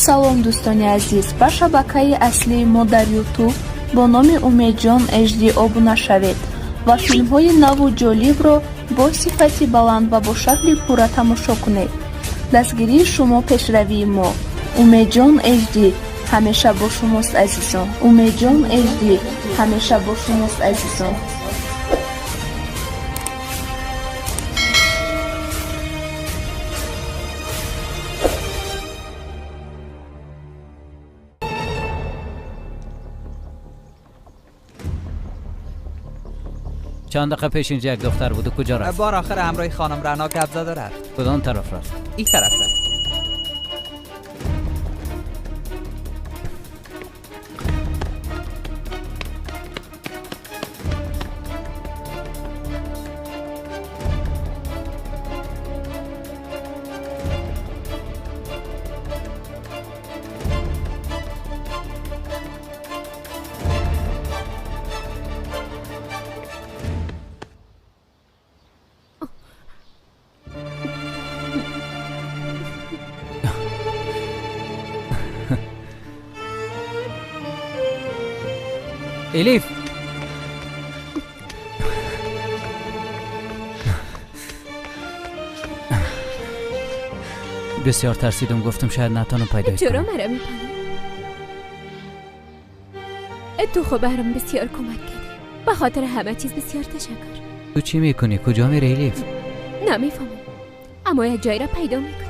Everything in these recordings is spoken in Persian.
салом дӯстони азиз, ба шабакаи аслии мо дар ютуб бо номи Умедҷон HD обуна шавед ва филмҳои наву ҷолибро бо сифати баланд ва бо шакли пурра тамошо кунед. дастгирии шумо пешравии мо. Умедҷон HD ҳамеша бо шумост азизон. Умедҷон HD ҳамеша бо шумост азизон. چند دقیقه پیش اینجا یک دختر بود و کجا رفت؟ بار آخر همراه خانم رنا گپ زده رفت. کدام طرف رفت؟ این طرف رفت. الیف بسیار ترسیدم، گفتم شاید نتونم پیدایش چرا کنم. مرا میکنی؟ تو خب برام بسیار کمک کردی. به خاطر همه چیز بسیار تشکر. تو چی میکنی؟ کجا میری الیف؟ نمیفهمم، اما یک جایی را پیدا میکنی.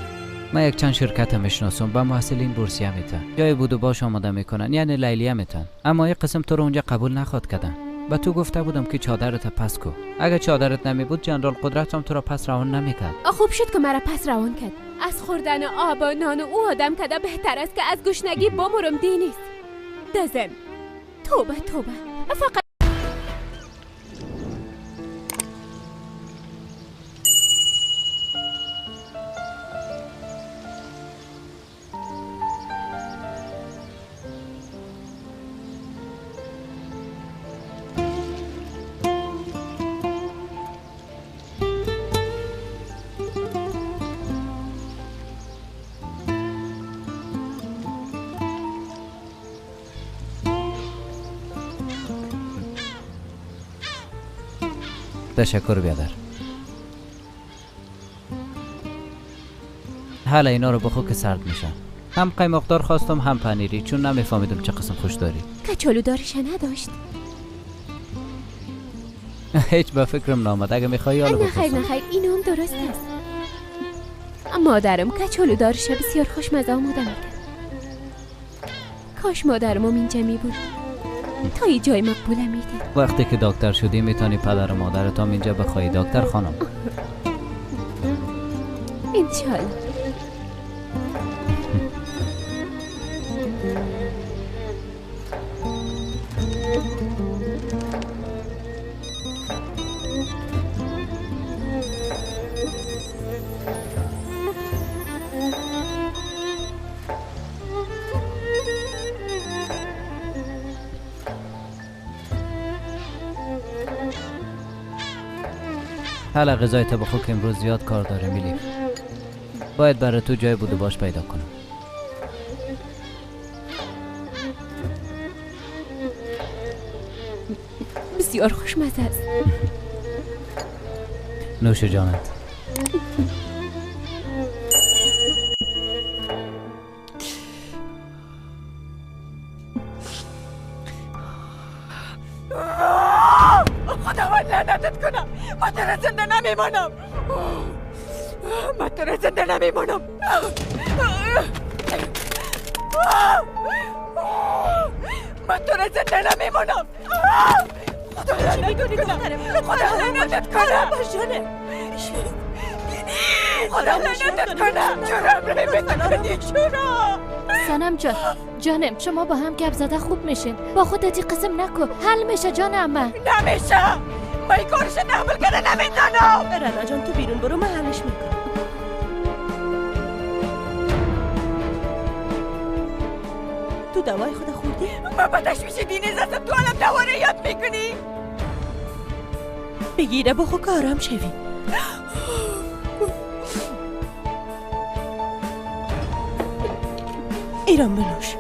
من یک چند شرکت میشناسم، با محصلین بورسیه میتن، جای بود و باش آماده میکنن، یعنی لیلیه میتن. اما یک قسم تو رو اونجا قبول نخواد کردن. با تو گفته بودم که چادرت پس کو. اگه چادرت نمی بود جنرال قدرت هم تو را پس روان نمیکرد. خوب شد که مرا پس روان کرد. از خوردن آب و نان او آدم کده بهتر است که از گشنگی بمرم دی نیست. دزم توبه توبه. فقط تشکر بیادر. حالا اینا رو بخور که سرد میشن. هم قیماقدار خواستم هم پنیری، چون نمیفهمیدم چه قسم خوش داری. کچالو دارش نداشت. هیچ به فکرم نامد. اگه میخوایی حالا بپرسم. نخیر این هم درست است. مادرم کچالو دارش بسیار خوشمزه آماده میکرد. کاش مادرم اینجا می بود تا ای جای مقبوله میده. وقتی که دکتر شدی میتونی پدر و مادرت هم اینجا بخوایی دکتر خانم. انشالله. حالا غذایت بخور که امروز زیاد کار داره میلی. باید برای تو جای بود و باش پیدا کنم. بسیار خوشمزه است. نوش جانت. خداوند لعنتت کنم. من در زنده نمیمانم. من در زنده نمیمانم. من در زنده نمیمانم. خدا لعنتت کنم. خدا لعنتت کنم. خدا لعنتت کنم. چرا نمیتونی؟ چرا؟ سنم جانم شما با هم گپ زده خوب میشین. با خودتی قسم نکن. حل میشه جانم. من نمیشه. من این کارش تحمل کرده نمیتونم. رنا جان تو بیرون برو، من حلش میکنم. تو دوای خود خوردی؟ من با تشویش دینی زستم. تو الان دواره یاد میکنی؟ بگیره بخو که آرام شوی. ایران بنوش.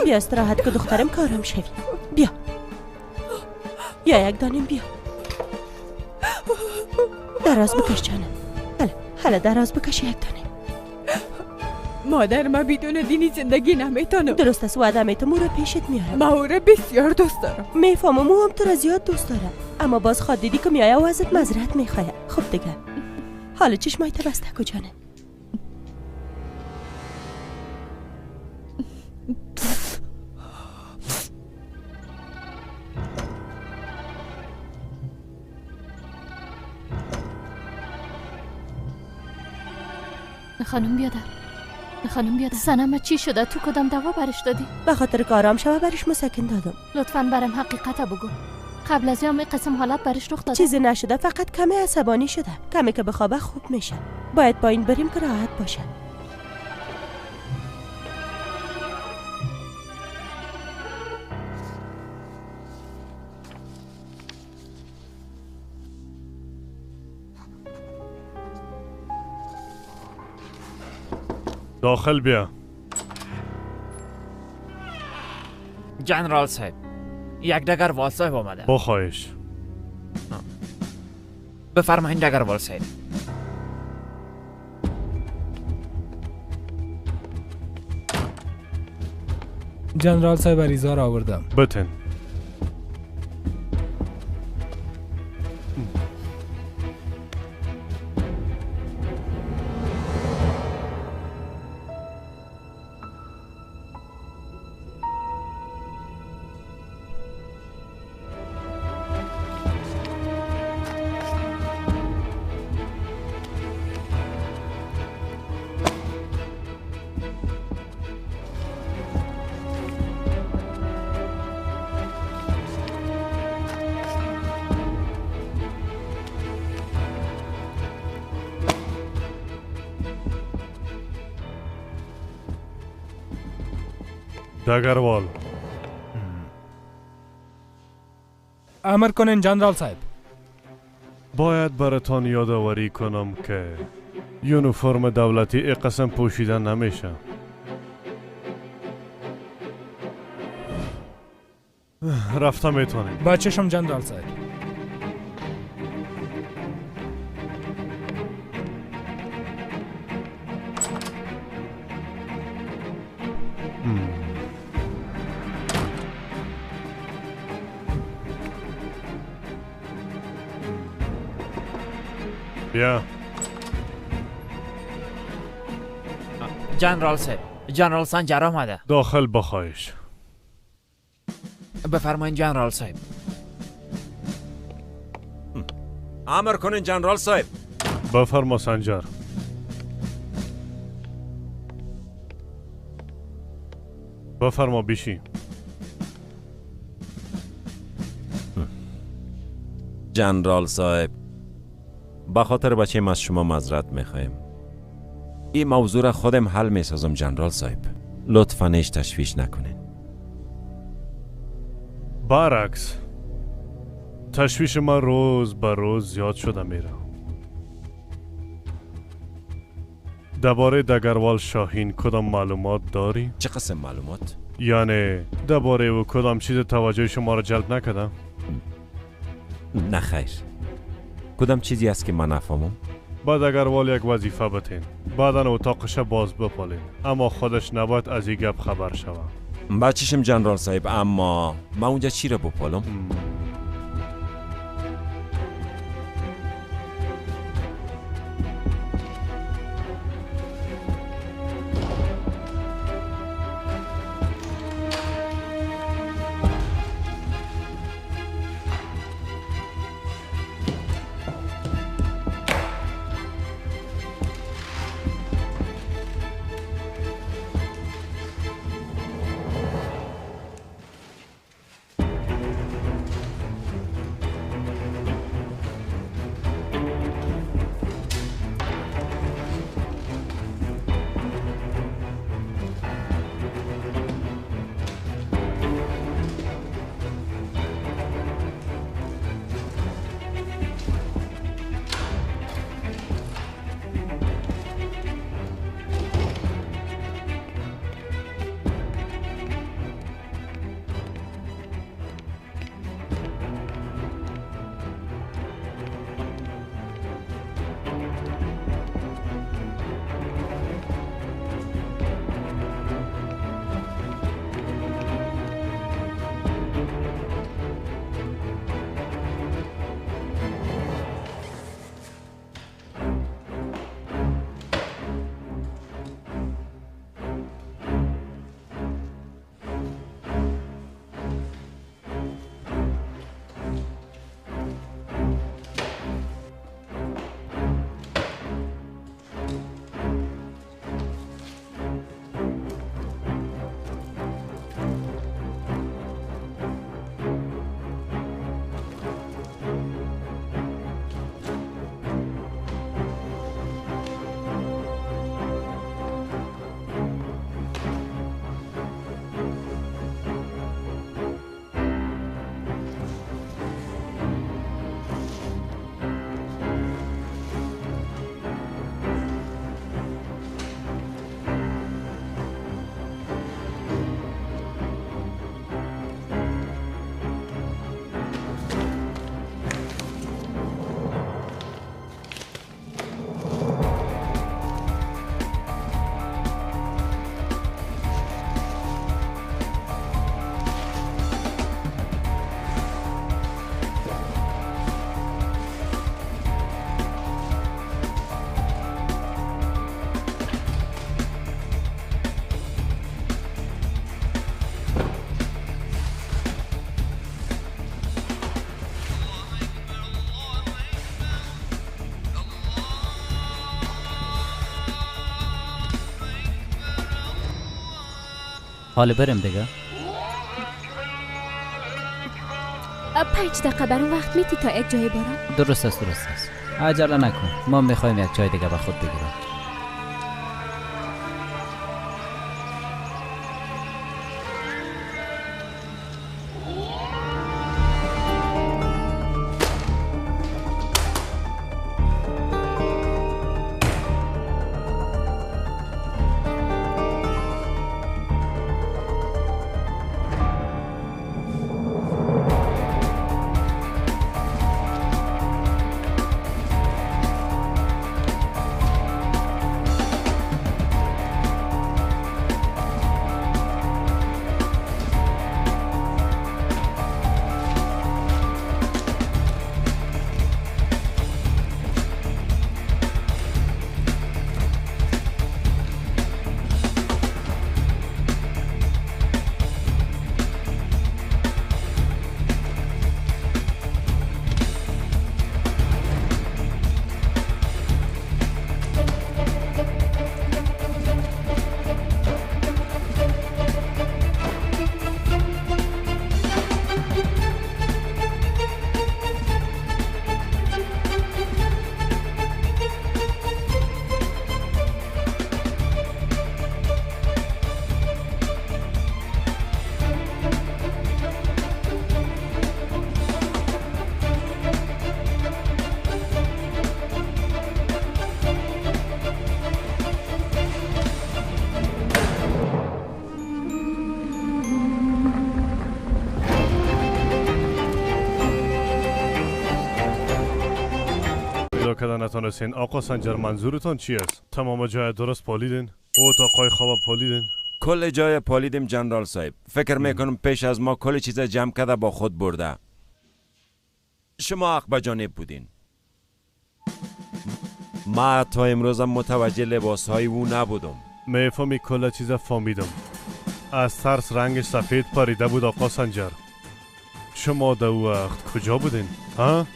بیا استراحت که دخترم کارم شوی. بیا یک دانیم بیا. دراز بکش جانم. حالا دراز بکش یک دانیم. مادر، ما بدون دینی زندگی نمیتونم. درست است، وعده تو مو رو پیشت میارم. ما او را بسیار دوست دارم. میفهمم، مو هم تو را زیاد دوست دارم، اما باز خواد دیدی که میایه و ازت معذرت میخواه. خب دیگه حالا چشمایت بسته کو جانم. خانم بیادر، خانم بیادر، سنم چی شده؟ تو کدام دوا برش دادی؟ به خاطر که آرام شوه برش مسکن دادم. لطفاً برام حقیقت بگو. قبل از یام قسم حالت برش رخ داده؟ چیزی نشده، فقط کمی عصبانی شده. کمی که بخوابه خوب میشه. باید با این بریم که راحت باشه. داخل بیا. جنرال صاحب، یک دگروال صاحب آمده. با خواهش. بفرمایین دگروال صاحب. جنرال صاحب عریضه را آوردم. بتن. دگروال. امر کنین جنرال صاحب. باید براتان یادآوری کنم که یونیفرم دولتی ای قسم پوشیده نمیشه. رفته میتونیم. با چشم جنرال صاحب. بیا. جنرال صاحب، جنرال سنجر آمده. داخل بخواهش. بفرمایین جنرال صاحب. امر کنین جنرال صاحب. بفرما سنجر. بفرما بیشی. جنرال صاحب، به خاطر بچه‌م از شما معذرت میخوایم. این موضوع را خودم حل میسازم جنرال صاحب. لطفاً هیچ تشویش نکنین. برعکس، تشویش ما روز به روز زیاد شده میره. درباره دگروال شاهین کدام معلومات داری؟ چه قسم معلومات؟ یعنی درباره او کدام چیز توجه شما را جلب نکرده؟ نه خیر. کدام چیزی است که من نفهمم؟ با دگروال یک وظیفه بتین. بعدا اتاقش باز بپالین، اما خودش نباید از این گپ خبر شوه. بچشم جنرال صاحب، اما من اونجا چی را بپالم؟ حالا بریم دیگه. 5 دقیقه برام وقت میتی تا یک جای برم؟ درست است. عجله نکن، ما میخوایم یک جای دیگه به خود بگیرم. کده نتونستین. آقا سنجر منظورتان چی است؟ تمام جای درست پالیدین؟ اتاقای خواب پالیدین؟ کل جای پالیدیم جنرال صاحب. فکر میکنم پیش از ما کل چیز جمع کرده با خود برده. شما حق به جانب بودین. ما تا امروز متوجه لباس های او نبودم. میفهمی کل چیز فهمیدم. از ترس رنگش سفید پریده بود آقا سنجر. شما در وقت کجا بودین؟ ها؟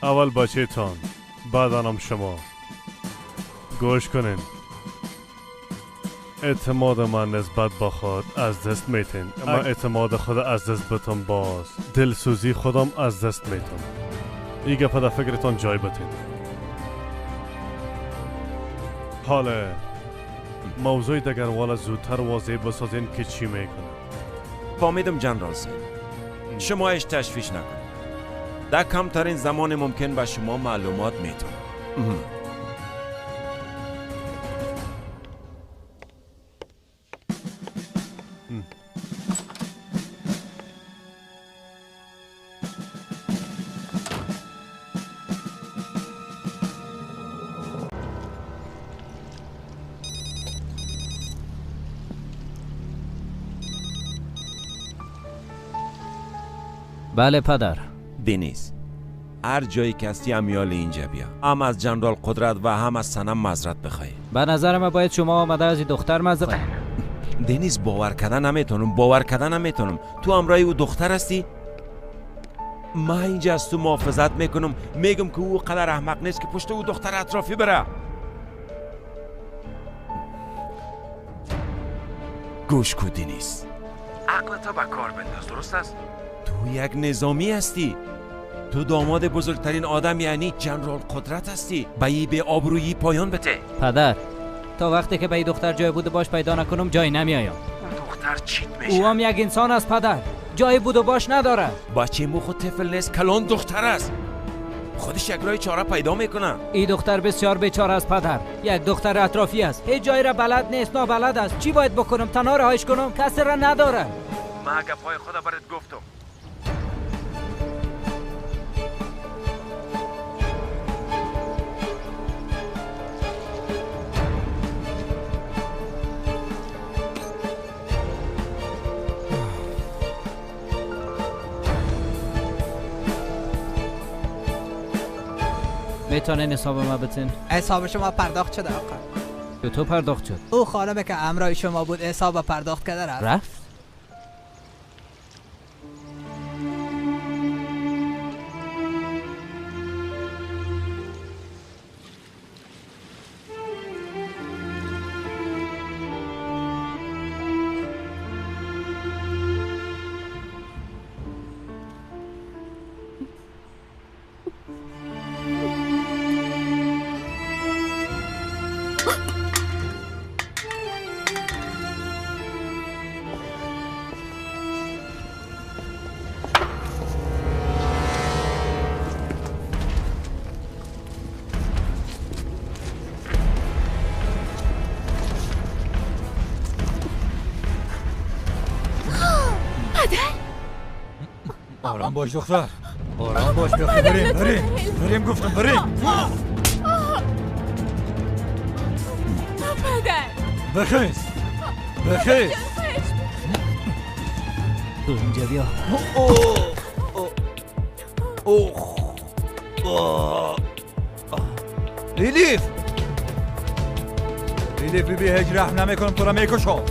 اول بچه تان، بعدانم شما. گوش کنین. اعتماد من نسبت با خود از دست میتین. اما اعتماد خود از دست بتون باز دلسوزی خودم از دست میتون. این گفت در فکرتان جای بتین. حالا موضوع دگر والا زودتر واضح بسازین که چی میکنه. فهمیدم جنرال صاحب. شما هیچ تشویش نکنید. در کمترین زمان ممکن به شما معلومات میتونم. بله پدر. دنیز، هر جایی که هستی امیال اینجا بیا. هم از جنرال قدرت و هم از سنم معذرت بخوای. به نظر من باید شما آمده از این دختر معذرت. دنیز باور کردن نمیتونم. تو همراه او دختر هستی؟ من اینجا از تو محافظت میکنم. میگم که او قدر احمق نیست که پشت او دختر اطرافی بره. گوش کو دنیز، عقلتو به کار بنداز. درست است؟ تو یک نظامی هستی. تو داماد بزرگترین آدم یعنی جنرال قدرت هستی. به آبرویی پایان بده. پدر، تا وقتی که به این دختر جای بوده باش پیدا نکنم جای نمیایم. دختر چیت میشه. او هم یک انسان است پدر. جای بود و باش نداره. بچه مو خود طفل نیست، کلان دختر است. خودش یک راه چاره پیدا میکنه. این دختر بسیار بیچاره است پدر. یک دختر اطرافی است. هیچ جایی را بلد نیست، نابلد است. چی باید بکنم؟ تنها رهایش کنم؟ کسی را نداره. من گپای خدا برات گفتم. میتونین حساب ما بتین؟ حساب شما پرداخت شده آقا. به تو پرداخت شد؟ او خانمه که همراه شما بود حساب پرداخت کرده رفت. آرام باش دختر، آرام باش. بریم گفتم بریم. پدر بخیز تو اینجا بیا. لیلیف بی هیچ رحم نمیکنم، تو را میکشم.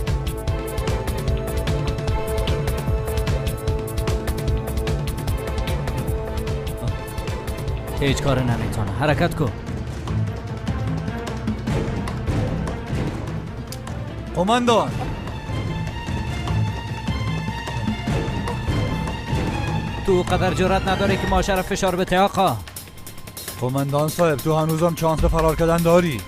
هیچ کار نمیتونه. حرکت کن. قماندان تو قدر جرأت نداری که ماشه را فشار بده آقا. قماندان صاحب تو هنوزم چانس فرار کردن داری.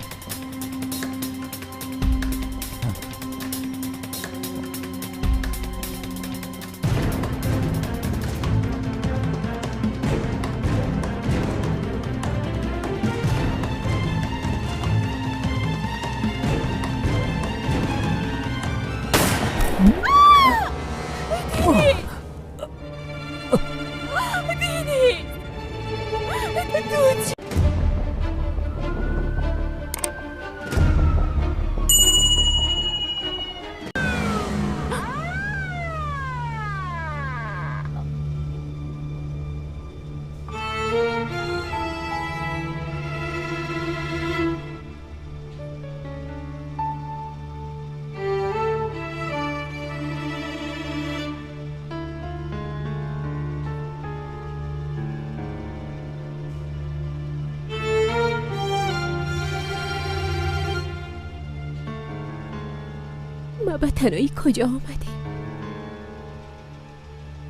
ما به تنهایی کجا آمدیم؟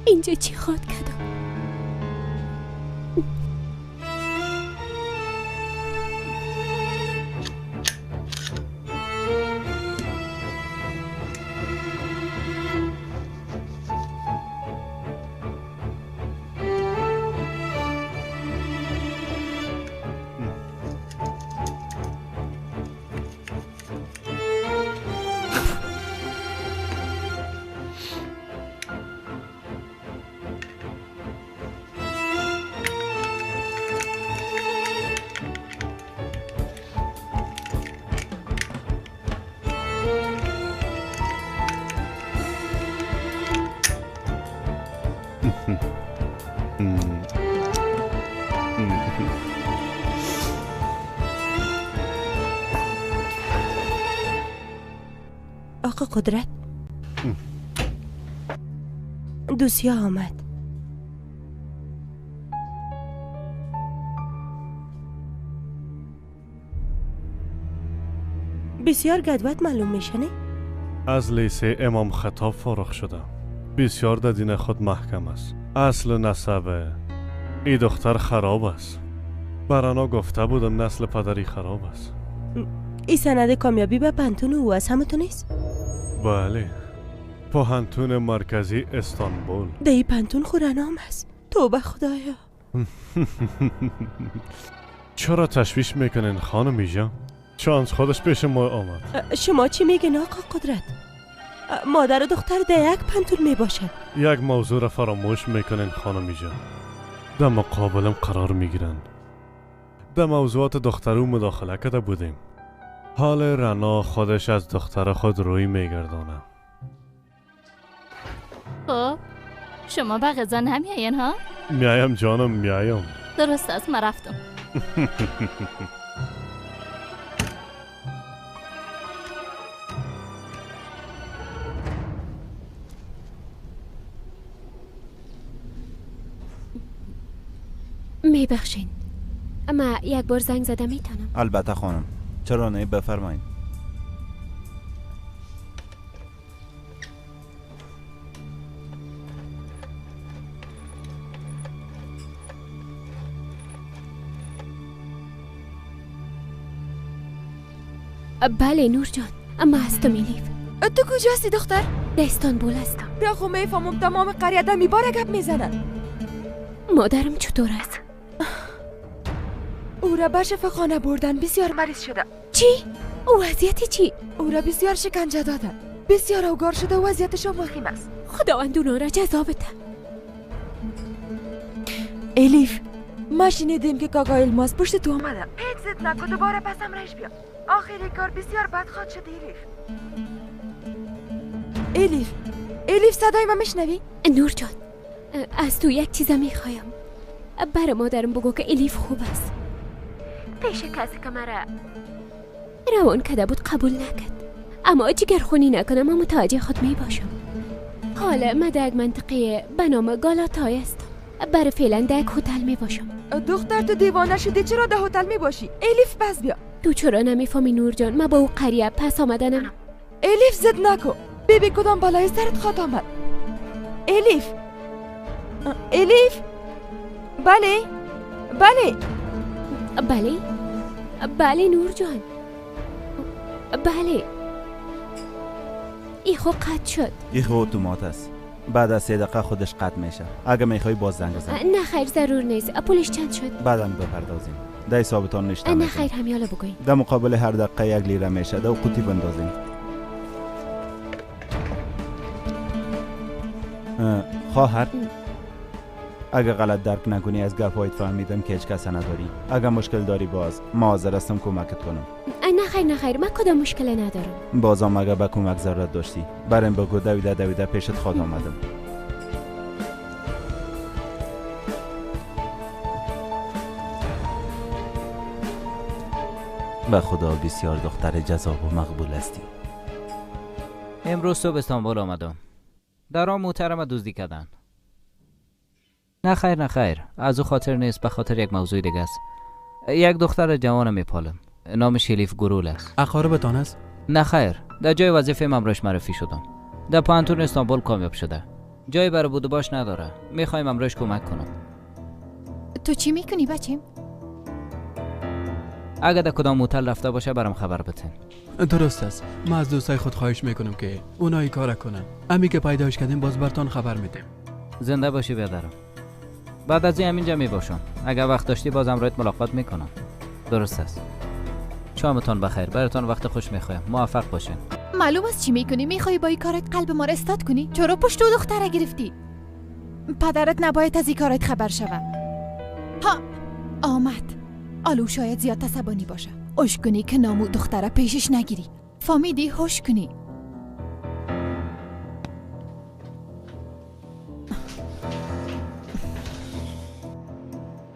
اینجا چی خواد کردم؟ آقا قدرت دوسیا آمد. بسیار گدوت معلوم میشنه. از لیسه امام خطاب فارغ شدم. بسیار در دین خود محکم است. اصل نسبه ای دختر خراب است. برانا گفته بودم نسل پدری خراب است. ای سند کامیابی به پانتون او از همتون نیست؟ بله، پانتون مرکزی استانبول. دی پانتون خورنام است. توبه خدایا. چرا تشویش میکنین خانمی جان؟ چانس خودش پیش ما آمد. شما چی میگین آقا قدرت؟ مادر و دختر در یک پانتون میباشن. یک موضوع را فراموش میکنین خانمی جان. در مقابلم قرار میگیرن. در موضوعات دخترو مداخله کرده بودیم. حال رنا خودش از دختر خود روی میگردانه. خب شما به غذا نمیاین ها؟ میایم جانم میایم. درست است، من رفتم. میبخشین اما یک بار زنگ زده میتونم؟ البته خانم. چرا نه، بفرمایید. بله نور جان، اما هستم لیف. تو کجا هستی دختر؟ در استانبول هستم. بیا خو میفهمم تمام قریه در میباره گپ میزنن. مادرم چطور است؟ او را به شفاخانه بردن، بسیار مریض شده. چی؟ وضعیت چی؟ او را بسیار شکنجه دادن، بسیار اوگار شده و وضعیتش وخیم است. خداوند اونا را جزا بده. الیف ما شنیدیم که کاکا الماس پشت تو آمده. هیچ زد نکن، دوباره پس امرش بیا. آخری کار بسیار بدخواد شد الیف صدای ما میشنوی؟ نور جان، از تو یک چیز میخوایم. برای مادرم بگو که الیف خوب است. پیش کسی که مرا روان کده بود قبول نکرد، اما جگر خونی نکنم و متوجه خود میباشم. حالا من در یک منطقه به نام گالاتای هستم. برای فعلا در یک هتل میباشم. دختر تو دیوانه شدی، چرا در هتل میباشی؟ الیف پس بیا. تو چرا نمیفهمی نور جان؟ من با او قریه پس آمدنم. الیف زد نکو، ببین کدام بالای سرت خواهد آمد. الیف بله نور جان، بله. ایخو قطع شد. ایخو اتومات است. بعد از 3 دقیقه خودش قطع میشه. اگه میخوای باز زنگ بزن. نه خیر، ضرور نیست. پولش چند شد؟ بعدم بپردازیم. در حسابتان نشته. نه خیر، همیالا بگوین. در مقابل هر دقیقه 1 لیره میشه. در قوطی بندازیم. خواهر، اگه غلط درک نکنی از گپ‌هایت فهمیدم که هیچ کس نداری. اگه مشکل داری باز ما حاضر هستم کمکت کنم. نه خیر، من کدام مشکل ندارم. بازم اگه به کمک ضرورت داشتی برام بگو، دویده پیشت خواهد آمدم. به خدا بسیار دختر جذاب و مقبول هستی. امروز صبح استانبول آمدم. در آن محترم دزدی کردن. نه خیر، از او خاطر نیست، به خاطر یک موضوع دیگه است. یک دختر جوان میپالم، نامش الیف گرول است. اقاربتان است؟ نه خیر، در جای وظیفه امروز معرفی شدم. در پانتون استانبول کامیاب شده. جایی برای بود و باش نداره. میخوایم امروز کمک کنم. تو چی میکنی بچیم؟ اگه در کدام هتل رفته باشه برام خبر بتین. درست است. ما از دوستای خود خواهش میکنم که اونایی کار کنن. امی که پیداش کردیم باز برتان خبر میدیم. زنده باشی بیادرم. بعد از این همینجا میباشم. اگر وقت داشتی باز امروز ملاقات میکنم. درست است. شامتان بخیر. براتون وقت خوش میخوایم. موفق باشین. معلوم است چی میکنی؟ میخوای با این کارت قلب ما را استاد کنی؟ چرا پشت و دختره گرفتی؟ پدرت نباید از این کارت خبر شود. ها آمد. آلو شاید زیاد عصبانی باشه. هوش کنی که نامو دختره پیشش نگیری. فهمیدی؟ هوش کنی.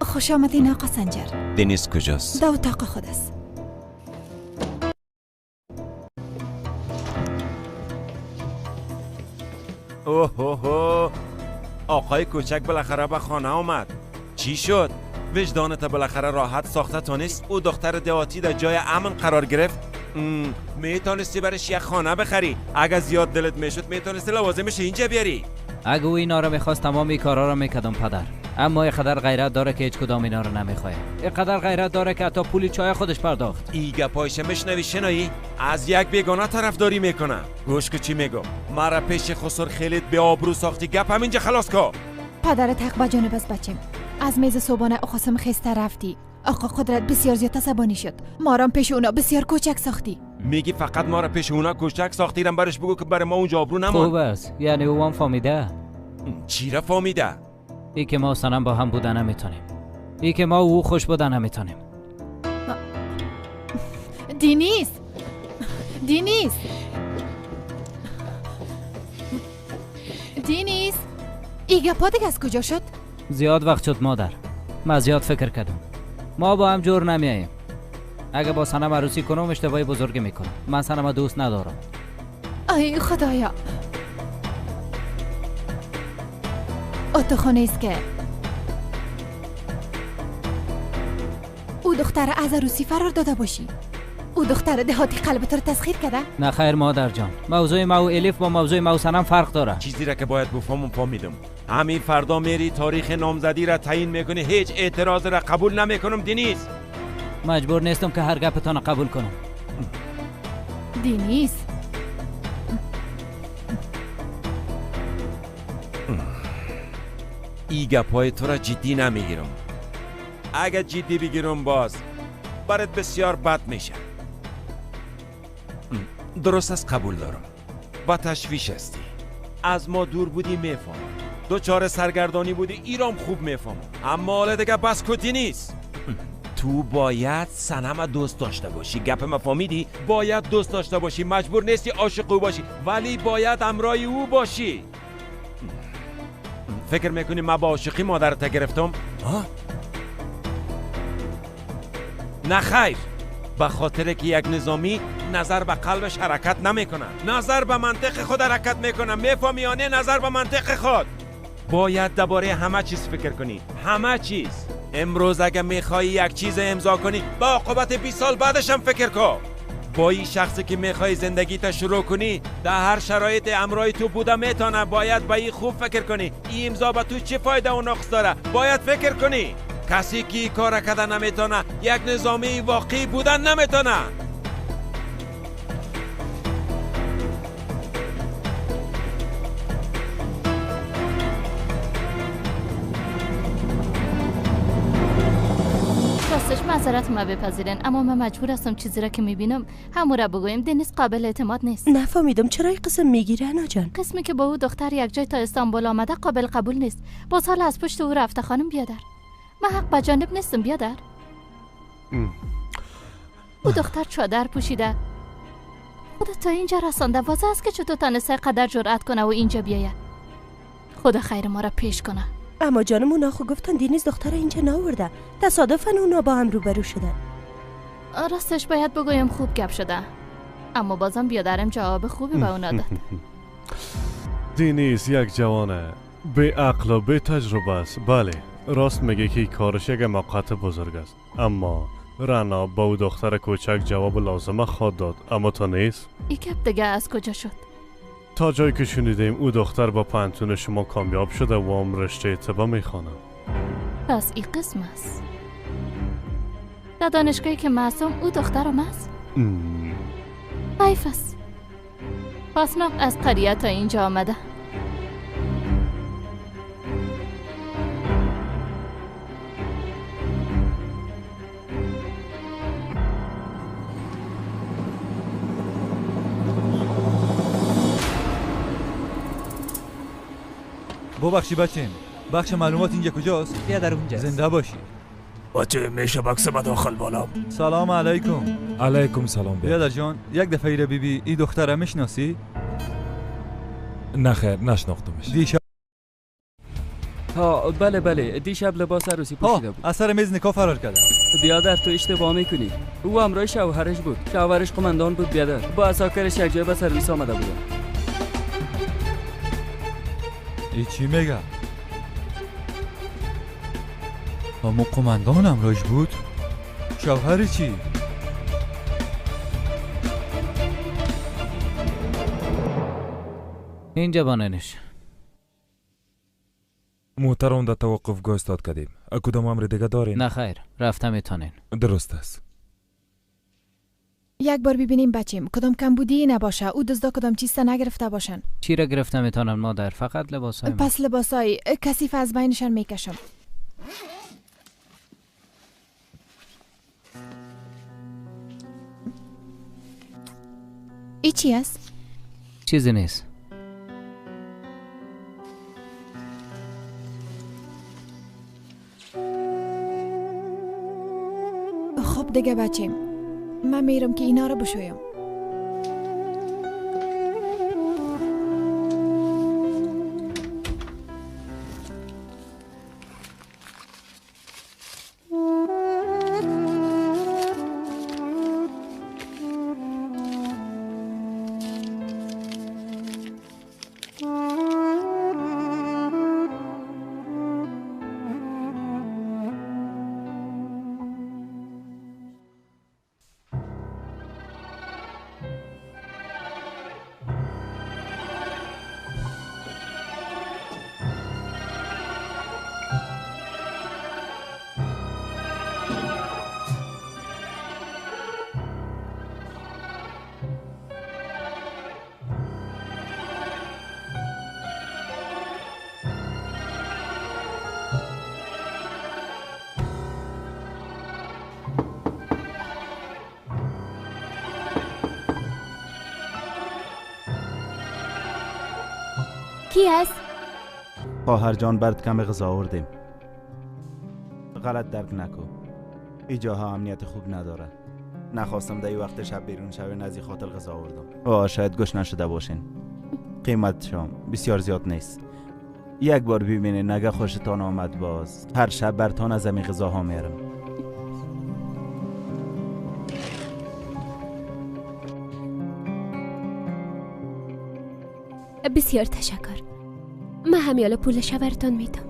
خوش آمدین آقا سنجر. دنیس کجاست؟ در اتاق خود است. اوه آقای کوچک بالاخره به خانه آمد. چی شد؟ وجدانت بالاخره راحت ساخته تا نیست؟ او دختر دهاتی در جای امن قرار گرفت. میتونستی برش یک خانه بخری. اگه زیاد دلت میشد میتونستی لوازمش اینجا بیاری. اگه او اینا رو میخواست تمام این کارا رو میکردم پدر. اما اینقدر غیرت داره که هیچ کدام اینا رو نمیخواد. اینقدر غیرت داره که حتی پولی چای خودش پرداخت. ای گپایش میشنوی شنایی؟ از یک بیگانه طرفداری میکنه. گوش که چی میگم؟ مرا پیش خسر خیلیت به آبرو ساختی. گپ همینجا خلاص کو. پدرت حق به جانب است بچم. از میز صبحانه قاسم خسته رفتی. آقا قدرت بسیار زیاد عصبانی شد. ما را پیش اونا بسیار کوچک ساختی. میگی فقط ما را پیش اونا کوچک ساختیرم؟ برش بگو که برای ما اونجا آبرو نمان. خوب است. یعنی او هم فهمیده. چی را فهمیده؟ ای که ما سنم با هم بودن نمیتونیم. ای که ما او خوش بودن نمیتونیم. دینیس ای گپا دیگه از کجا شد؟ زیاد وقت شد مادر. من زیاد فکر کردم. ما با هم جور نمیاییم. اگه با سنم عروسی کنم اشتباهی بزرگی میکنم. من سنم دوست ندارم. ای خدایا. تو خانه است که او دختر از عروسی فرار داده باشی. او دختر دهاتی قلبت رو تسخیر کرده؟ نه خیر مادر جان. موضوع ما و الیف با موضوع ما و سنم فرق داره. چیزی را که باید بفهمم فهمیدم. همین فردا میری تاریخ نامزدی را تعیین میکنی. هیچ اعتراض را قبول نمیکنم دنیس. مجبور نیستم که هر گپتان قبول کنم. دنیس ای گپای تو را جدی نمیگیرم. اگه جدی بگیرم باز برات بسیار بد میشه. درست است قبول دارم. با تشویش هستی. از ما دور بودی میفهم. دوچار سرگردانی بودی ایرام خوب میفهم، اما حالا دیگه بس کتی نیست. تو باید سنم دوست داشته باشی، گپ مفهمیدی؟ باید دوست داشته باشی، مجبور نیستی عاشق او باشی، ولی باید همراه او باشی. فکر میکنی من با عاشقی مادرت گرفتم؟ نه خیر، به خاطر که یک نظامی نظر به قلبش حرکت نمیکنه، نظر به منطق خود حرکت میکنه. میفهمی یا نه؟ نظر به منطق خود. باید درباره همه چیز فکر کنی، همه چیز. امروز اگه میخوایی یک چیز امضا کنی، با عاقبت 20 سال بعدش هم فکر کن. با این شخصی که میخوای زندگیت شروع کنی در هر شرایط امرای تو بوده میتونه. باید به این خوب فکر کنی، این امضا به تو چه فایده و نقص داره. باید فکر کنی. کسی که کار کرده نمیتونه یک نظامی واقعی بودن نمیتونه. راستش معذرت ما بپذیرین، اما من مجبور هستم چیزی را که میبینم همون را بگویم. دنیس قابل اعتماد نیست. نفهمیدم چرا این قسم میگیره انا جان؟ قسمی که با او دختر یک جای تا استانبول آمده قابل قبول نیست. باز حالا از پشت او رفته. خانم بیادر، من حق به جانب نیستم بیادر. او دختر چادر پوشیده خدا تا اینجا رسانده. واضح است که چطور تانسته قدر جرأت کنه و اینجا بیاید. خدا خیر ما را پیش کنه. اما جانم اونا خو گفتن دینیز دختر اینجا ناورده، تصادفاً اونا با هم روبرو شدن. راستش باید بگویم خوب گپ شده، اما بازم بیادرم جواب خوبی به اونا داد. دینیز یک جوانه به عقل و به تجربه است. بله راست میگه که کارش یک موقعیت بزرگ است، اما رنا با او دختر کوچک جواب لازمه خود داد. اما تو نیست؟ این گپ دیگه از کجا شد؟ تا جایی که شنیدیم او دختر با پانتون شما کامیاب شده و هم رشته طب میخوانه. پس این قسم است. در دانشگاهی که معصوم او دخترم است؟ حیف است. پس نام از قریه تا اینجا آمده. ببخشی بچه، بخش معلومات اینجا کجاست؟ بیا در اونجا. زنده باشی بچه. میشه بکس ما داخل بالام؟ سلام علیکم. علیکم سلام. بیادر جان یک دفعه ایره بیبی این دختره میشناسی؟ نه خیر نشناختمش. دیشب بله دیشب لباس عروسی پوشیده بود. از سر میز نکاح فرار کرده. بیادر تو اشتباه میکنی. او همراه شوهرش بود. شوهرش قماندان بود بیادر. با عساکرش یک جای به سرویس آمده بودن. ای چی میگه؟ اما قماندان همراهش بود؟ شوهر چی؟ اینجا باننش. محترم در توقفگاه استاد کردیم. کدام امر دیگه دارین؟ نه خیر رفتم میتونین. درست است. یک بار ببینیم بچیم کدام کمبودی نباشه. او دزدا کدام چیز نگرفته باشن. چی را گرفتم میتونن مادر؟ فقط لباسای من. پس لباسای کثیف از بینشان میکشم. ای چی است؟ چیزی نیست. خب دیگه بچیم من میرم که اینا رو بشویم. کی است؟ خواهر جان برد کم غذا آوردیم. غلط درک نکو. اینجاها امنیت خوب نداره. نخواستم در وقت شب بیرون شوی نزی خاطر غذا آوردم. شاید گوش نشده باشین. قیمت شام بسیار زیاد نیست. یک بار ببینین اگه خوشتان آمد باز هر شب برتان از همین غذاها میارم. بسیار تشکر. من همیالا پول شورتان میدم.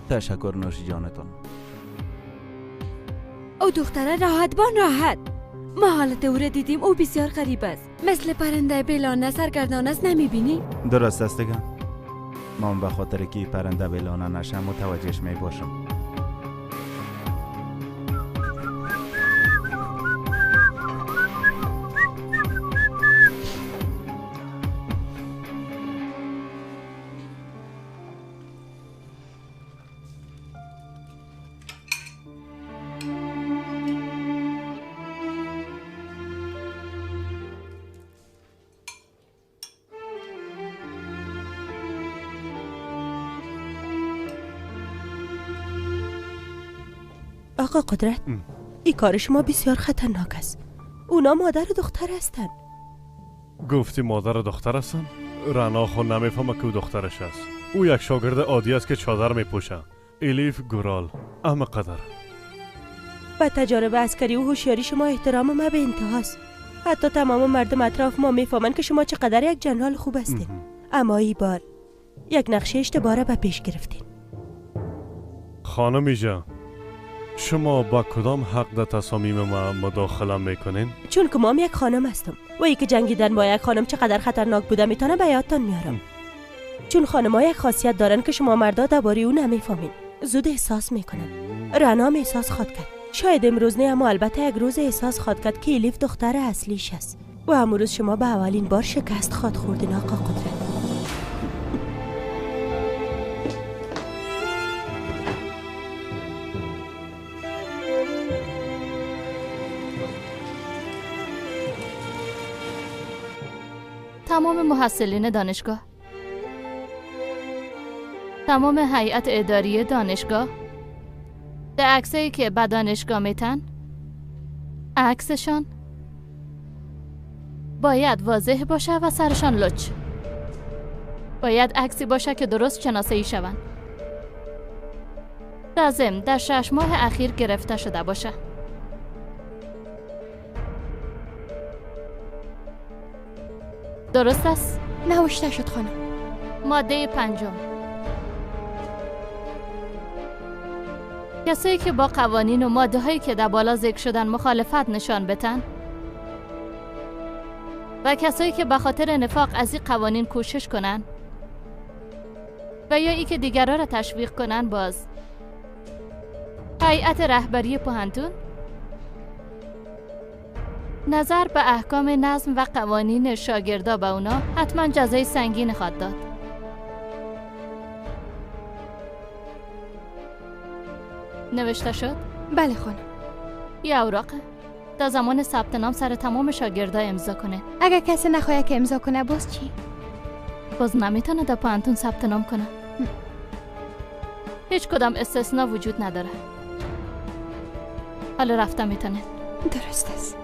تشکر نوشی جانتان. او دختره راحت ما حالت او را دیدیم. او بسیار غریب است. مثل پرنده بیلانه سرگردان است. نمیبینی؟ درست است دیگه. من به خاطر که پرنده بیلانه نشم متوجهش می باشم. آقا قدرت، این کار شما بسیار خطرناک است. اونا مادر و دختر هستن. گفتی مادر و دختر هستن؟ رنا خود نمیفهمه که او دخترش است. او یک شاگرد عادی است که چادر میپوشه. الیف گورال. اما قدر. با تجارب عسکری و هوشیاری شما احترام ما به انتهاست. حتی تمام مردم اطراف ما میفهمن که شما چقدر یک جنرال خوب هستین. اما این بار یک نقشه اشتباه را به پیش گرفتین. خانم ایجا، شما با کدام حق در تصامیم ما مداخله میکنین؟ چون که مام یک خانم هستم و ای که جنگیدن با یک خانم چقدر خطرناک بوده میتونه به یادتان میارم. چون خانم‌ها یک خاصیت دارن که شما مردا درباره اون نمیفهمین. زود احساس میکنن. رنا هم احساس خواد کرد. شاید امروز نه، اما البته یک روز احساس خواد کرد که الیف دختر اصلیش است. و امروز شما به اولین بار شکست خواد خوردین آقا قدرت. تمام محصلین دانشگاه، تمام هیئت اداری دانشگاه، ده عکسایی که به دانشگاه میتن، عکسشان باید واضح باشه و سرشان لچ. باید عکسی باشه که درست شناسایی شوند. در ضمن در 6 ماه اخیر گرفته شده باشه. درست است؟ نوشته شد خانم. ماده 5. کسایی که با قوانین و ماده هایی که در بالا ذکر شدن مخالفت نشان بدن و کسایی که به خاطر نفاق از این قوانین کوشش کنن و یا ای که دیگران را تشویق کنن، باز هیئت رهبری پوهنتون نظر به احکام نظم و قوانین شاگردا به اونا حتما جزای سنگین خواهد داد. نوشته شد؟ بله خانم. یه اوراقه. تا زمان ثبت نام سر تمام شاگردا امضا کنه. اگر کسی نخواهی که امضا کنه باز چی؟ باز نمیتونه در پوهنتون ثبت نام کنه. هیچ کدام استثناء وجود نداره. حالا رفتم میتونه. درست است.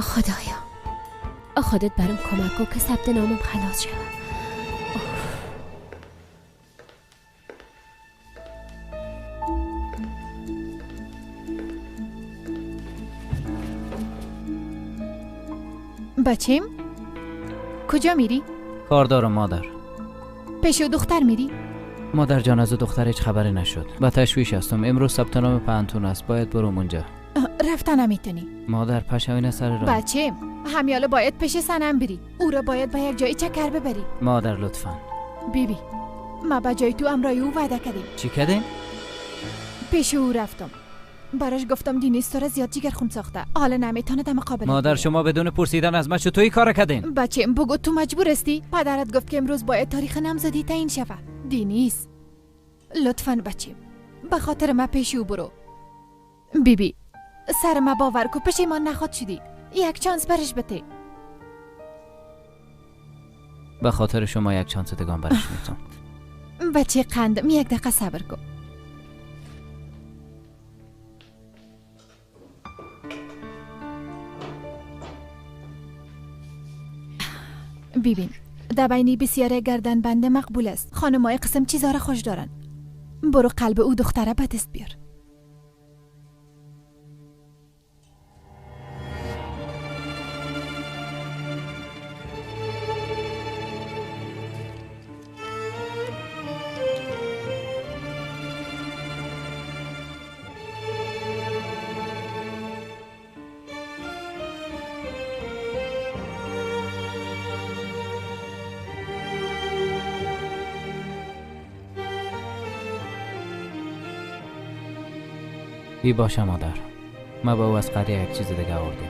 خدایا خودت برام کمک کن که ثبت نامم خلاص شود. بچیم کجا میری؟ کار دارم مادر. پیش دختر میری؟ مادر جان از دختر هیچ خبری نشد. با تشویش هستم. امروز ثبت نام پانتون است. باید برم اونجا. رفتن نمیتونی. مادر پشوین سر راه. بچیم همیالا باید پیش سنم بری. او را باید به یک جایی چکر ببری. مادر لطفاً. بیبی ما با جای تو امرای او وعده کردیم. چی کردین؟ پیش او رفتم. براش گفتم دینیس تو را زیاد جگر خون ساخته. حالا نمیتونه در مقابل. مادر شما بدون پرسیدن از من چطوری کار کردین؟ بچه‌م بگو تو مجبور استی؟ پدرت گفت که امروز باید تاریخ نامزدی تعیین شود. دینیس لطفاً بچه‌م به خاطر ما پیش او برو. بیبی سر ما باور کو پشیمان نخواد شدی. یک چانس برش بده. به خاطر شما یک چانس دگان برش میتونم. بچه قندم یک دقیقه صبر کن. ببین دبینی بسیار گردن بنده مقبول است. خانمای قسم چیزا را خوش دارن. برو قلب او دختره به دست بیار. بی باشه مادر. ما با او از قریه یک چیز دیگه آوردیم.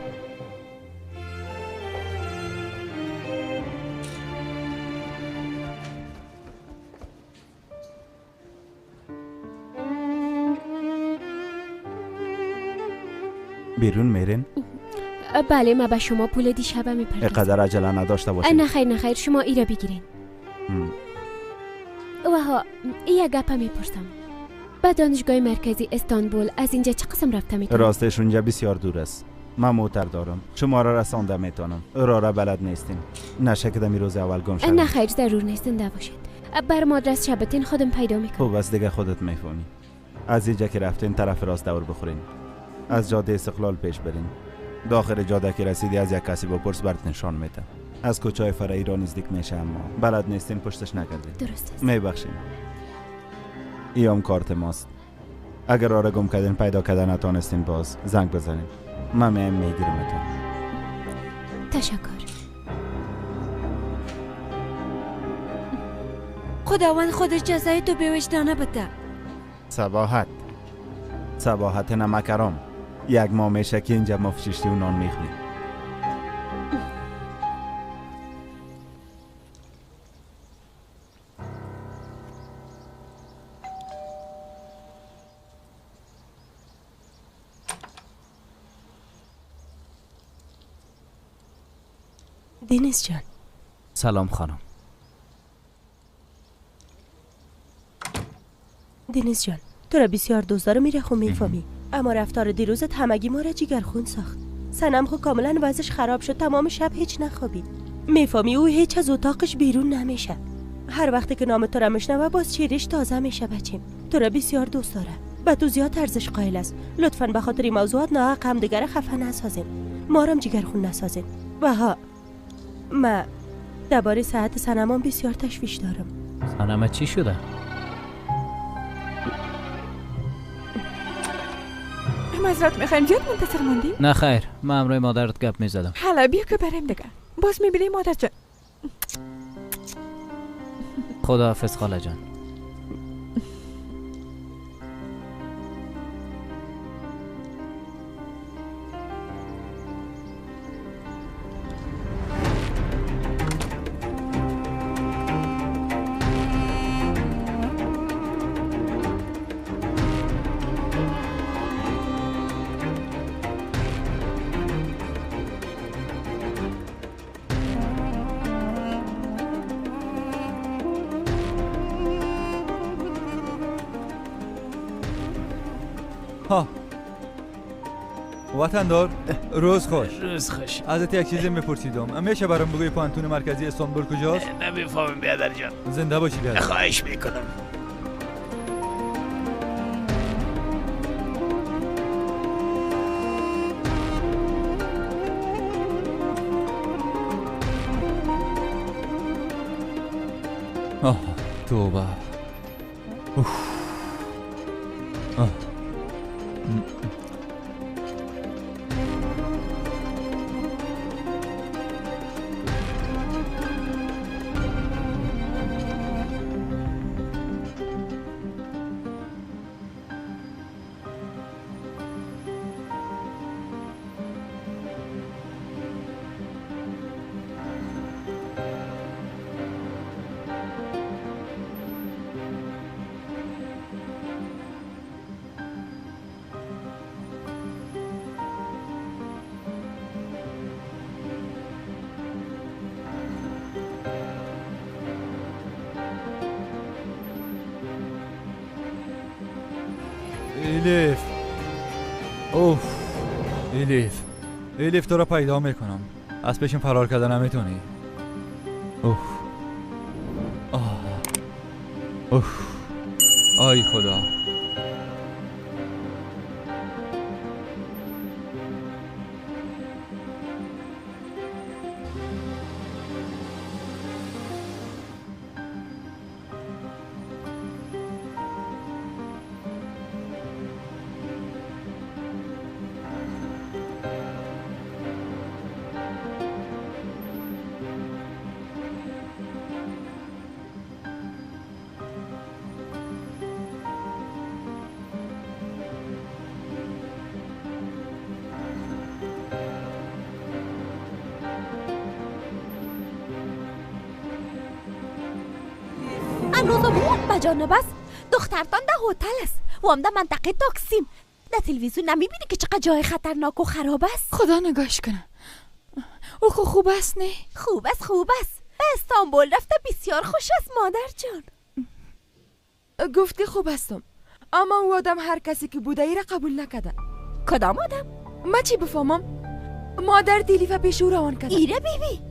بیرون میرین؟ بله ما به شما پول دیشبه میپردازم. اقدر عجله نداشته باشین. نه خیر شما ایرا بگیرین. وها یک گپه میپرسم. به دانشگاه مرکزی استانبول از اینجا چه قسم رفته میتونم؟ راستش اونجا بسیار دور است. من موتر دارم. شما را رسانده میتونم. راه بلد نیستین. نشه که دمی روز اول گم شدم. نه خیر ضرور نیست زنده باشید. بر آدرس شبتین خودم پیدا میکنم. خب بس دیگه خودت میفهمی. از اینجا که رفتین طرف راست دور بخورین. از جاده استقلال پیش برین. داخل جاده که رسیدی از یک کسی بپرس برات نشان میده. از کوچه‌های فرعی را نزدیک میشه اما بلد نیستین پشتش نکردین. درست است. میبخشین. ایام کارت ماست. اگر راه را گم کردین پیدا کردن نتونستین باز زنگ بزنین. من میگیرمتون. تشکر. خداوند خودش جزای تو به وجدانه بده. صباحت نمکرام. یک ماه میشه که اینجا مفششتی و نان میخوریم. دینیس جان. سلام خانم. دینیس جان تو را بسیار دوست دارم میره خو میفهمی. اما رفتار دیروزت همگی ما را جگرخون ساخت. سنم خو کاملا وضعش خراب شد. تمام شب هیچ نخوابید. میفهمی او هیچ از اتاقش بیرون نمیشه. هر وقتی که نام تو را میشنوه باز چیرش تازه میشه. بچیم تو را بسیار دوست داره. به تو زیاد ارزش قائل است. لطفاً به خاطر این موضوعات ناحق هم دیگر خفه نسازین. ما را جگرخون نسازین. و ها ما درباره صحت سنمان بسیار تشویش دارم. سنم چی شده؟ معذرت میخوایم زیاد منتظر موندی؟ نه خیر من امروی مادرت گپ میزدم. حالا بیا که بریم دیگه. باز میبینی مادر جان. خداحافظ خاله جان. وطندار روز خوش. روز خوش. ازت یک چیزی میپرسیدم. میشه برام بگوی پانتون مرکزی استانبول کجاست؟ نمیفهمم بیادر جان. زنده باشی بیادر. خواهش میکنم. آه توبه. الیف. اوف الیف تو را پیدا میکنم. از پیشم فرار کردن نمیتونی. اوف آی خدا. روزمون بجانب است. دخترتان در هتل است و هم در منطقه تاکسیم. در تلویزیون نمیبینی که چقدر جای خطرناک و خراب است؟ خدا نگاش کنه. او خوب است نه؟ خوب است. به استانبول رفته بسیار خوش است مادر جان. گفتی خوب هستم، اما او آدم هر کسی که بوده ای را قبول نکده. کدام آدم؟ من چی بفهمم؟ مادر دیلیفه پیش او روان کرده. ایره بیبی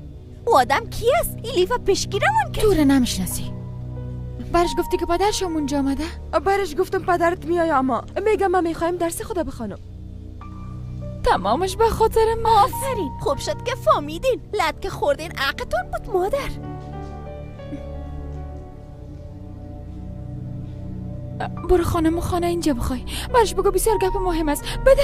او آدم کی است؟ ایلیفه پیشگی روان کرده. تو را نمیشناسی. برش گفتی که پدرشم اونجا آمده؟ برش گفتم پدرت میای، اما میگم من میخوایم درس خدا بخوانم. تمامش به خاطر من. آفرین، خوب شد که فهمیدین. لد که خوردین عقتون بود مادر. برو خانه اینجا بخوای. برش بگو بسیار گپ مهم است. بده.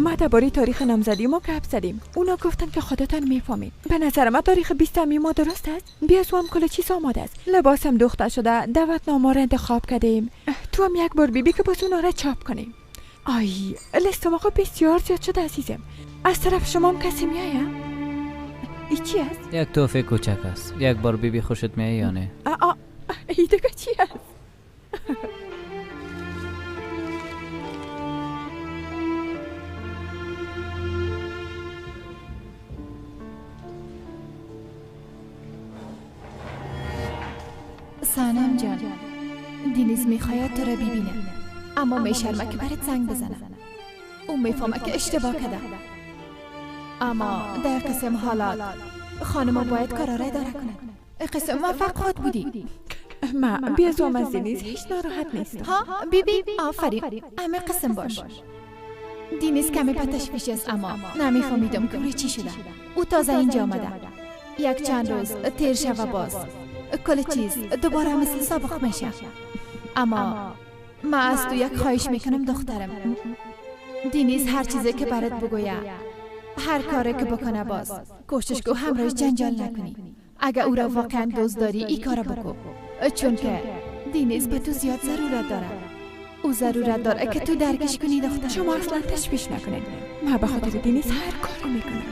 ما درباره تاریخ نامزدی ما گپ زدیم. اونا گفتن که خودتان میفهمید. به نظر ما تاریخ 20 ما درست است. بیا هم کل چیز آماده است. لباسم دوخته شده، دعوتنامه را انتخاب کردیم. تو هم یک بار بیبی که باز اونا را چاپ کنیم. آی لیست ما خب بسیار زیاد شده عزیزم. از طرف شما هم کسی میایه؟ ای چی است؟ یک تحفه کوچک است. یک بار بیبی خوشت میایه یا نه؟ ای دیگه چی است؟ سانم جان، دینیز میخواید تو را ببینه، اما میشرمه که برات زنگ بزنه. او میفهمه که اشتباه کرده، اما در قسم حالات خانم باید کاراره اداره کنه. قسم موفق خود بودی. ما بیازوام از دینیز هیچ ناراحت نیستم. ها بیبی آفرین، همه قسم باش. دینیز کمی به تشویش است، اما نمیفهمیدم که چی شده. او تازه اینجا آمده، یک چند روز تیر شوه باز کل چیز دوباره مثل سابق میشه. اما من از تو یک خواهش میکنم دخترم، دینیز هر چیزی که برات بگویه، هر کاری که بکنه باز کوشش کو همراهش جنجال نکنی. اگه او را واقعا دوست داری ای کارو بکن، چون که دینیز به تو زیاد ضرورت داره. او ضرورت داره که تو درکش کنی دختر. شما اصلا تشویش نکنید، من به خاطر دینیز هر کارو میکنم.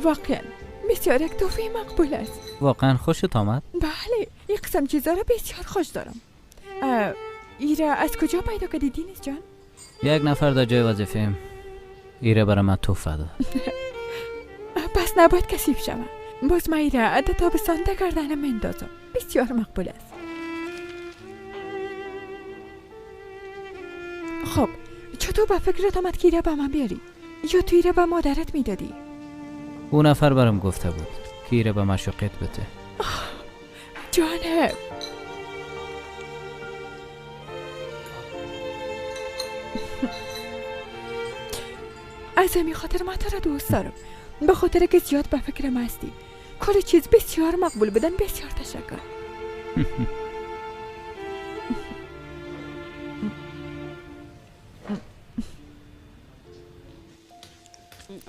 واقعا بسیار یک تحفه مقبول است. واقعا خوشت آمد؟ بله، این قسم چیزا را بسیار خوش دارم. ایره از کجا پیدا کردی دینیس جان؟ یک نفر در جای وظیفه‌ام ایره برای من تحفه داد. پس نباید کثیف شوم. باز من ایره در تابستان در گردنم میندازم. بسیار مقبول است. خب چطور به فکرت آمد که ایره به من بیاری؟ یا تو ایره به مادرت میدادی؟ اون نفر برام گفته بود که ایره به مشوقت بده. جانم، از همین خاطر من تو را دوست دارم. به خاطر که زیاد به فکرم هستی. کل چیز بسیار مقبول بدن. بسیار تشکر.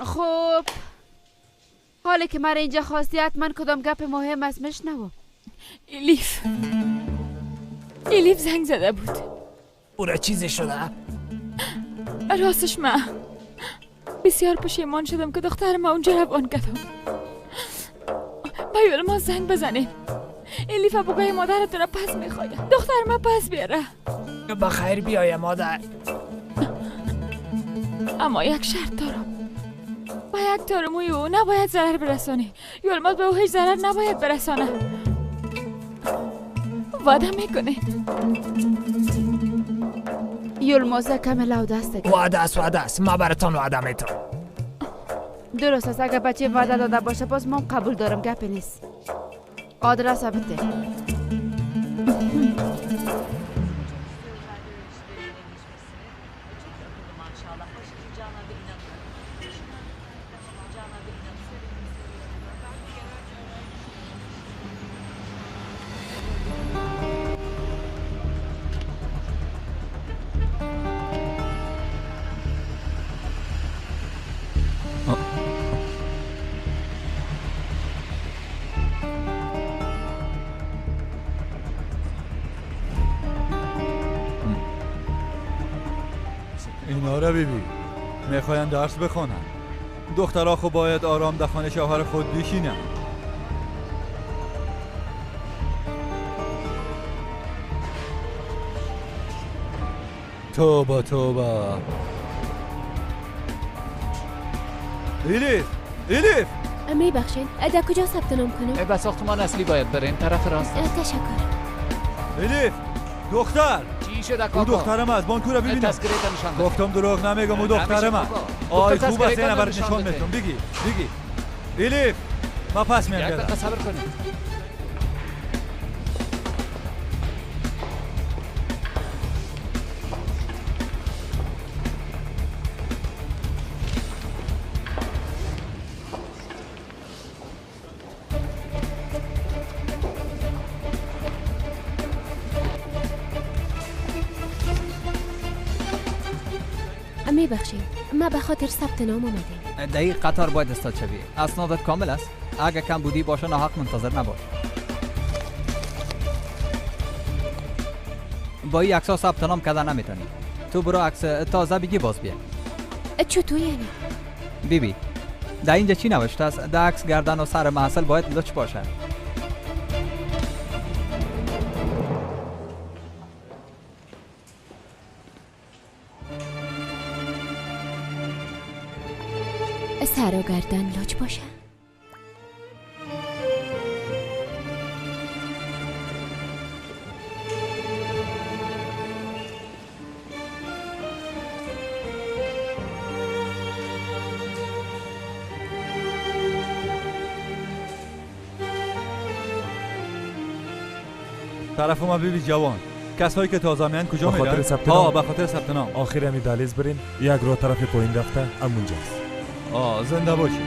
خب حالی که مرا اینجا خواستی حتما کدام گپ مهم است مشنو. ایلیف زنگ زده بود. او را چیزی شده؟ راستش من بسیار پشیمان شدم که دختر ما اونجا روان کردم. باید ما زنگ بزنیم. ایلیف بگوی مادرت را پس میخواید. دختر ما پس بیاره. بخیر بیایه مادر. اما یک شرط دارم. با یک تارموی او نباید ضرر برسانی. یولماز به او هیچ ضرر نباید برسانه. وعده میکنه؟ یولماز کم لوده است دیگه. وعده است ما براتان وعده میتونم. درست است، اگر بچه وعده داده باشه باز ما قبول دارم، گپی نیست. آدرس بده. اینا را بیبی میخواین درس بخونن. دخترها خب باید آرام در خانه شوهر خود بشینن. توبه ایلیف امی بخشین در کجا ثبت نام کنم؟ به ساختمان اصلی باید بریم، طرف راست. تشکر. ایلیف دختر، چی شده کاکا؟ او دخترم است. بانکو را ببینم. تذکره نشان بده. گفتم دروغ نمیگم، او دخترم است. آی خوب است، اینا برات نشان میدم. بگی ایلیف ما پس میام. یک دقیقه صبر کنید. میبخشید ما به خاطر ثبت نام آمدیم. در این قطار باید استاد شوی. اسنادت کامل است. اگه کم بودی باشه ناحق منتظر نباش. با این عکس‌ها ثبت نام کردن نمیتونی. تو برو عکس تازه بگی باز بیا. چطور یعنی؟ بیبی در اینجا چی نوشته است؟ در عکس گردن و سر محصل باید لچ باشه. سر و گردن لچ باشه. طرف ما بیبی جوان، کسایی که تازه میان کجا میرن؟ به خاطر ثبت نام. به خاطر ثبت نام. آخر همی دهلیز برین، یک رو طرف پایین رفته همونجاست. زنده باشی.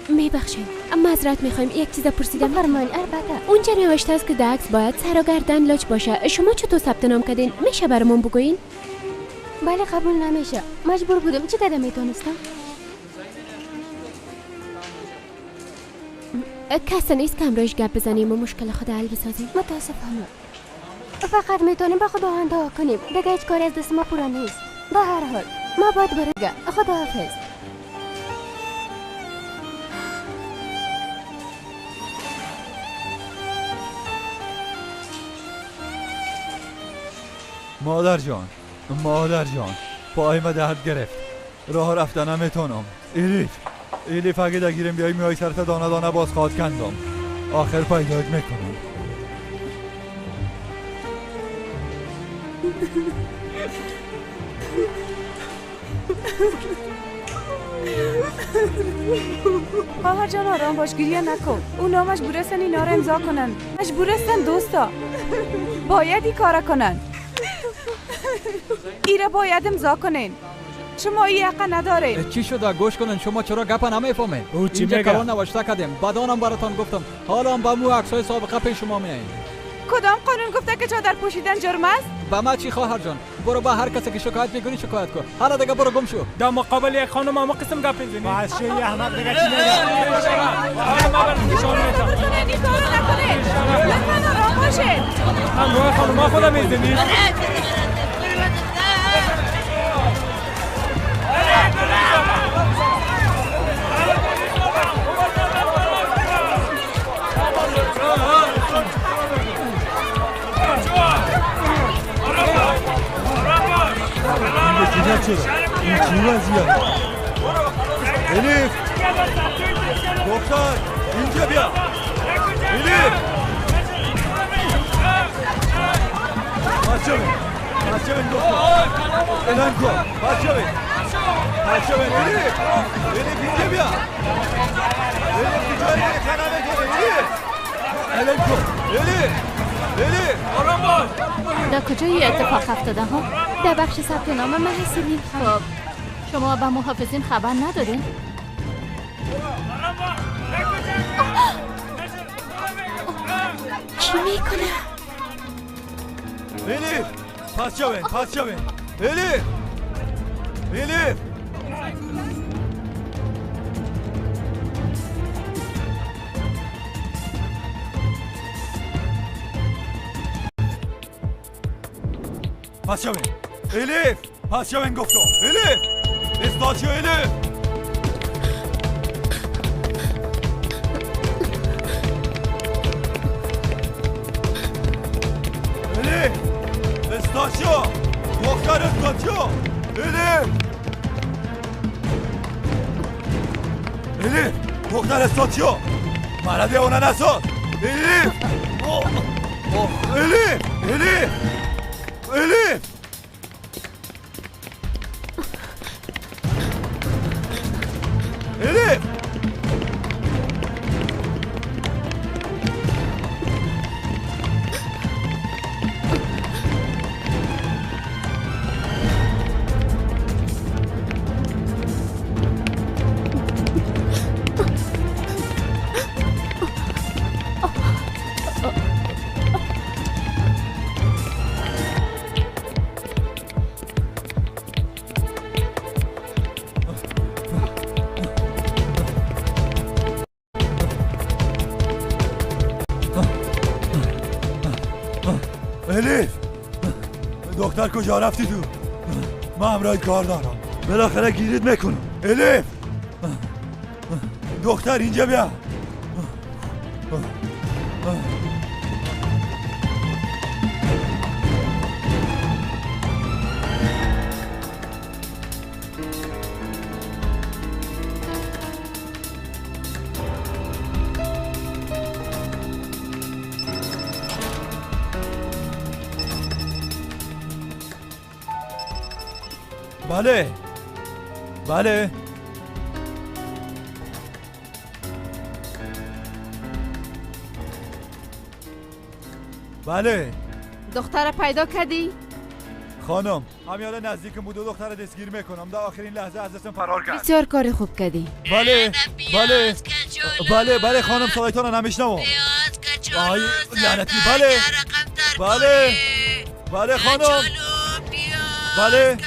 میبخشید معذرت میخوایم، یک چیز پرسیدم. فرمایید. البته اونجا نوشته است که در عکس باید سر و گردن لچ باشه. شما چطور ثبت نام کردین؟ میشه برامون بگوین؟ بله قبول نمیشه، مجبور بودم. چه داده میتونستم؟ کسی نیست که امروز گپ بزنیم و مشکل خود حل بسازیم. متاسفم، فقط میتونیم به خدا اندها کنیم. دیگه هیچ کاری از دست ما پورا نیست. به هر حال ما باید برگم. خداحافظ. مادر جان پایم درد گرفت، راه رفتنم میتونم. ایلیف اگه دگیرم بیایی میای سرت دانه دانه باز خواد کندم، آخر پیداش میکنم. خواهر جان آرام باش، گریه نکن. اونا مجبور هستن اینا رو امضا کنن، مجبور هستن دوستا، باید این کارا کنن. ایره باید امضا کنین. شما این حق نداره. چی شده؟ گوش کنن. شما چرا گپ نمیفهمین؟ او چی اینجا میگه؟ قانون نوشته کردیم، بدانم براتون گفتم. حالا هم با مو عکسای سابقه پیش شما میایین. کدام قانون گفته که چادر پوشیدن جرم است؟ با ما چی خواهر جان؟ برو با هر کسی که شکایت میکنی شکایت کن. حالا دیگه برو گم شو. در مقابل یک خانم ما قسم گپ میزنی. باشه یه احمق دیگه چی میگه؟ ما برات نشون میدم. این کارو نکنید. لطفاً آرام باشید. هم روی خانم ما خودم میزنی. این چی وضعیه؟ الیف دختر اینجا بیا. الیف بچه بین دختر الان کن. بچه بین الیف اینجا بیا. الیف کجایی خنه میکنه؟ الان کن. الیف آرام باش. در کجا یه اتفاق افتاده ها؟ در بخش ثبت نام محصولین. خب شما به محافظین خبر ندادین؟ چی میکنه؟ الیف پس جوین. الیف پس جوین گفتم. الیف استاچو الیف استاچو دختر استاچو الیف دختر استاچو مرده اونه نساد. الیف دختر کجا رفتی تو؟ من همراهی کار دارم، بالاخره گیرید میکنم. الیف دختر اینجا بیا. بله دختر پیدا کردی؟ خانم همیاله نزدیکم بود و دختر دستگیر میکنم. در آخرین لحظه از دستم فرار کرد. بسیار کار خوب کردی. بله خانم صدایتان رو نمیشنوم. آی لعنتی. بله خانم. بله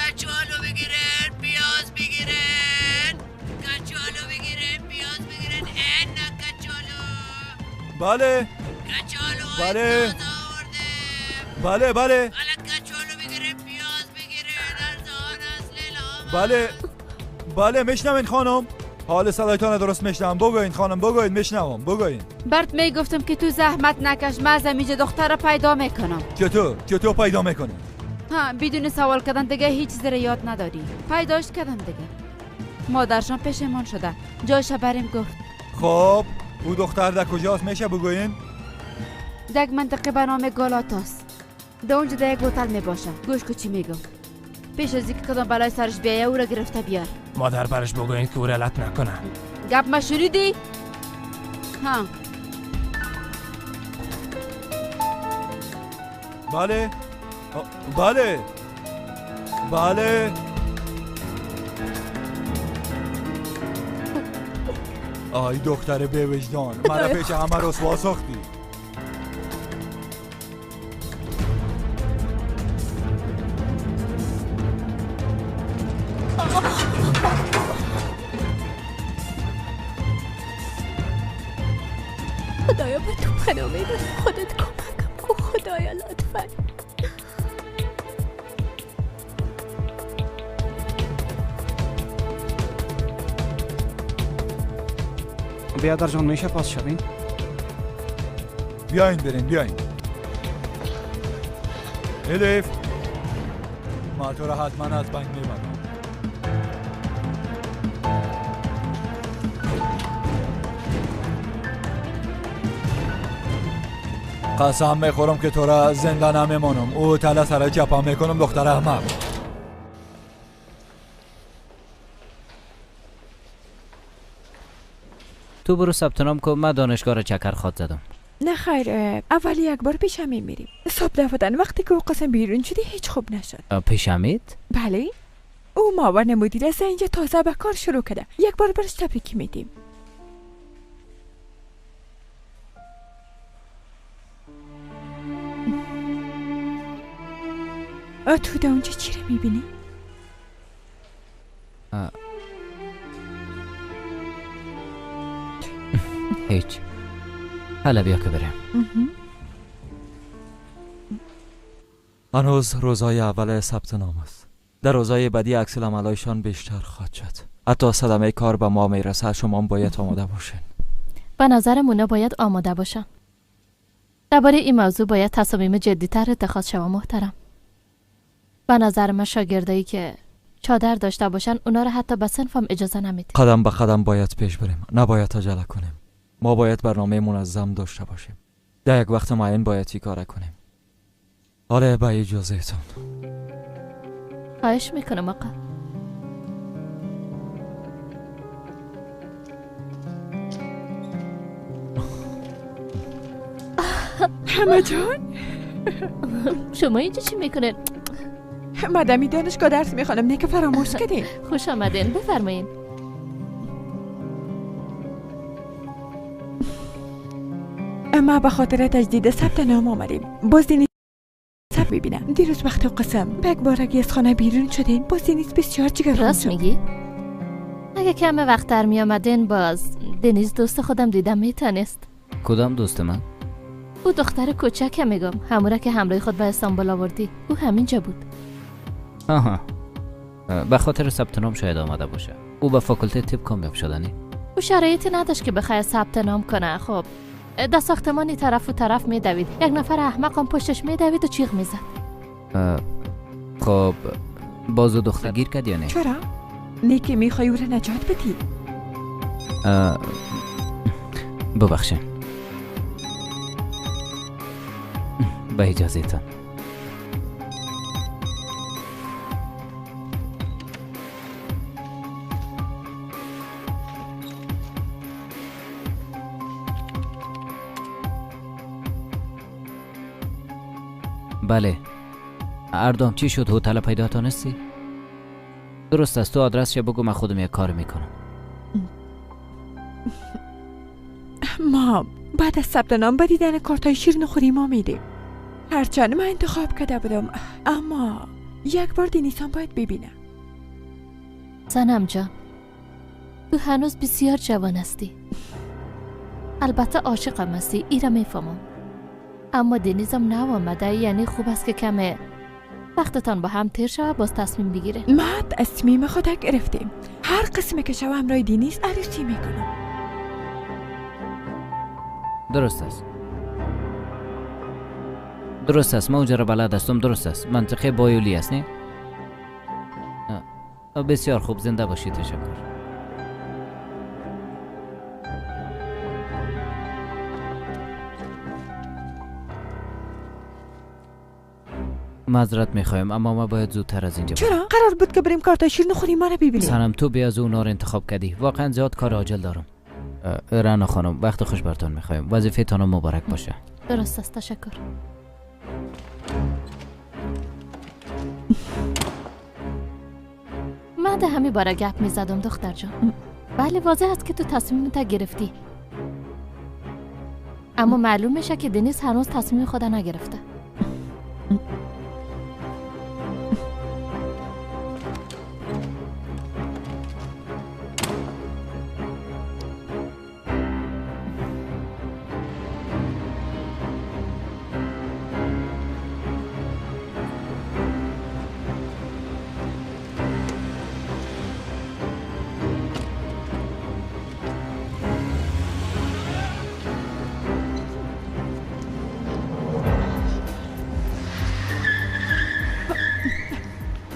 بله میشنوین خانم. حال صدایتان درست میشنوم. بگوین خانم، بگوین، میشنوم، بگوین. برت میگفتم که تو زحمت نکش، من از اینجا دختر پیدا میکنم. چطور پیدا میکنی؟ ها، بدون سوال کردن دیگه هیچ چیز را یاد نداری. پیداش کردم دیگه. مادرشان پشیمان شده، جایش بریم گفت. خب او دختر در کجاست میشه بگوین؟ در منطقه به نام گالاتاس. در اونجا در یک هتل میباشه. گوش کو چی میگم. پیش از اینکه کدام بلای سرش بیایه او را گرفته بیار. مادر برش بگوین که او را لط نکنه. گپ ما شنیدی؟ ها. بله. آی دختر بی‌وجدان، مرا پیش همه رسوا ساختی. خدایا به تو پناه میبرم، خودت کمکم کن خدایا لطفا. بیادر جان میشه پاس شوین؟ بیاین بریم بیاین. الیف، ما تو را حتما از بین میبرم. قسم میخورم که تو را زنده نمیمانم. او تله سر چپا میکنم دختر احمق. تو برو ثبت نام کن، من دانشگاه را چکر خواد زدم. نه خیر، اول یک بار پیش همین میریم. صبح دفتن وقتی که او قسم بیرون شدی هیچ خوب نشد. پیش همید؟ بله، او ماور مدیر است اینجا تازه به کار شروع کرده. یک بار برش تبریک میدیم. تو در اونجا چی رو میبینی؟ هیچ. حالا بیا که بریم. هنوز روزهای اول ثبت نام است. در روزهای بعدی عکس العملایشان بیشتر خواهد شد. حتی صدمه کار به ما میرسه. شما باید آماده باشین. به نظر مونا باید آماده باشن. درباره این موضوع باید تصامیم جدی‌تر اتخاذ شود محترم. به نظر من شاگردایی که چادر داشته باشن اونا رو حتی به صنفم اجازه نمیده. قدم به قدم باید پیش بریم. نباید عجله کنیم. ما باید برنامه منظم داشته باشیم. در یک وقت معین باید کار کنیم. حالا با اجازهتون. خواهش میکنم آقا. همه جان شما اینجا چی میکنین؟ مدامی دانشگاه درس میخوانم، نه که فراموش کردین. خوش آمدین، بفرمایین. ما به خاطر تجدید ثبت نام آمدیم. باز دینیز ثبت ببینم. دیروز وقتی قسم به یک بارگی از خانه بیرون شدین، باز دینیز بسیار جگرخون شد. راست میگی؟ اگه کم وقت در می آمدین باز دنیز دوست خودم دیدم میتونست. کدام دوست من؟ او دختر کوچک میگم، هموره که همراه خود به استانبول آوردی. او همینجا بود. آها، به خاطر ثبت نام شاید آمده باشه. او به فاکولته طب کامیاب شدنی. او شرایطی نداشت که بخواد ثبت نام کنه. خب در ساختمانی طرف و طرف میدوید، یک نفر احمق هم پشتش میدوید و چیغ میزد. خب بازو دختر گیر کرد یا نه؟ چرا؟ نیکی میخوای او را نجات بدی؟ ببخشین. با اجازهتان. بله. اردام چی شد؟ هتل پیدا تانستی؟ درست است، تو آدرسش بگو، من خودم یک کار میکنم. ما بعد از ثبت نام به دیدن کارتای شیرین خوری ما میدیم. هرچند من انتخاب کرده بودم، اما یک بار دینیسان باید ببینم. زنم جان، تو هنوز بسیار جوان هستی. البته عاشقم هستی، ایره میفهمم. اما دنیزم نو آمده، یعنی خوب است که کمه وقتتان با هم تیر شود باز تصمیم بگیره. ما تصمیم خود گرفتیم. هر قسمی که شو همراه دینیس عروسی میکنم. درست است. درست است. ما اونجا را بلد هستم. درست است. منطقه بایولی است نه؟ بسیار خوب. زنده باشید. تشکر. معذرت میخوایم اما ما باید زودتر از اینجا چرا؟ قرار بود که بریم کارت شیر نخوریم ما رو ببینیم. سنم تو بیا از اونا رو انتخاب کردی. واقعا زیاد کار عاجل دارم. رنا خانم وقت خوش برتون میخوایم. وظیفه تان مبارک باشه. درست است. تشکر. من ده همه باره گپ میزدم دختر جان. بله واضح است که تو تصمیمت گرفتی. اما معلوم میشه که دنیس هنوز تصمیم خود نگرفته.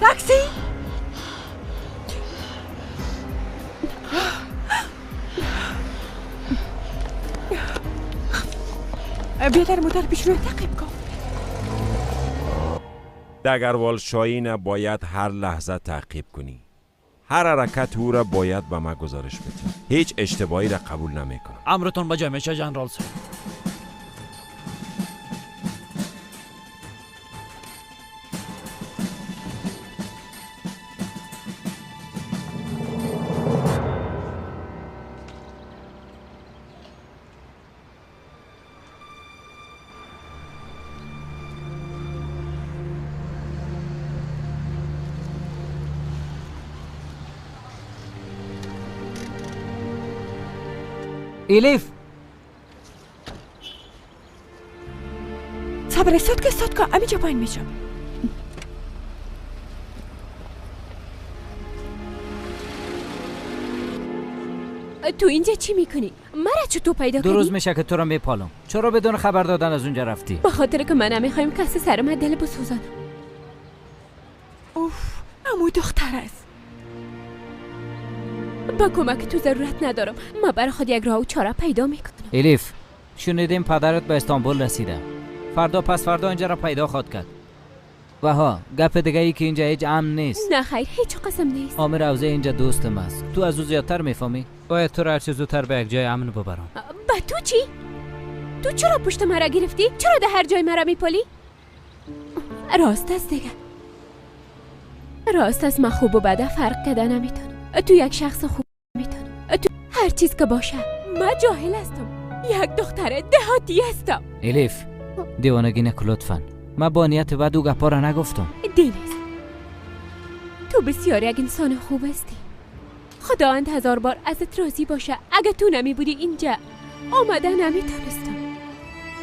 تاکسی! بیا در موتر پیش روی تعقیب کن. دگروال شاهین باید هر لحظه تعقیب کنی. هر حرکت او را باید به ما گزارش بدی. هیچ اشتباهی را قبول نمیکنم. امرتون بجا میشه جنرال صاحب. الیف صبر استاد که استاد که امی جا پایین میشم. تو اینجا چی میکنی؟ مرا چطور پیدا کردی؟ 2 روز میشه که تو را میپالم. چرا بدون خبر دادن از اونجا رفتی؟ به خاطر که من نمیخوایم کسی سرم دل بسوزانم. اوف امو دختر است. با کمک تو ضرورت ندارم. ما برای خود یک راه و چاره پیدا میکنم. الیف شنیدیم پدرت به استانبول رسیده. فردا پس فردا اینجا را پیدا خواهد کرد. و ها گپ دیگه ای که اینجا هیچ امن نیست. نه خیر هیچ قسم نیست. عامر اوزه اینجا دوستم است. تو از او زیادتر میفهمی. باید تو را هر چه زودتر به یک جای امن ببرم. با تو چی؟ تو چرا پشت مرا گرفتی؟ چرا ده هر جای مرا میپالی؟ راست است دیگه. راست است من خوب و بده فرق کردن نمیتونم. تو یک شخص خوب میتونم. تو هر چیز که باشه من جاهل هستم. یک دختر دهاتی هستم. الیف دیوانگی نکن لطفاً. من با نیت بد او گپا را نگفتم. دنیس تو بسیار یک انسان خوب هستی. خداوند 1000 بار ازت راضی باشه. اگه تو نمی بودی اینجا آمده نمیتونستم.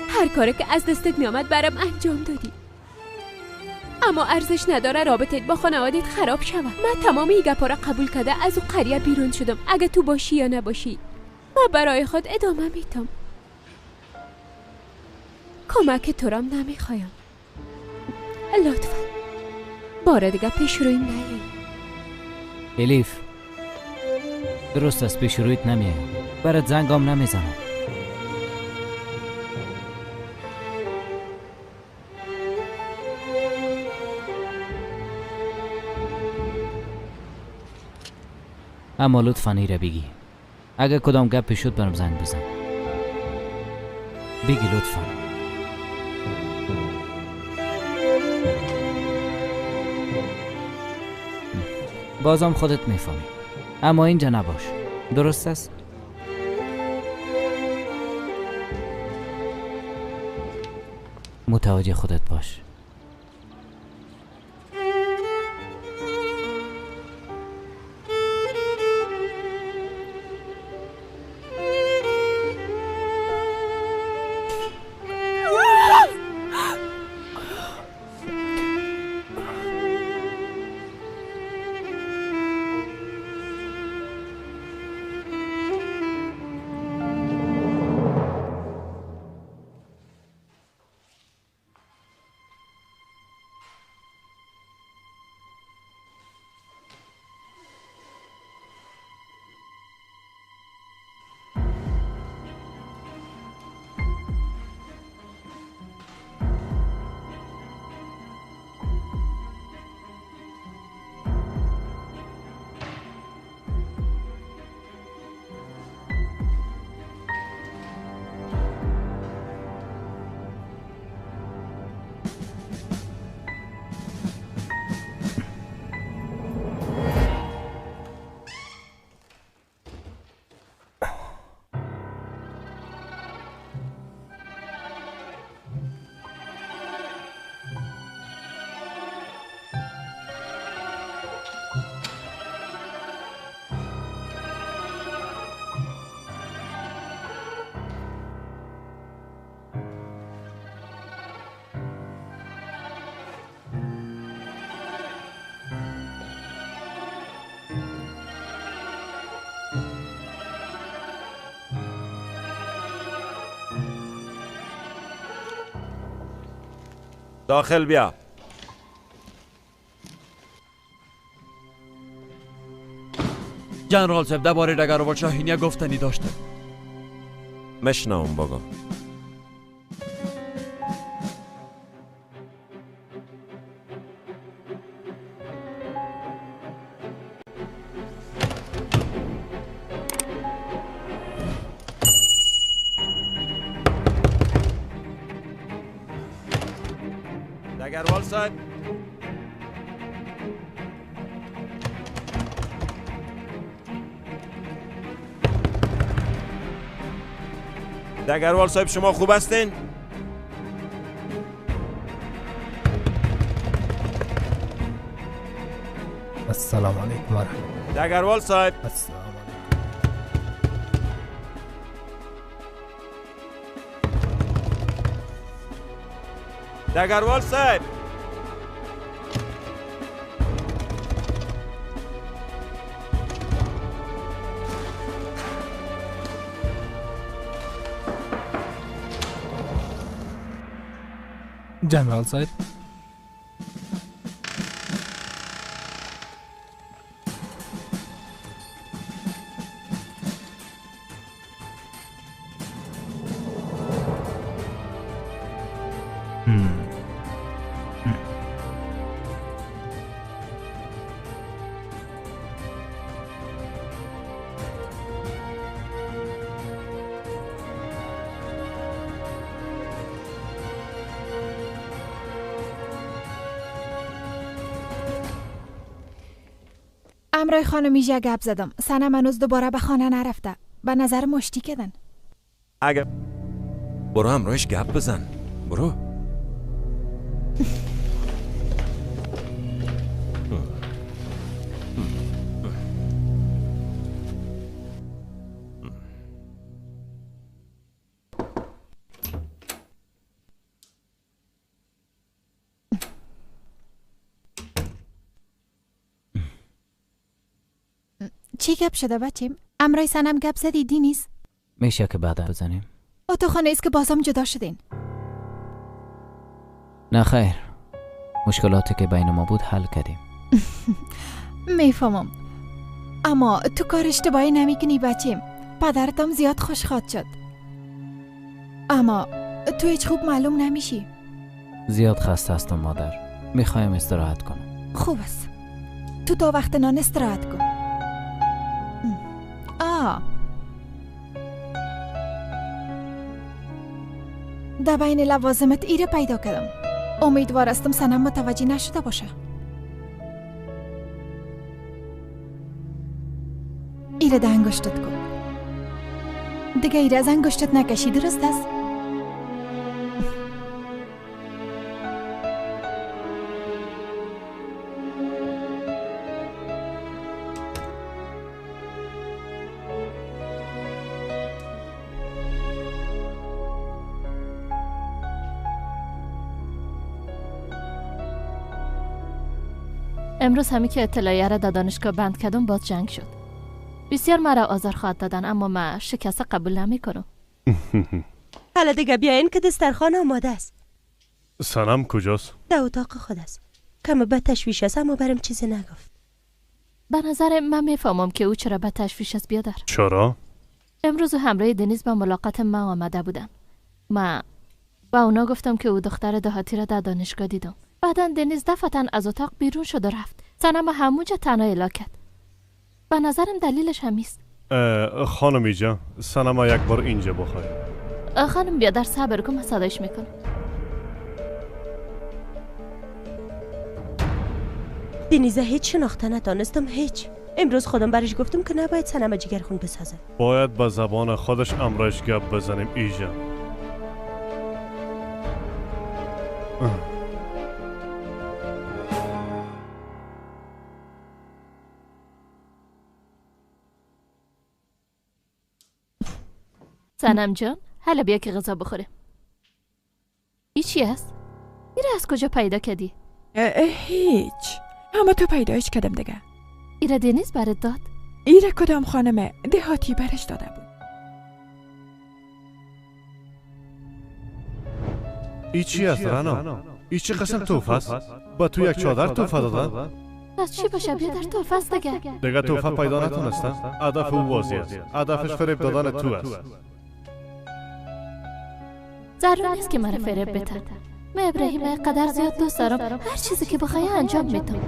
هر کاری که از دستت میامد برام انجام دادی. اما ارزش نداره رابطت با خانوادت خراب شود. من تمام این گپا را قبول کرده از او قریه بیرون شدم. اگه تو باشی یا نباشی من برای خود ادامه میدم. کمک تو رام نمیخوایم. لطفا بار دیگه پیش روی نیایی. الیف درست است پیش رویت نمیایی. برات زنگام نمیزنم. اما لطفاً ایره بگی. اگه کدام گپی شد برام زنگ بزن. بگی لطفاً. بازم خودت میفهمی. اما اینجا نباش. درست است؟ متوجه خودت باش. داخل بیا. جنرال صاحب درباره دگروال شاهینیا گفتنی داشته. مشنوم بگو. دگروال صاحب. دگروال صاحب شما خوب هستین؟ السلام علیکم ورحمت. دگروال صاحب. السلام دگروال صاحب. جنرال صاحب. امرای خانم ایجا گپ زدم. سنم هنوز دوباره به خانه نرفته. به نظر مشتی کدن. اگر برو امرایش گپ بزن. برو. چی گپ شده بچیم؟ امرای سنم گپ زدی دینیست؟ میشه که بعدا بزنیم؟ تو خانه ایست که بازم جدا شدین؟ نه خیر، مشکلاتی که بین ما بود حل کردیم. میفهمم، اما تو کار اشتباهی نمیکنی بچیم. پدرتم زیاد خوشخواد شد، اما تو هیچ خوب معلوم نمیشی. زیاد خسته هستم مادر، میخوایم استراحت کنم. خوب است، تو تا وقت نان استراحت کن. در بین لوازمت ایره پیدا کردم. امیدوار استم سنم متوجه نشده باشه. ایره ده انگشتت کن. دیگه ایره از انگشتت نکشی، درست است؟ امروز همی که اطلاعیه را در دانشگاه بند کردم باز جنگ شد. بسیار مرا آزار خواهد دادن، اما من شکست قبول نمی کنم. حالا دیگه بیاین که دسترخوان آماده است. سنم کجاست؟ در اتاق خود است. کم به تشویش است، اما برام چیزی نگفت. به نظر من میفهمم که او چرا به تشویش است بیادر. چرا؟ امروز همراه دنیز به ملاقات من آمده بودن. من با اونا گفتم که او دختر دهاتی را در دانشگاه دیدم. بعداً دنیز دفعتاً از اتاق بیرون شد و رفت. سنم همونجا تنها الا کرد. به نظرم دلیلش همیست. خانمی جان، سنم یک بار اینجا بخوای. خانم بیادر صبر کن، من صدایش میکنم. دنیزه هیچ شناخته نتانستم، هیچ. امروز خودم برش گفتم که نباید سنم جگرخون بسازه. باید با زبان خودش امرش گپ بزنیم ایجا. سنم جان، حالا بیا که غذا بخوره. ای چی است؟ ایره از کجا پیدا کردی؟ هیچ، اما تو پیدایش کردم دیگه. ایره دنیز برات داد؟ ایره کدام خانم دهاتی برش داده بود. ای چی است رنا؟ این چه قسم توفه است؟ با تو یک چادر توفه دادن؟ از چی باشه بیادر توفه است دیگه توفه پیدا نتونستن؟ هدف او واضح است. هدفش فریب دادن تو است. ضرور نیست که مرا فریب بده. من ابراهیم قدر زیاد دوست دارم، هر چیزی که بخوای انجام میدم.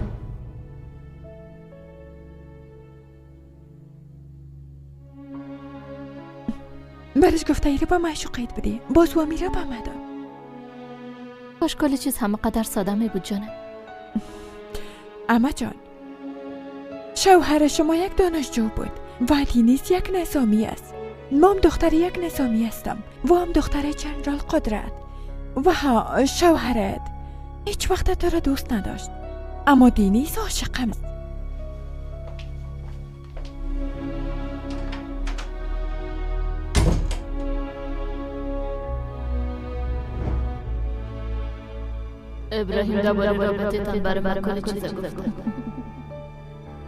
برش گفته ایره با معشوقیت بدی، باز و میره با مدام. باش کل چیز همه قدر ساده می بود جانم. اما جان، شوهر شما یک دانشجو بود ولی نیست یک نظامی است. ما هم دختر یک نظامی هستم و هم دختر جنرال قدرت. و ها شوهرت هیچ وقت تو را دوست نداشت، اما دینیس عاشقم است. ابراهیم درباره رابطتان برای من کلی چیزا گفتم.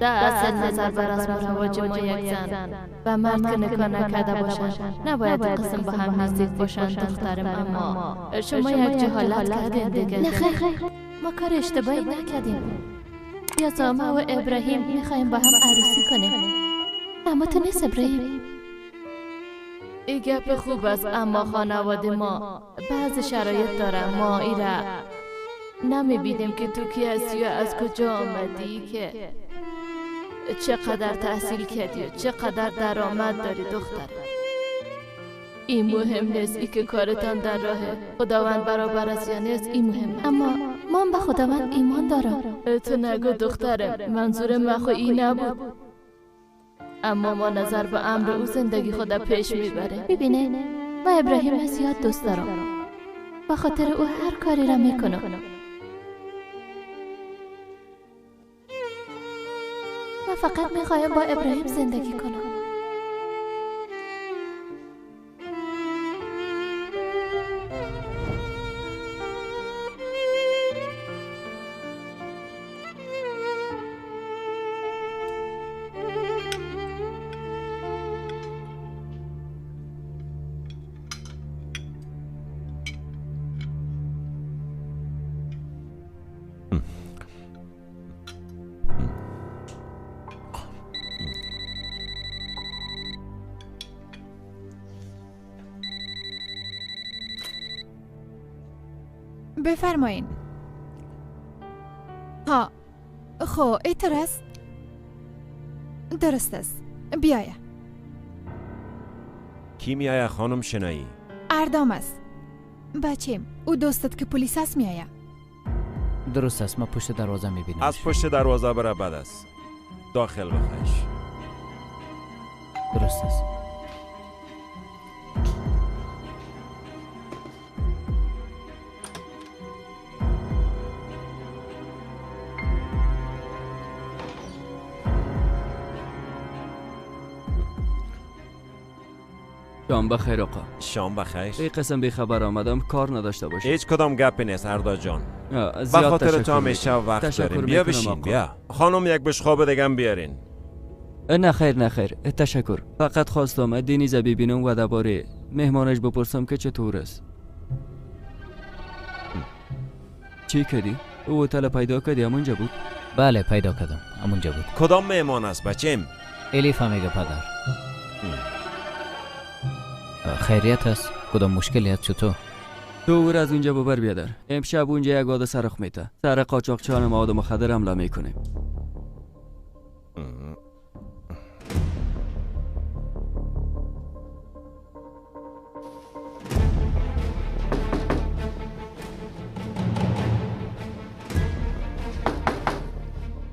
در اصل نظر بر از مواجه ما یک زن و مرد که نکاح نکرده باشند نباید قسم با هم نزدیک باشند دخترم، اما شما یک جهالت کردین دیگه. نه خیر، ما کار اشتباهی نکردیم. یا زامه و ابراهیم میخوایم با هم عروسی کنیم، اما تو نیست ابراهیم. این گپ خوب است، اما خانواده ما بعض شرایط داره. ما ایره نمیبینیم که تو کی هستی و از کجا آمدی، که چقدر تحصیل کردی و چقدر درآمد داری دختر. این مهم نیست، ای که کارتان در راه خداوند برابر است یا نیست، این مهم. اما من به خداوند ایمان دارم. تو نگو دخترم، منظور من خو این نبود، اما ما نظر به امر او زندگی خدا پیش میبره. ببینه من ابراهیم زیاد دوست دارم، به خاطر او هر کاری را میکنم. من فقط میخوایم با ابراهیم زندگی کنم. بفرمایین. ها خو ایتر است؟ درست است، بیایه. کی میایه خانم شنایی؟ اردام است بچیم. او دوستت که پلیس است میایه. درست است، ما پشت دروازه میبینیم. از پشت دروازه بره بد است، داخل بخش. درست است. شام بخیر آقا. شام بخیر. ای قسم بی خبر آمدم، کار نداشته باشی. هیچ کدام گپی نیست اردا جان. به خاطر تو همیشه وقت داریم. بیا بشین بیا. خانم یک بشخواب دیگه بیارین. نه خیر نه خیر، تشکر. فقط خواستم دینیز ببینم و درباره مهمانش بپرسم که چطور است. چی کردی؟ او هتل پیدا کردی همونجا بود؟ بله پیدا کردم، همونجا بود. کدام مهمان است بچم؟ الیف میگه پدر. خیریت است؟ کدام مشکلی است چطور؟ تو او را از اونجا ببر بیادر. امشب اونجا یک آده سرخ میته. سر قاچاقچیان مواد مخدر حمله میکنیم.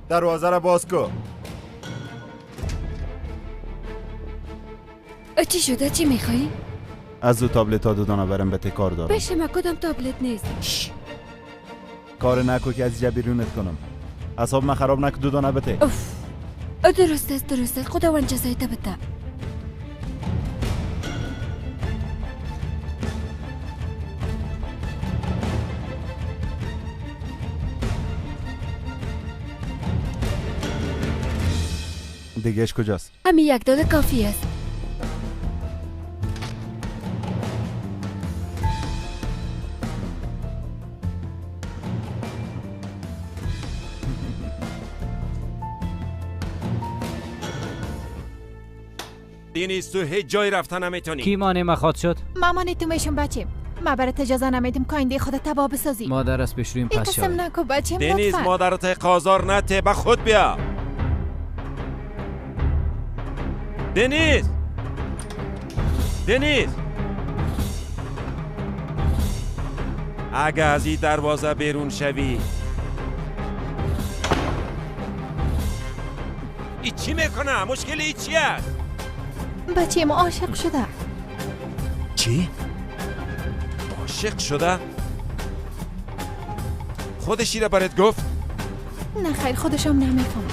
دروازه را باز کن. چی شده؟ چی میخوایی؟ از او تابلت ها دو دانه برم به کار دارم. بشه ما کدام تابلت نیست. کار نکو که از اینجا بیرونت کنم. اعصاب من خراب نکو، دو دانه بده. درست است خداوند جزایت بده. دیگهش کجاست؟ همین یک داده کافی است. دنیز تو هیچ جای رفتن نمیتونی. کی مانع مخاط شد؟ مامان تو میشون بچیم. ما برات اجازه نمیدیم که آینده خودت تباه بسازی. مادر است بشوریم پس شاید. قسم نکو بچیم دنیز لطفا. مادرت قازار نته به خود بیا. دنیز اگه از این دروازه بیرون شوی ای چی میکنه؟ مشکل ای چی است؟ بچه ما عاشق شده. چی؟ عاشق شده؟ خودشی را برات گفت؟ نه خیر خودشم نمیفهم.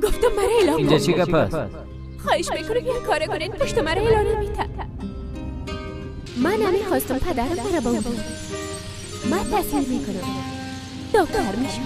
گفتم مرا اعلام اینجا چی گپ است؟ خواهش میکنم یک کار کنین پشت مرا اعلام نمیتن. من نمیخواستم پدرم مرا با اون بود. من تصمیم میکنم دکتر میشم.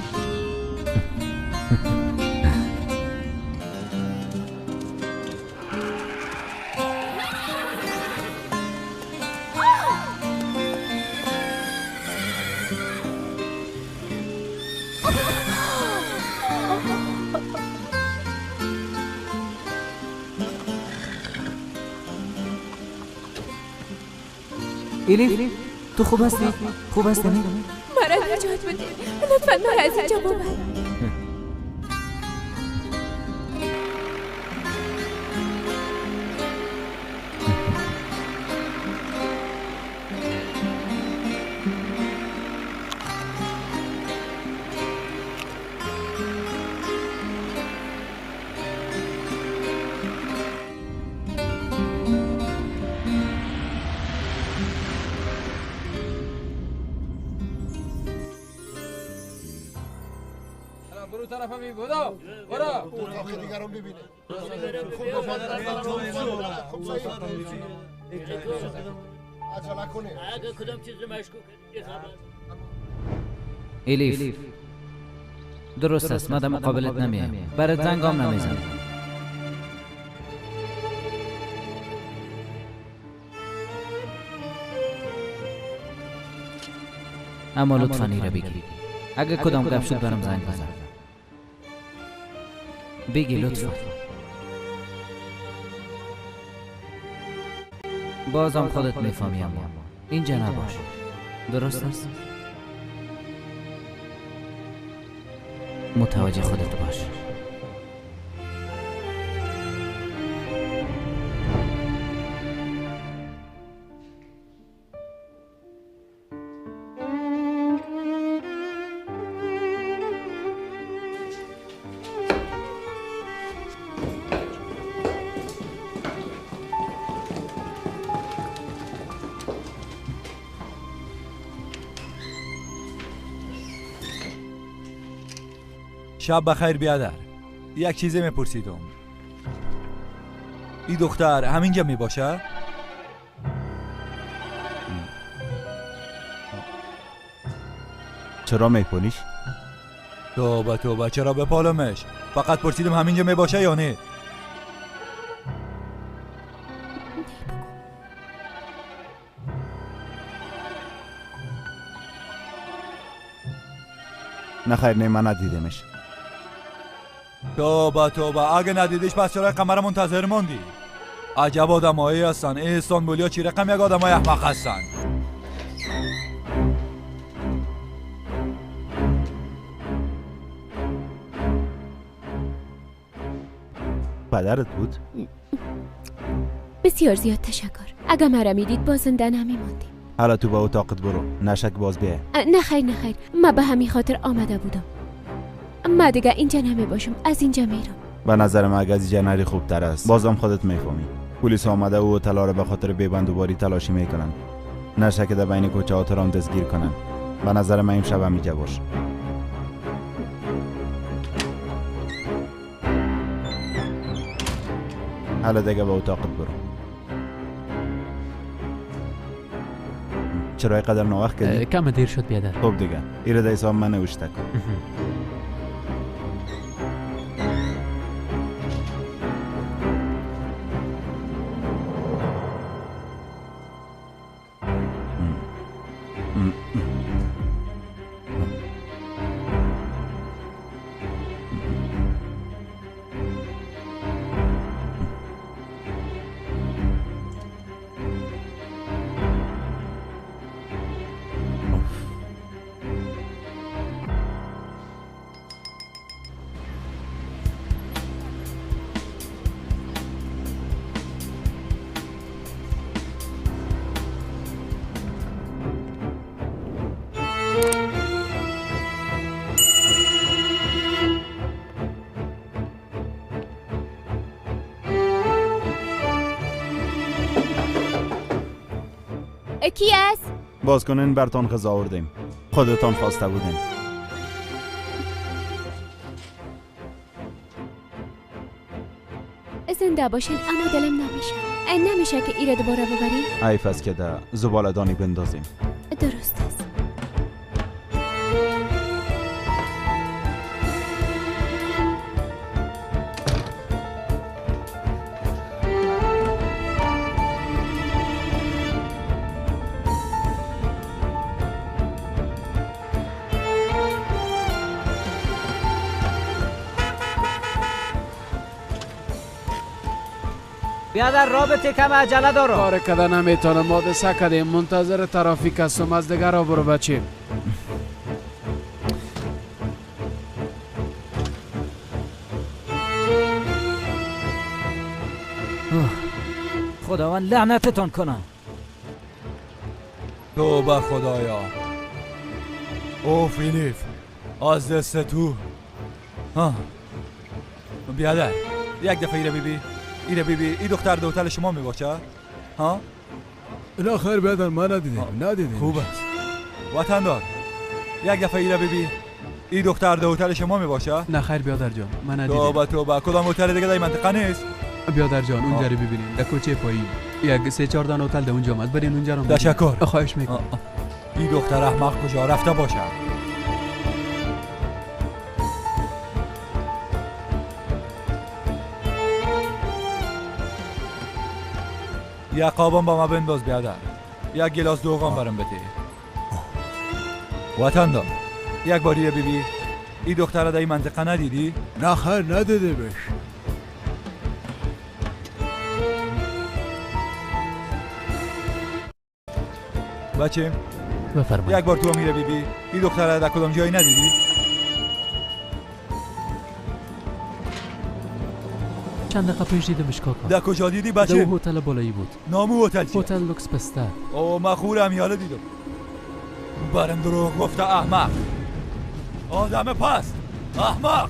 الیف تو خوب هستی؟ خوب هستی؟ مرا نجات بده. لطفاً مرا از اینجا ببر. برو طرف همی برو آخه دیگران ببینه. عجله کنه. اگه کدام چیز مشکوک الیف درست است. من در مقابلت نمیم. برات زنگام نمیزنم. اما لطفاً ایره بگی. اگه کدام گپ شد برام زنگ بزن. بگی لطفاً. بازم خودت میفهمی اما اینجا نباش. درست است؟ متوجه خودت باش. شب بخیر بیادر. یک چیزی میپرسیدم. این دختر همینجا میباشه؟ چرا میپونیش؟ توبه چرا بپالمش؟ فقط پرسیدم همینجا میباشه یا نه؟ نه خیر نه من ندیدمش. توبه اگه ندیدیش پس چرا قمر منتظر موندی؟ عجب آدمایی هستن. این استانبولیا چی رقم یک آدمای احمق هستن. پدرت بود؟ بسیار زیاد تشکر. اگه مرا میدید باز زنده نمیماندیم. حالا تو با اتاقت برو. نشک باز بیای. نه خیر من به همین خاطر آمده بودم. من دیگه اینجا نمی باشم. از اینجا میرم. به نظر من اگه از اینجا نری خوبتر است. بازم خودت میفهمی. پلیس آمده و طلا رو به خاطر بیبندوباری تلاشی میکنن. نشک در بین کوچه ها ترام دستگیر کنن. به نظر من امشب هم اینجا باش. حالا دیگه به اتاقت برو. چرا اینقدر ناوقت کردی؟ کم دیر شد بیادر. خب دیگه ایره در حساب من نوشته کن. کی است؟ باز کنین برتان غذا آوردیم. خودتان خواسته بودین. زنده باشین اما دلم نمیشه که ایره دوباره ببریم. حیف است که در زباله‌دانی بندازیم. درست است. بیادر رابطه کم عجله دارم. کار کده نمیتونم، ما دسته کدیم منتظر ترافیک هستم. از دیگر را برو بچیم. خداوند لعنتتان کنم. توبه خدایا. او فیلیپ از دست تو. بیادر یک دفعه ایره بیبی. این دختر در هتل شما می باشه؟ ها؟ نه خیر بیادر، ما ندیدیم. خوب است. وطندار یک دفعه ایره بیبی. این دختر در هتل شما می باشه؟ نه خیر بیادر جان، ما ندیدیم. توبه کدام هتل دیگه در منطقه نیست؟ بیادر جان اونجا رو ببینیم، در کوچه پایین یک 3-4 دانه هتل در اونجا است. برین اونجا رو ببینیم. تشکر. خواهش میکنم. این دختر احمق کجا رفته باشه؟ یک قابان با ما بنداز بیادر. یک گلاس دوغان برم بده. وطندار یک باریه بیبی. این دختر در این منطقه ندیدی؟ نه خیر ندیدیمش. بچه بفرمایید. یک بار تو میره بیبی. این دختر در کدام جایی ندیدی؟ چند دقیقه پیش دیدمش کاکا. در کجا دیدی بچه؟ در هتل بالایی بود. نام هتل چیه؟ هتل لوکس پستر. او مخورم یاله دیدم. برم دروغ گفته احمق. آدم پست احمق.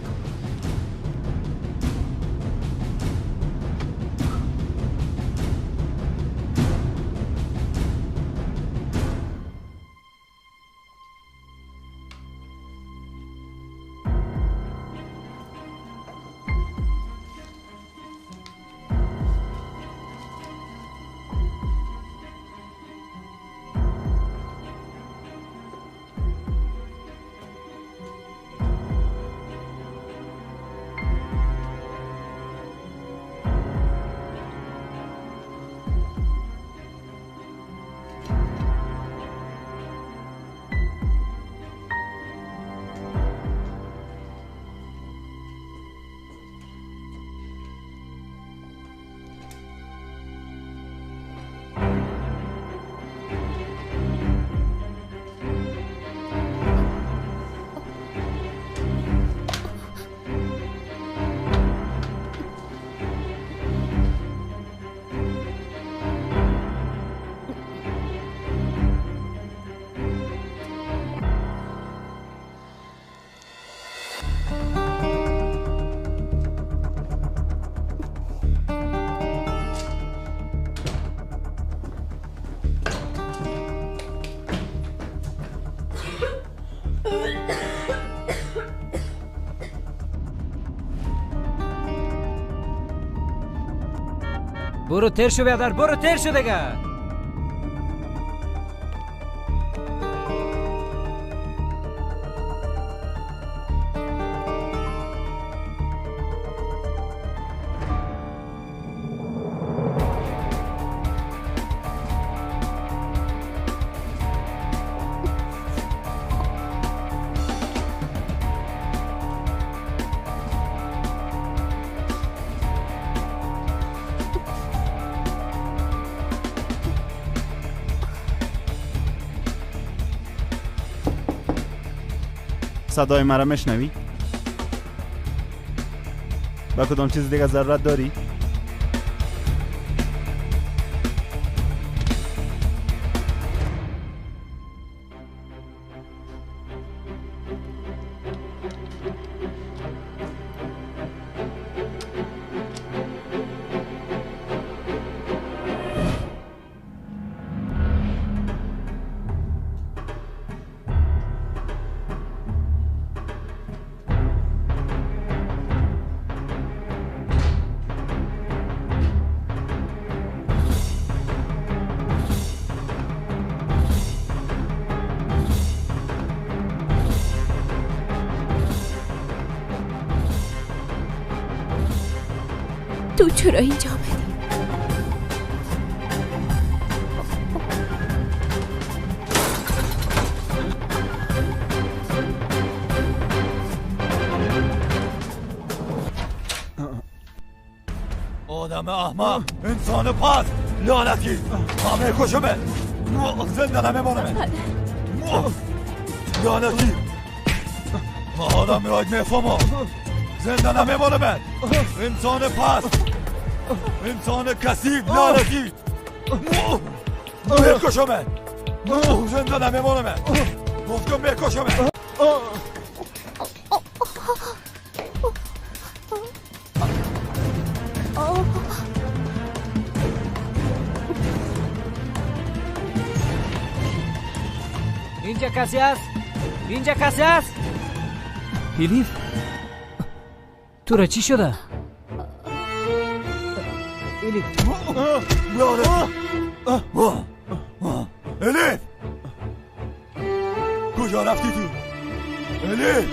برو تیر شو بیادر، برو تیر شو دیگه. صدای مرا میشنوی؟ با کدام چیز دیگه ضرورت داری؟ تو چرا اینجا آمدی؟ آدم احمق، انسان پس، لعنتی، همه کشمه، زنده نمیمانمه، لعنتی، ما آدم میراید میفهمم، زنده نمیمانمه، انسان پس، انسان کثیف، لعنتی، میکشمه، زنده نمیمانمه، گفتم میکشمه. اینجا کسی هست؟ اینجا کسی هست؟ الیف تو را چی شده؟ الیف الیف کجا رفتی تو؟ الیف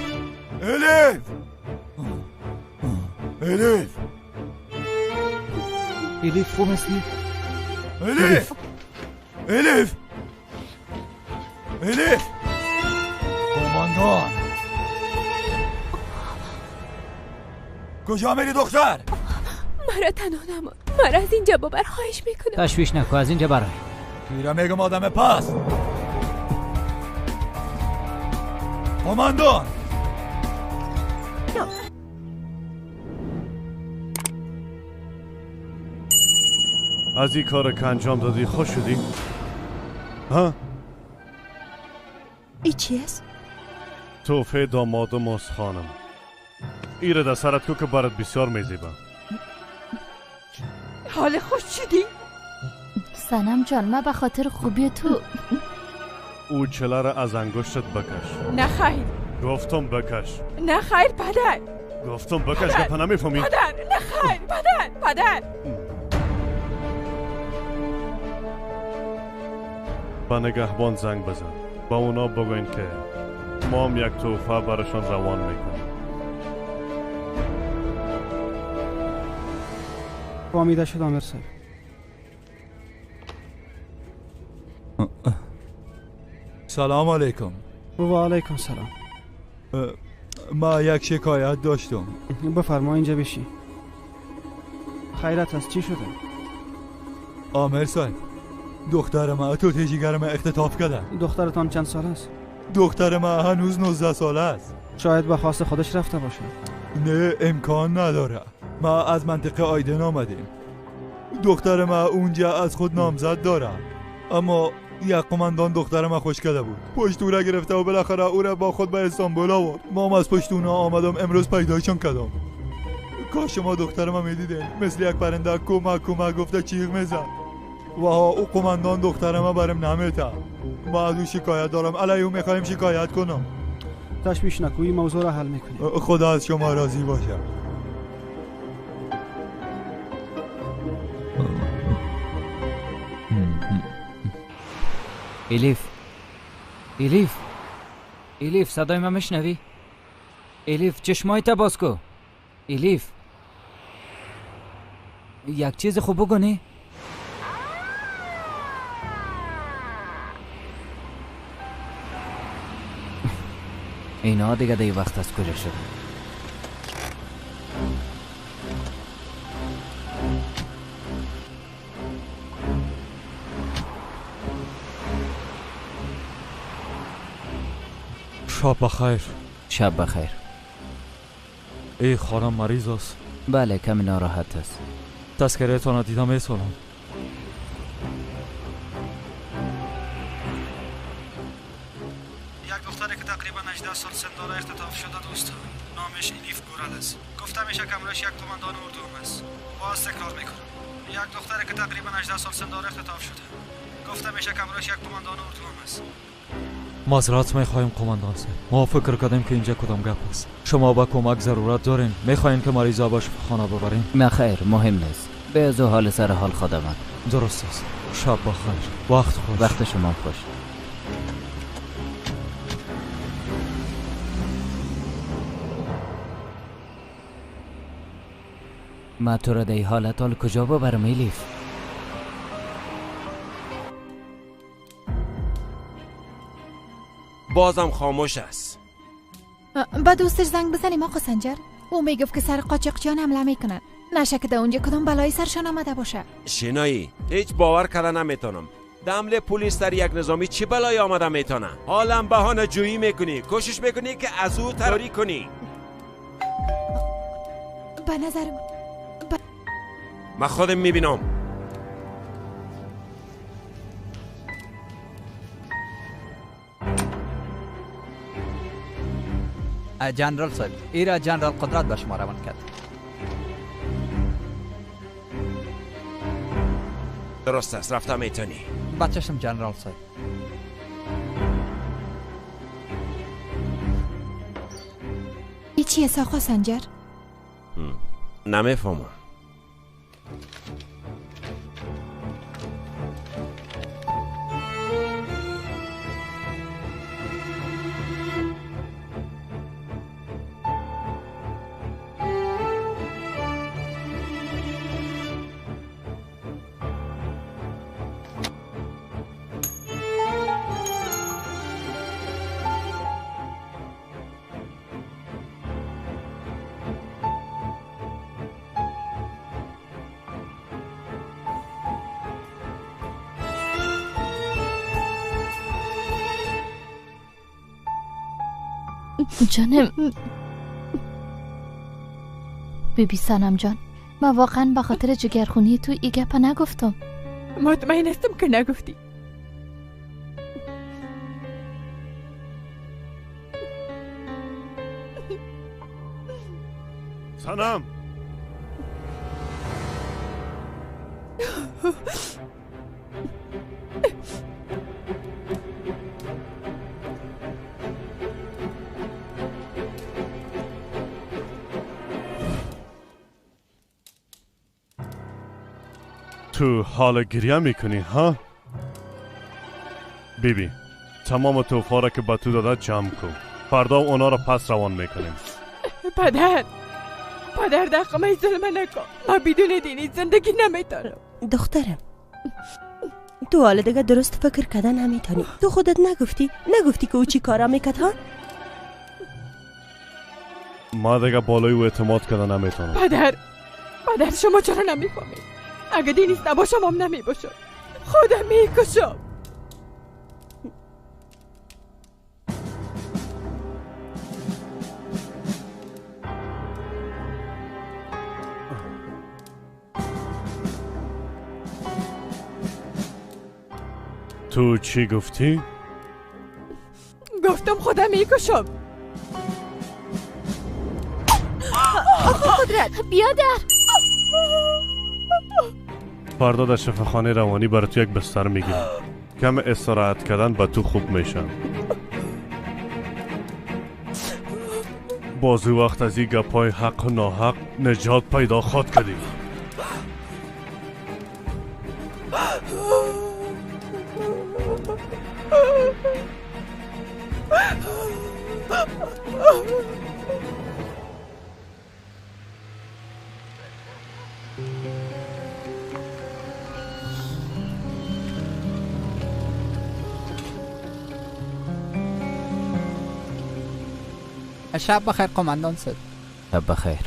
الیف الیف الیف خوب هستی؟ الیف الیف الیف کماندان کجا میری دختر؟ مرا تنها نمان، مرا از اینجا ببر، خواهش میکنم. تشویش نکن، از اینجا برای میرم میگم آدم پس. کماندان از این کار که انجام دادی خوش شدی؟ ها؟ ای چی است؟ توفه دامادم از خانم ایره در سرت کو که برات بسیار میزیبم. حال خوش شدی؟ سنم جان، ما به خاطر خوبی تو او چله را از انگشتت بکش. نه خیر. گفتم بکش. نه خیر پدر. گفتم بکش، گپ نمیفهمی؟ پدر نه خیر پدر. با نگهبان زنگ بزن، با اونا بگوین که ما هم یک توفه براشان روان میکنیم. فهمیده شد آمر صاحب. سلام علیکم. و علیکم سلام. ما یک شکایت داشتم. بفرما اینجا بشی. خیرت است، چی شده؟ آمر صاحب، دختر ما تو تیجیگر ما اختطاف کرده. دخترتان چند سال است؟ دختر ما هنوز 19 ساله است. شاید به خواست خودش رفته باشه. نه، امکان نداره. ما از منطقه آیدن آمدیم. دختر ما اونجا از خود نامزد داره، اما یک قماندان دختر ما خوش کرده بود، پشت او را گرفته و بالاخره او را با خود به استانبول آورد. ما هم از پشت اونا آمدم، امروز پیدایشان کردم. کاش شما دختر ما میدیدین، مثل یک پرنده کمک گفته چیغ میزد. و او قماندان دختر ما برم نمیته. ما از او شکایت دارم، علیه او میخوایم شکایت کنم. تشویش نکوی، موضوع را حل میکنیم. خدا از شما راضی باشه. الیف صدای من میشنوی؟ الیف چشمایت باز کو. الیف یک چیز خوب بگونی؟ اینا دیگه دی وقت از کجا شد؟ شب بخیر. شب بخیر. ای خانم مریض است؟ بله، کمی ناراحت است. تذکره تان دیدم ای سلام. یک دختری که تقریبا 18 سال سن داره اختطاف شده دوست. نامش الیف گورال است. گفته میشه کمرش یک قماندان اردو است. باز تکرار میکنم. یک دختری که تقریبا 18 سال سن داره اختطاف شده. گفته میشه کمرش یک قماندان اردو است. معذرت میخوایم قماندان صاحب، ما فکر کردیم که اینجا کدام گپ است. شما با کمک ضرورت دارین؟ میخواین که مریضا باش خانه ببرین؟ نه خیر، مهم نیست. به از حال سر حال خودمان. درست است. شب بخیر. وقت خوش. وقت شما خوش. من تو را در این حالت حال کجا ببرم الیف؟ بازم خاموش است. با دوستش زنگ بزنیم آقا سنجر. او میگفت که سر قاچاقچیان حمله میکنن. نشه که در اونجا کدام بلایی سرشان آمده باشه. شنایی هیچ باور کردن نمیتونم. دمل پلیس در یک نظامی چی بلایی آمده میتونه؟ حالم بهانه جویی میکنی، کوشش میکنی که از او تراری کنی. به نظر من خودم میبینم. جنرال صاحب ایرا جنرال قدرت به شما روان کرد. درست است، رفته میتونی. بچشم جنرال صاحب. ای چیه آقا سنجر؟ نمیفهمم. جانم بیبی سنم جان، من واقعا به خاطر جگرخونی تو ای گپ نگفتم. مطمئن هستم که نگفتی. سنم تو حال گریه میکنی ها؟ بیبی تمام توفا را که به تو داده جمع کن. فردا اونا را پس روان میکنیم. پدر دقمه ظلم نکن. من بدون دینی زندگی نمیتونم. دخترم تو حال دیگه درست فکر کردن نمیتونی. تو خودت نگفتی که او چی کارا میکرد ها؟ ما دیگه بالای او اعتماد کردن نمیتونم. پدر شما چرا نمیفهمید؟ اگه دینیست نباشم هم نمیباشم. خودم میکشم. تو چی گفتی؟ گفتم خودم میکشم. آقا قدرت بیادر. فردا در شفاخانه روانی برای تو یک بستر میگیرم. کم استراحت کردن با تو خوب میشم. بازی وقت از این گپای حق و ناحق نجات پیدا خواهد کردی. شب بخیر قماندان صاحب. شب بخیر.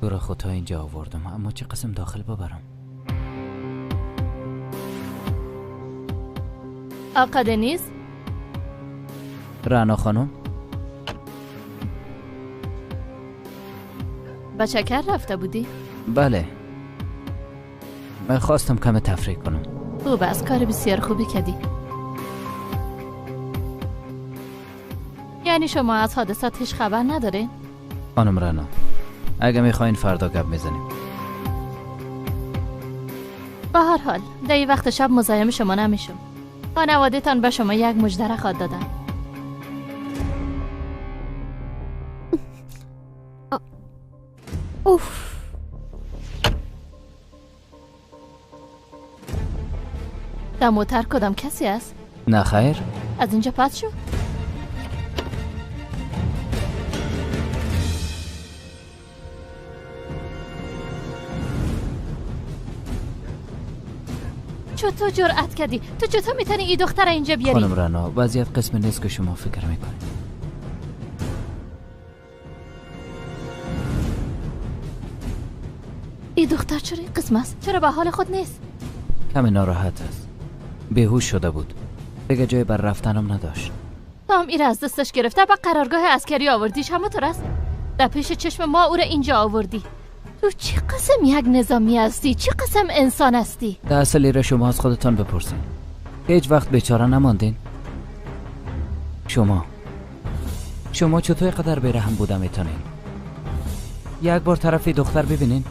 تو را خدا اینجا آوردم، اما چه قسم داخل ببرم؟ آقا دنیز؟ رعنا خانم؟ با چکر رفته بودی؟ بله، من خواستم کم تفریح کنم. خوب است، کار بسیار خوبی کردی. یعنی شما از حادثات هیچ خبر ندارین؟ خانم رعنا، اگه میخواین فردا گپ میزنیم. به هر حال در این وقت شب مزاحم شما نمیشم. خانواده‌تان به شما یک مژده خواهد دادن. اوف. در موتر کدام کسی است؟ نه خیر. از اینجا پس شو. چطور جرأت کردی؟ تو چطور میتونی این دختر اینجا بیاری؟ خانم رعنا، وضعیت قسم نیست که شما فکر میکنید. این دختر چرا این قسم است؟ چرا به حال خود نیست؟ کمی ناراحت است. بیهوش شده بود. دیگه جای بر رفتنم نداشت. تو هم این از دستش گرفته به قرارگاه عسکری آوردیش، همونطور است؟ در پیش چشم ما او را اینجا آوردی. تو چی قسم یک نظامی هستی؟ چی قسم انسان هستی؟ در اصلی را شما از خودتان بپرسین. هیچ وقت بیچاره نماندین؟ شما چطور قدر بیرحم بوده میتونین؟ یک بار طرفی دختر ببینین؟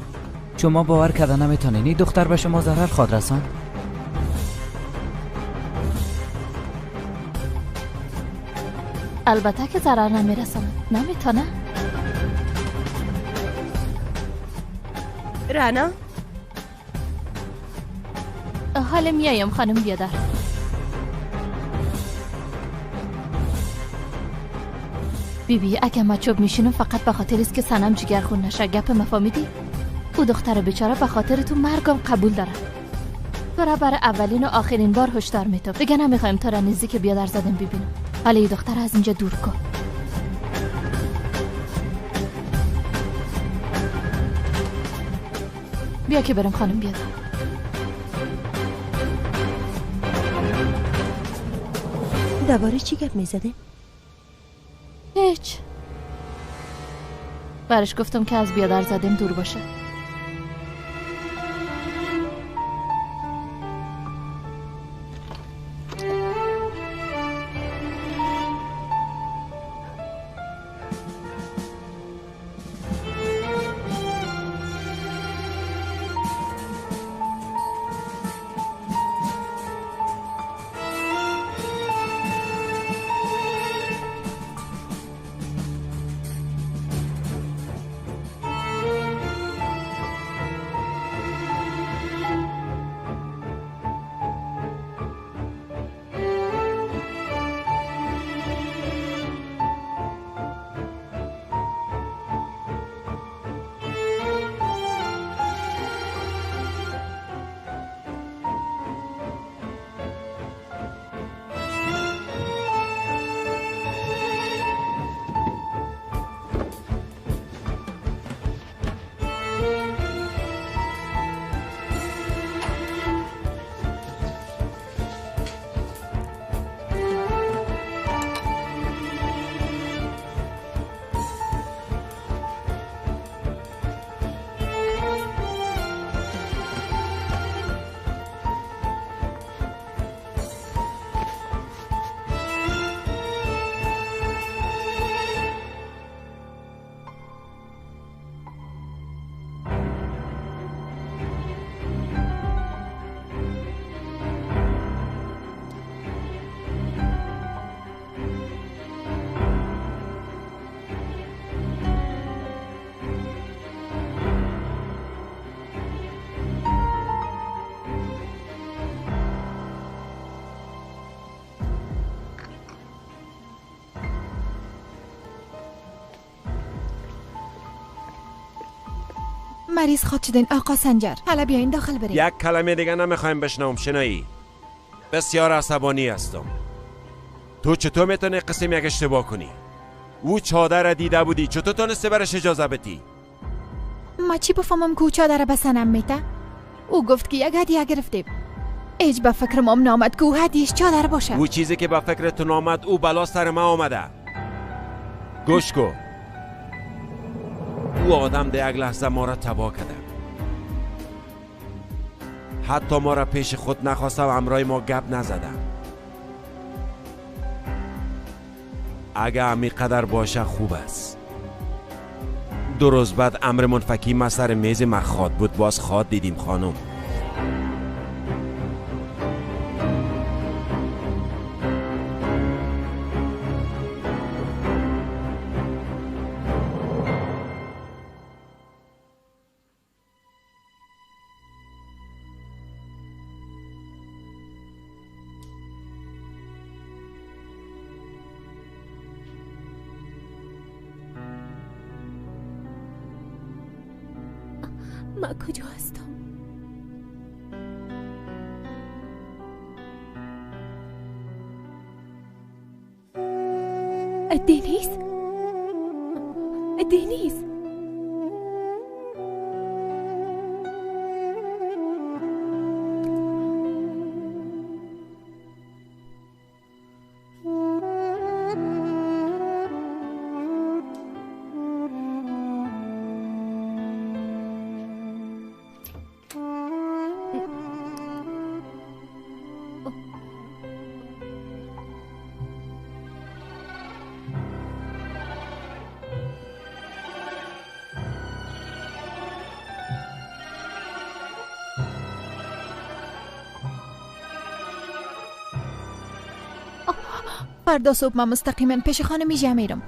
شما باور کرده نمیتونین این دختر به شما ضرر خواهد رساند؟ البته که ضرر نمیرساند. نمیتونه؟ رعنا؟ حالا میایم خانم بیادر. بیبی اگه ما چوب میشینم فقط به خاطر است که سنم جگرخون نشه. گپ مفهمیدی؟ او دختر بیچاره به خاطر تو مرگم قبول داره. تو را برای اولین و آخرین بار هشدار میتم. دیگه نمیخوایم تو را نزدیک بیادر زدن ببینم. حالا این دختر از اینجا دور کن. بیا که برم خانم بیادر. درباره چی گپ میزدیم؟ هیچ. برش گفتم که از بیادر زدیم دور باشه. مریض خود شدین آقا سنجر. حالا بیاین داخل بریم. یک کلمه دیگه نمیخوایم بشنوم. شنایی؟ بسیار عصبانی هستم. تو چطور میتونی قسم یک اشتباه کنی؟ او چادر دیده بودی، چطور تونستی برش اجازه بدی؟ ما چی بفهمم که او چادر به سنم میته؟ او گفت که یک هدیه گرفتیم. ایج به فکر ما نامد که او حدیش چادر باشه. او چیزی که به فکر تو نامد او بلا سر ما آمده. گوش کو. او آدم ده یک لحظه ما را تباه کرده. حتی ما را پیش خود نخواسته و همراه ما گپ نزده. اگه همی قدر باشه خوب است. دو روز بعد امر منفکی ما سر میز مخاد بود، باز خواد دیدیم خانم. من کجا هستم؟ دنیز؟ دنیز؟ فردا صبح من مستقیما پیش خانمی میرم.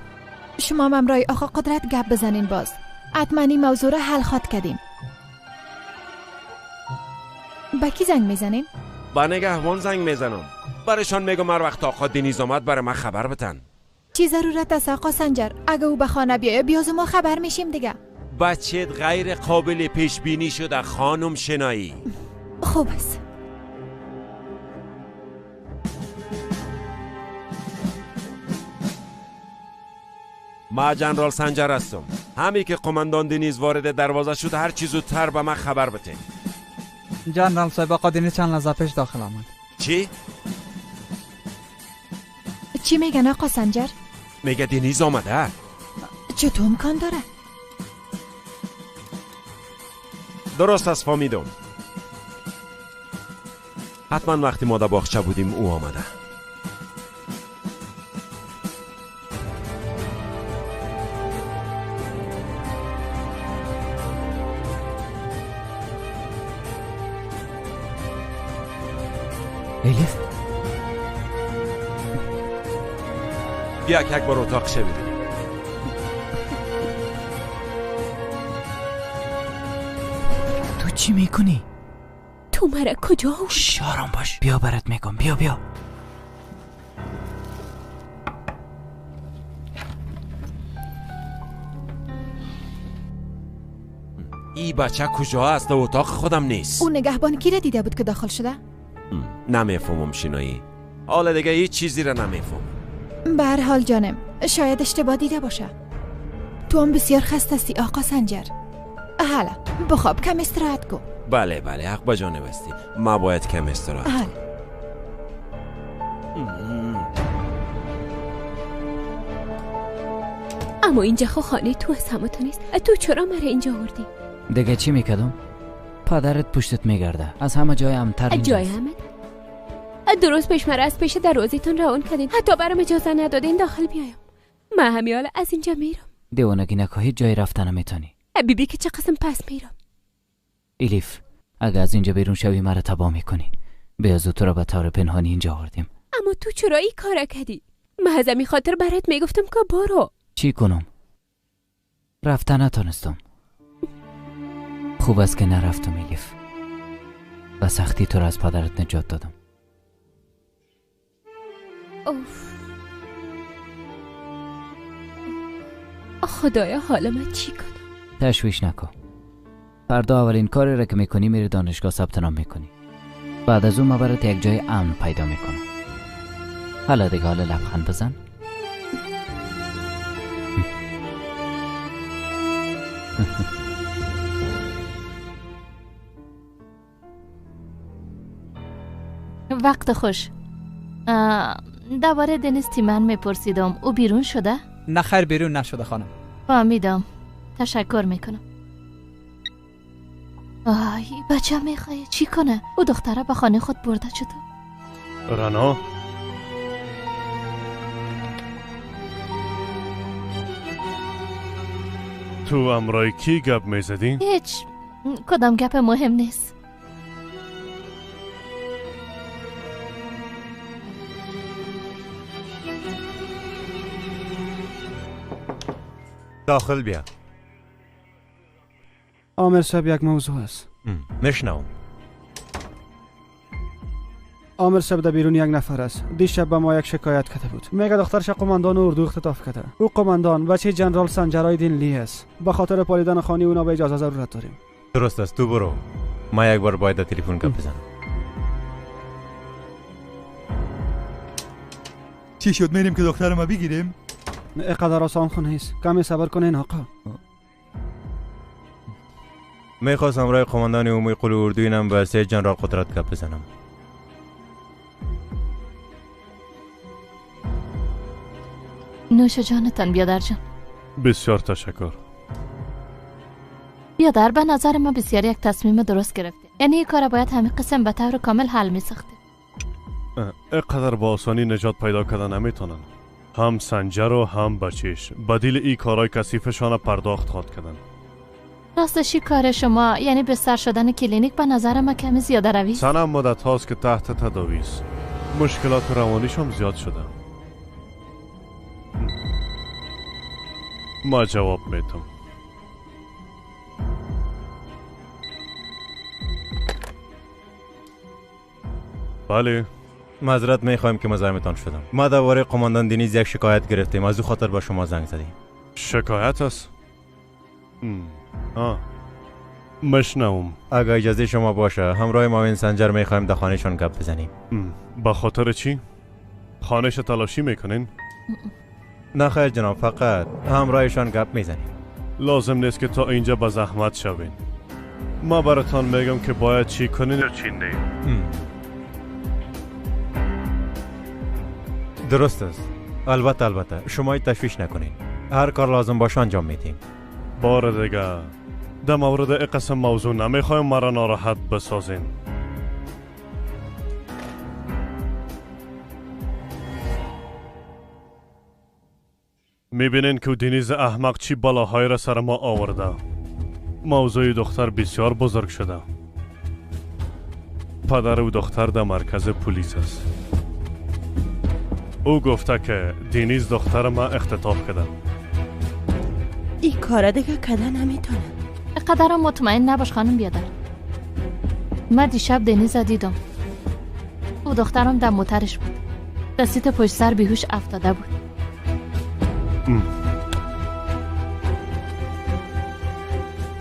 شما همراه آقا قدرت گپ بزنین باز. حتما این موضوع را حل خواد کردیم. با کی زنگ میزنین؟ با نگهبان زنگ میزنم. برشان میگم هر وقت آقا دنیز آمد برای من خبر بتن. چی ضرورت است آقا سنجر؟ اگه او به خانه بیایه بیاز ما خبر میشیم دیگه. بچه‌ت غیر قابل پیش بینی شده خانم شنایی. خوب است. ما جنرال سنجر هستم. همی که قماندان دنیز وارد دروازه شد هر چی زودتر به من خبر بده. جنرال صاحب آقا دنیز چند لحظه پیش داخل آمد. چی؟ چی میگن آقا سنجر؟ میگه دنیز آمده. چطور امکان داره؟ درست است فهمیدم. حتما وقتی ما در باغچه بودیم او آمده. الیف بیا یک بار اتاق شه ببینیم. تو چی میکنی؟ تو مرا کجا؟ آرام باش. بیا برات میگم. بیا ای بچه کجا است؟ اتاق خودم نیست. اون نگهبان کی را دیده بود که داخل شده؟ نمیفهمم شنایی. حالا دیگه هیچ چیزی را نمیفهم. به هر حال جانم شاید اشتباه دیده باشه. تو هم بسیار خسته هستی آقا سنجر. حالا بخواب کم استراحت کن. بله حق با جانب هستی. ما باید کم استراحت کنم. اما اینجا خانه تو از همه تو نیست. تو چرا مرا اینجا آوردی؟ دیگه چی میکردم؟ پدرت پشتت میگرده. از همه جای امتر اینجاست. جای همه؟ درست پیش مرا از پیش دروازه‌تون روان کردین. حتی برام اجازه ندادین داخل بیایم. من همین حالا از اینجا میرم. دیوانگی نکن. هیچ جای رفتن نمیتونی. بیبی که چه قسم پس میرم. الیف اگه از اینجا بیرون شوی مرا تباه میکنی. بیازو تو را به طور پنهانی اینجا آوردیم. اما تو چرا این کار کردی؟ من از همین خاطر برات میگفتم که برو. چی کنم؟ رفتن نتونستم. خوب است که نرفتم الیف. و سختی تو را از پدرت نجات دادم. خدایا حالا من چی کنم؟ تشویش نکن. فردا اولین کاری را که میکنی میری دانشگاه ثبت نام میکنی. بعد از اون ما برات یک جای امن پیدا میکنم. حالا دیگه لبخند بزن. وقت خوش. درباره دنیس تیمن میپرسیدم، او بیرون شده؟ نه خیر، بیرون نشده خانم. فهمیدم. تشکر میکنم. آی بچه میخواه چی کنه؟ او دختره به خانه خود برده چطور؟ رنا، تو امرای کی گپ میزدین؟ هیچ کدام گپ مهم نیست. داخل بیا. عامر صاحب یک موضوع است. میشنوم. عامر صاحب در بیرون یک نفر است. دیشب به ما یک شکایت کرده بود. میگه دخترش قماندان اردو اختطاف کرده. او قماندان بچه جنرال سنجرالدین لی است. به خاطر پالیدن خانه اونا به اجازه ضرورت داریم. درست است، تو برو. ما یک بار باید تلفن گپ بزنم. چی شد؟ میریم که دختر ما بگیریم؟ اینقدر آسان خو نیست. کمی صبر کنین آقا. میخواستم رای قماندان عمومی قل اردو اینم به سید جنرال قدرت گپ بزنم. نوش جانتان بیادر جان. بسیار تشکر. بیادر، به نظر ما بسیار یک تصمیم درست گرفته. یعنی این کار باید همین قسم به طور کامل حل می ساخته. اینقدر با آسانی نجات پیدا کردن نمیتونن. هم سنجر و هم بچیش بدیل ای کارهای کثیفشان پرداخت خواد کردن. راستشی کار شما یعنی بستر شدن کلینیک به نظر ما کمی زیاده روی. سنم مدت هاست که تحت تداوی است. مشکلات روانیشم زیاد شده. ما جواب میدم. بله. معذرت میخوایم که مزاحمتان شدم. ما درباره قماندان دنیز یک شکایت گرفتیم، از او خاطر به شما زنگ زدیم. شکایت است؟ مشنوم. اگه اجازه شما باشه همراه معاون سنجر میخوایم در خانهشان گپ بزنیم. به خاطر چی؟ خانهش تلاشی میکنین؟ نه خیر جناب، فقط همراهشان گپ میزنیم. لازم نیست که تا اینجا به زحمت شوین. ما براتان میگم که باید چی کنین و چی نه. درست است. البته شما تشویش نکنین. هر کار لازم باشه انجام میدیم. بار دیگه در مورد این قسم موضوع نمیخوایم مرا ناراحت بسازین. میبینین که دنیز احمق چی بلاهای را سر ما آورده. موضوع دختر بسیار بزرگ شده. پدر و دختر در مرکز پلیس است. او گفته که دنیز دختر ما اختطاف کرده. این کار دیگه کده نمیتونه. قدر مطمئن نباش خانم بیادر. من دیشب دنیز دیدم. او دخترم در موترش بود. در سیت پشت سر بیهوش افتاده بود.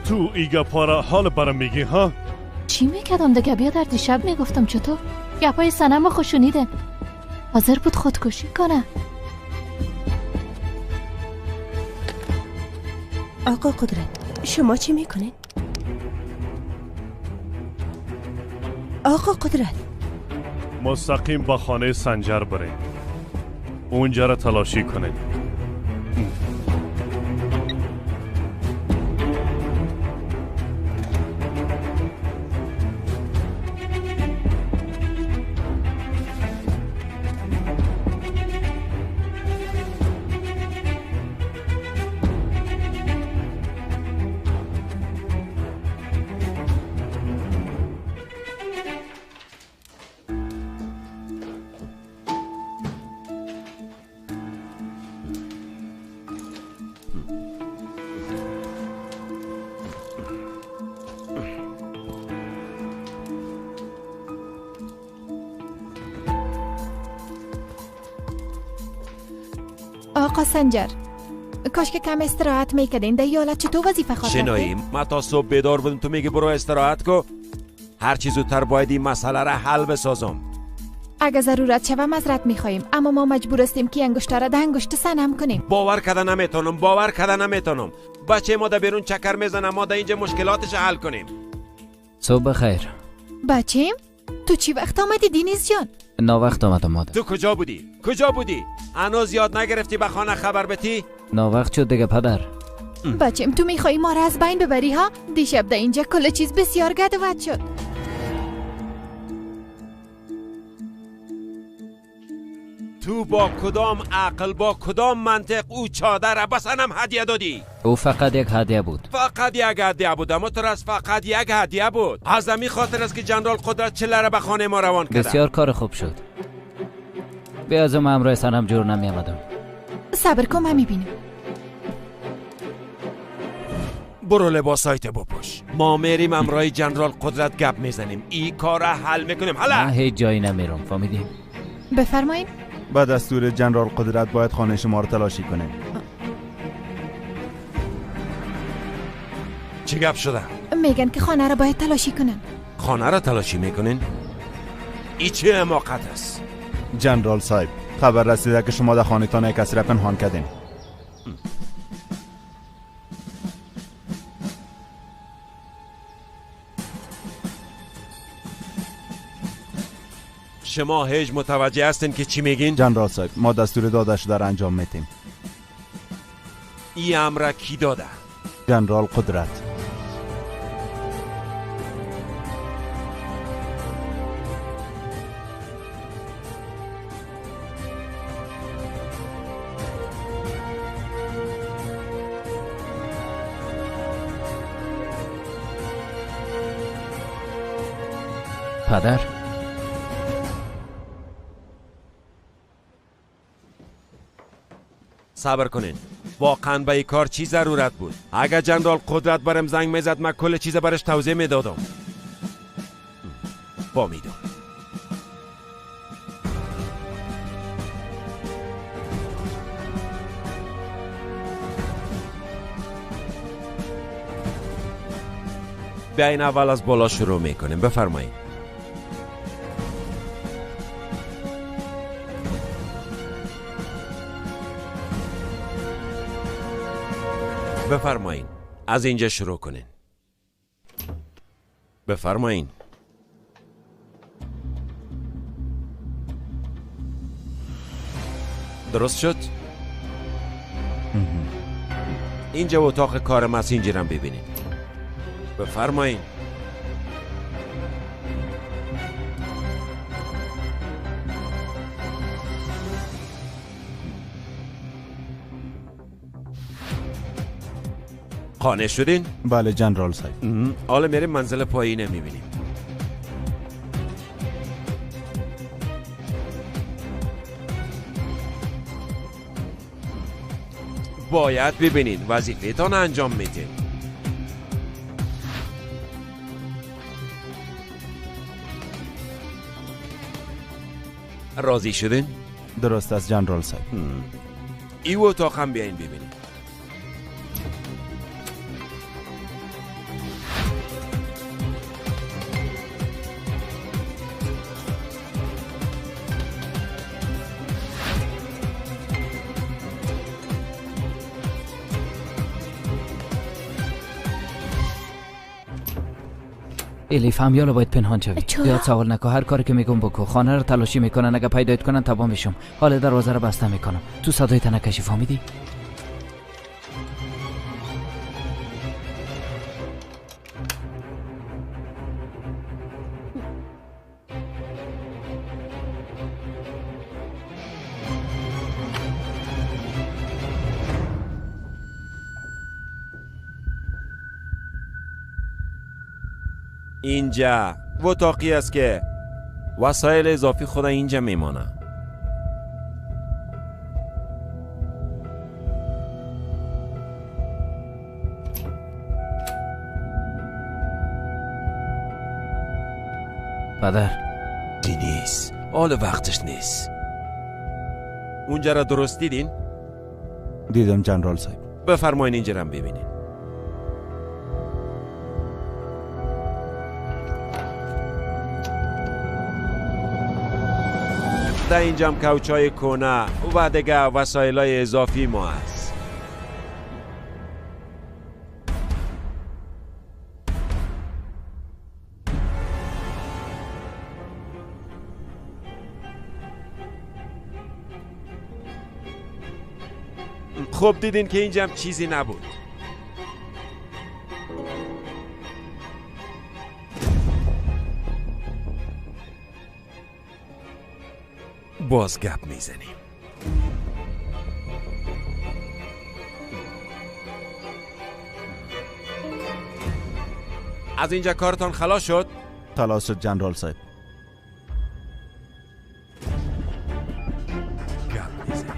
تو ایگا پارا حال برام میگی ها؟ چی میکردم دیگه بیادر؟ دیشب میگفتم چطور؟ گپای سنم خوشونیده. حاضر بود خودکشی کنه. آقا قدرت، شما چی میکنین؟ آقا قدرت، مستقیم با خانه سنجر برین. اونجا را تلاشی کنین. آقا سنجر، کاش که کم استراحت میکردین. در یالت چطور وظیفه خواهد شنایی؟ ما تا صبح بیدار بودم، تو میگی برو استراحت کو. هر چی زودتر باید این مسئله را حل بسازم. اگه ضرورت شوه معذرت میخواهیم، اما ما مجبور هستیم که انگشتر را ده انگشت سنم کنیم. باور کردن نمیتونم. بچه ما در بیرون چکر میزنه، ما در اینجا مشکلاتش حل کنیم. صبح خیر. بچیم؟ تو چی وقت آمدی دینیز جان؟ ناوقت آمدم مادر. تو کجا بودی؟ هنوز یاد نگرفتی به خانه خبر بتی؟ ناوقت شد دیگه پدر. بچم تو میخوایی ما را از بین ببری ها؟ دیشب در اینجا کل چیز بسیار گدوت شد. تو با کدام عقل با کدام منطق او چادر بس انم هدیه دادی؟ او فقط یک هدیه بود. فقط یک هدیه بود، اما تو راست فقط یک هدیه بود. از همین خاطر است که جنرال قدرت چله را به خانه ما روان کرد. بسیار کار خوب شد. بیا از ما امروز سنم جور نمی آمدم. صبر کن من میبینم. برو لباسایت بپوش، ما میریم امرای جنرال قدرت گپ میزنیم، این کار را حل میکنیم. حالا من هیچ جایی نمیرم، فهمیدی؟ بفرمایید. با دستور جنرال قدرت باید خانه شما رو تلاشی کنیم. چه گپ شده؟ میگن که خانه را باید تلاشی کنن. خانه را تلاشی میکنین؟ ای چه حماقت است؟ جنرال صاحب خبر رسیده که شما در خانه تان کسی را پنهان کردین. شما هیچ متوجه هستین که چی میگین؟ جنرال صاحب ما دستور داده شده را انجام میتیم. این امر کی داده؟ جنرال قدرت. پدر صبر کنین، واقعا به این کار چی ضرورت بود؟ اگر جنرال قدرت برم زنگ میزد من کل چیز برش توضیح میدادم. فهمیدم. بیاین اول از بالا شروع میکنیم. بفرمایید. بفرمایین، از اینجا شروع کنین. بفرمایین. درست شد؟ اینجا اتاق کار مسینجرم ببینید. بفرمایین. خانه شدین؟ بله جنرال صاحب. حالا میریم منزل پایینه میبینیم. باید ببینین وظیفه‌تان انجام میدین. راضی شدین؟ درست است جنرال صاحب. ای اتاق هم بیاین ببینین. الیف هم یالا باید پنهان شوی. چرا؟ یاد سوال نکن، هر کاری که میگم بکو. خانه رو تلاشی میکنن، اگه پیدایت کنن تبا میشم. حال دروازه رو بسته میکنم. تو صدای تنکشی، فهمیدی؟ اینجا اتاقی است که وسایل اضافی خود اینجا میمانه. پدر نیست، حال وقتش نیست. اونجا را درست دیدین؟ دیدم جنرال صاحب. بفرمایین اینجا را ببینین. در اینجا هم کوچای کونه و دیگه وسایلای اضافی ما هست. خب دیدین که اینجا هم چیزی نبود. باز گپ میزنیم. از اینجا کارتان خلاص شد؟ خلاص شد جنرال صاحب. گپ میزنیم.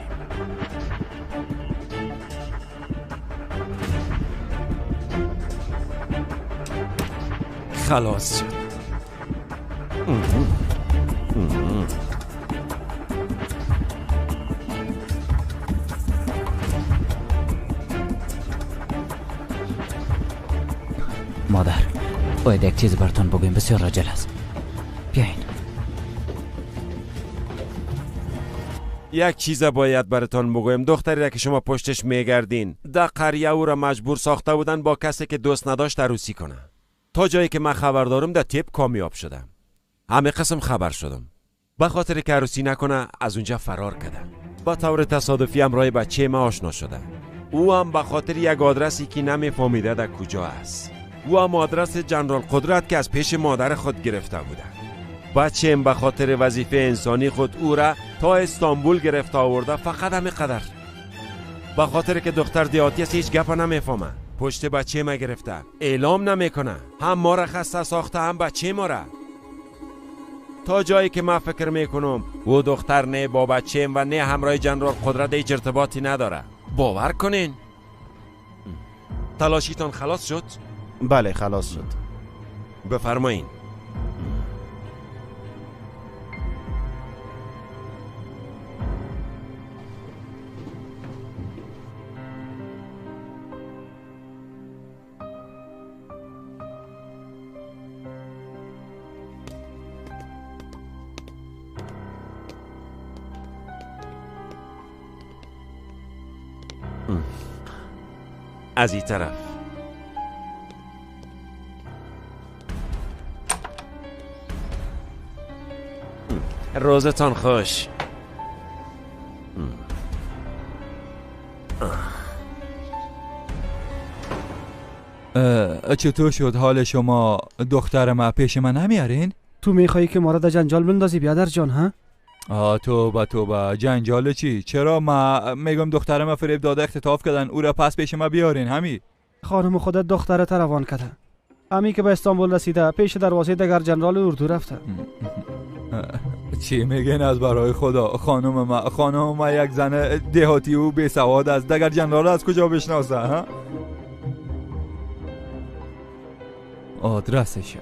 خلاص شد. مادر باید یک چیز براتون بگویم، بسیار عجل است. بیاین. یک چیز باید براتون بگویم. دختری را که شما پشتش میگردین در قریه او را مجبور ساخته بودن با کسی که دوست نداشت عروسی کنه. تا جایی که من خبر دارم در تیپ کامیاب شدم. همه قسم خبر شدم. به خاطر که عروسی نکنه از اونجا فرار کرده. با طور تصادفی همراه بچه ما آشنا شده. او هم به خاطر یک آدرسی که نمیفهمیده در کجا است. او هم آدرس جنرال قدرت که از پیش مادر خود گرفته بوده. بچه به خاطر وظیفه انسانی خود او را تا استانبول گرفته آورده. فقط همین قدر. به خاطر که دختر دیهاتی است هیچ گپ نمیفهمه. پشت بچه ما گرفته. اعلام نمیکنه. هم ما را خسته ساخته هم بچه ما را. تا جایی که من فکر میکنم او دختر نه با بچه و نه همراه جنرال قدرت هیچ ارتباطی نداره. باور کنین. تلاشیتان خلاص شد؟ بله خلاص شد. بفرمایین. از این طرف. روزتان خوش. چطور شد حال شما؟ دختر ما پیش من نمیارین؟ تو میخوایی که ما را در جنجال بندازی بیادر جان ها؟ توبه جنجال چی؟ چرا ما میگم دختر ما فریب داده اختطاف کردن او را پس پیش ما بیارین همی؟ خانم خودت دخترت روان کرده. همی که به استانبول رسیده پیش دروازه دگر جنرال اردو رفته. چی میگین از برای خدا؟ خانم ما یک زن دهاتی و بی سواد است. دگر جنرال از کجا بشناسه ها؟ آدرسش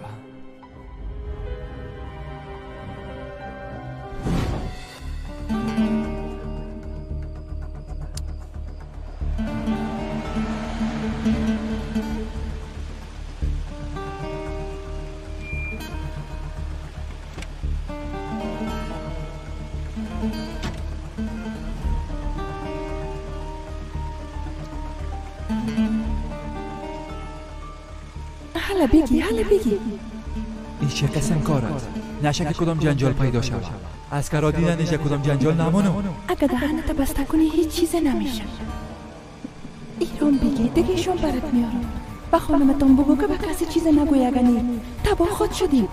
حالا بگی این چه قسم کار است؟ نشه کدام جنجال پیدا شود. از کرا دیدنش کدام جنجال نمانم. اگه دهنت بسته کنی هیچ چیز نمیشه. ایران بگی دیگهشون برات میارم. با خانمتون بگو که به کسی چیز نگوی. اگه نی تباه خود شدیم.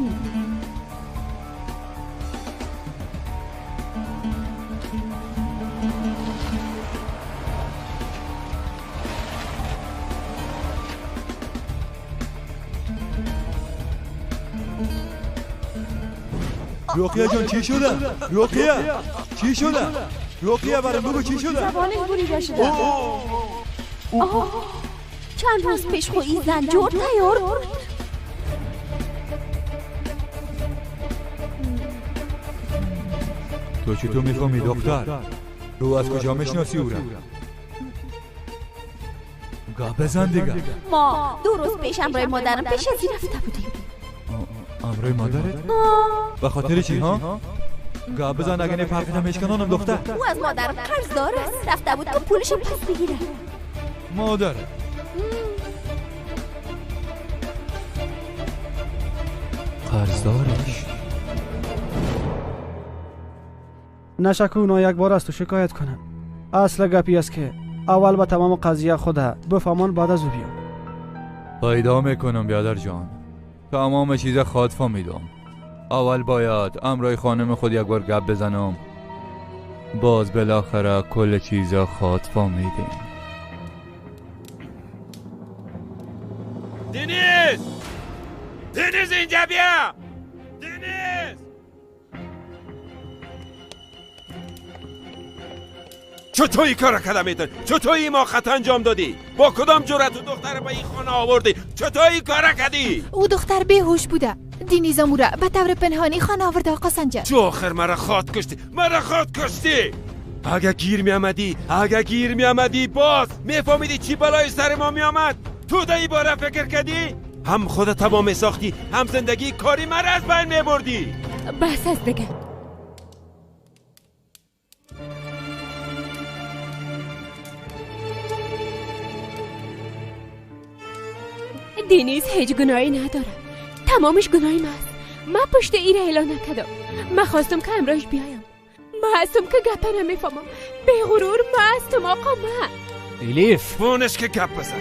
رقیه جان چی شده؟ رقیه چی شده؟ رقیه برام بگو چی شده؟ زبانش بریده شده. چند روز پیش خو این زنجور تیار بود. تو چطور میفهمی دختر؟ تو از کجا میشناسی او را؟ گاه بزن دیگه. ما 2 روز پیش همراه مادرم پیش ازی رفته بودیم. همراه مادرت؟ به خاطر چی ها؟ گاه بزن اگه نفرقیدم میشکنانم دختر. او از مادرم قرض دار است. رفته بود که پولش پس بگیره. مادر قرضدارش؟ نشک اونا یک بار از تو شکایت کنم. اصل گپی است که اول به تمام قضیه خود بفهمان بعد از او بیام. پیدا میکنم بیادر جان، تمام چیز خود فهمیدم. اول باید امرای خانم خود یک بار گپ بزنم، باز بالاخره کل چیز خود فهمیدیم. دنیز اینجا بیا. دنیز چطور این کار کردم میتونی؟ چطور این ما خطا انجام دادی؟ با کدام جرأت دختر به این خانه آوردی؟ چطور این کار کردی؟ او دختر بیهوش بوده. دینیز اموره به طور پنهانی خانه آورده آقا سنجر. چو آخر مرا خود کشتی. اگه گیر می آمدی باز میفهمیدی چی بلای سر ما می آمد؟ تو در این باره فکر کردی؟ هم خودت تمام می ساختی، هم زندگی کاری مرا از بین می بردی. بس از دیگه. دینیز هیچ گناهی نداره، تمامش گناهی من است. من پشت ایره اعلان نکردم. من خواستم که امراش بیایم. من هستم که گپه نمیفهمم. به غرور من هستم آقا. من الیف بونش که گپ بزنم.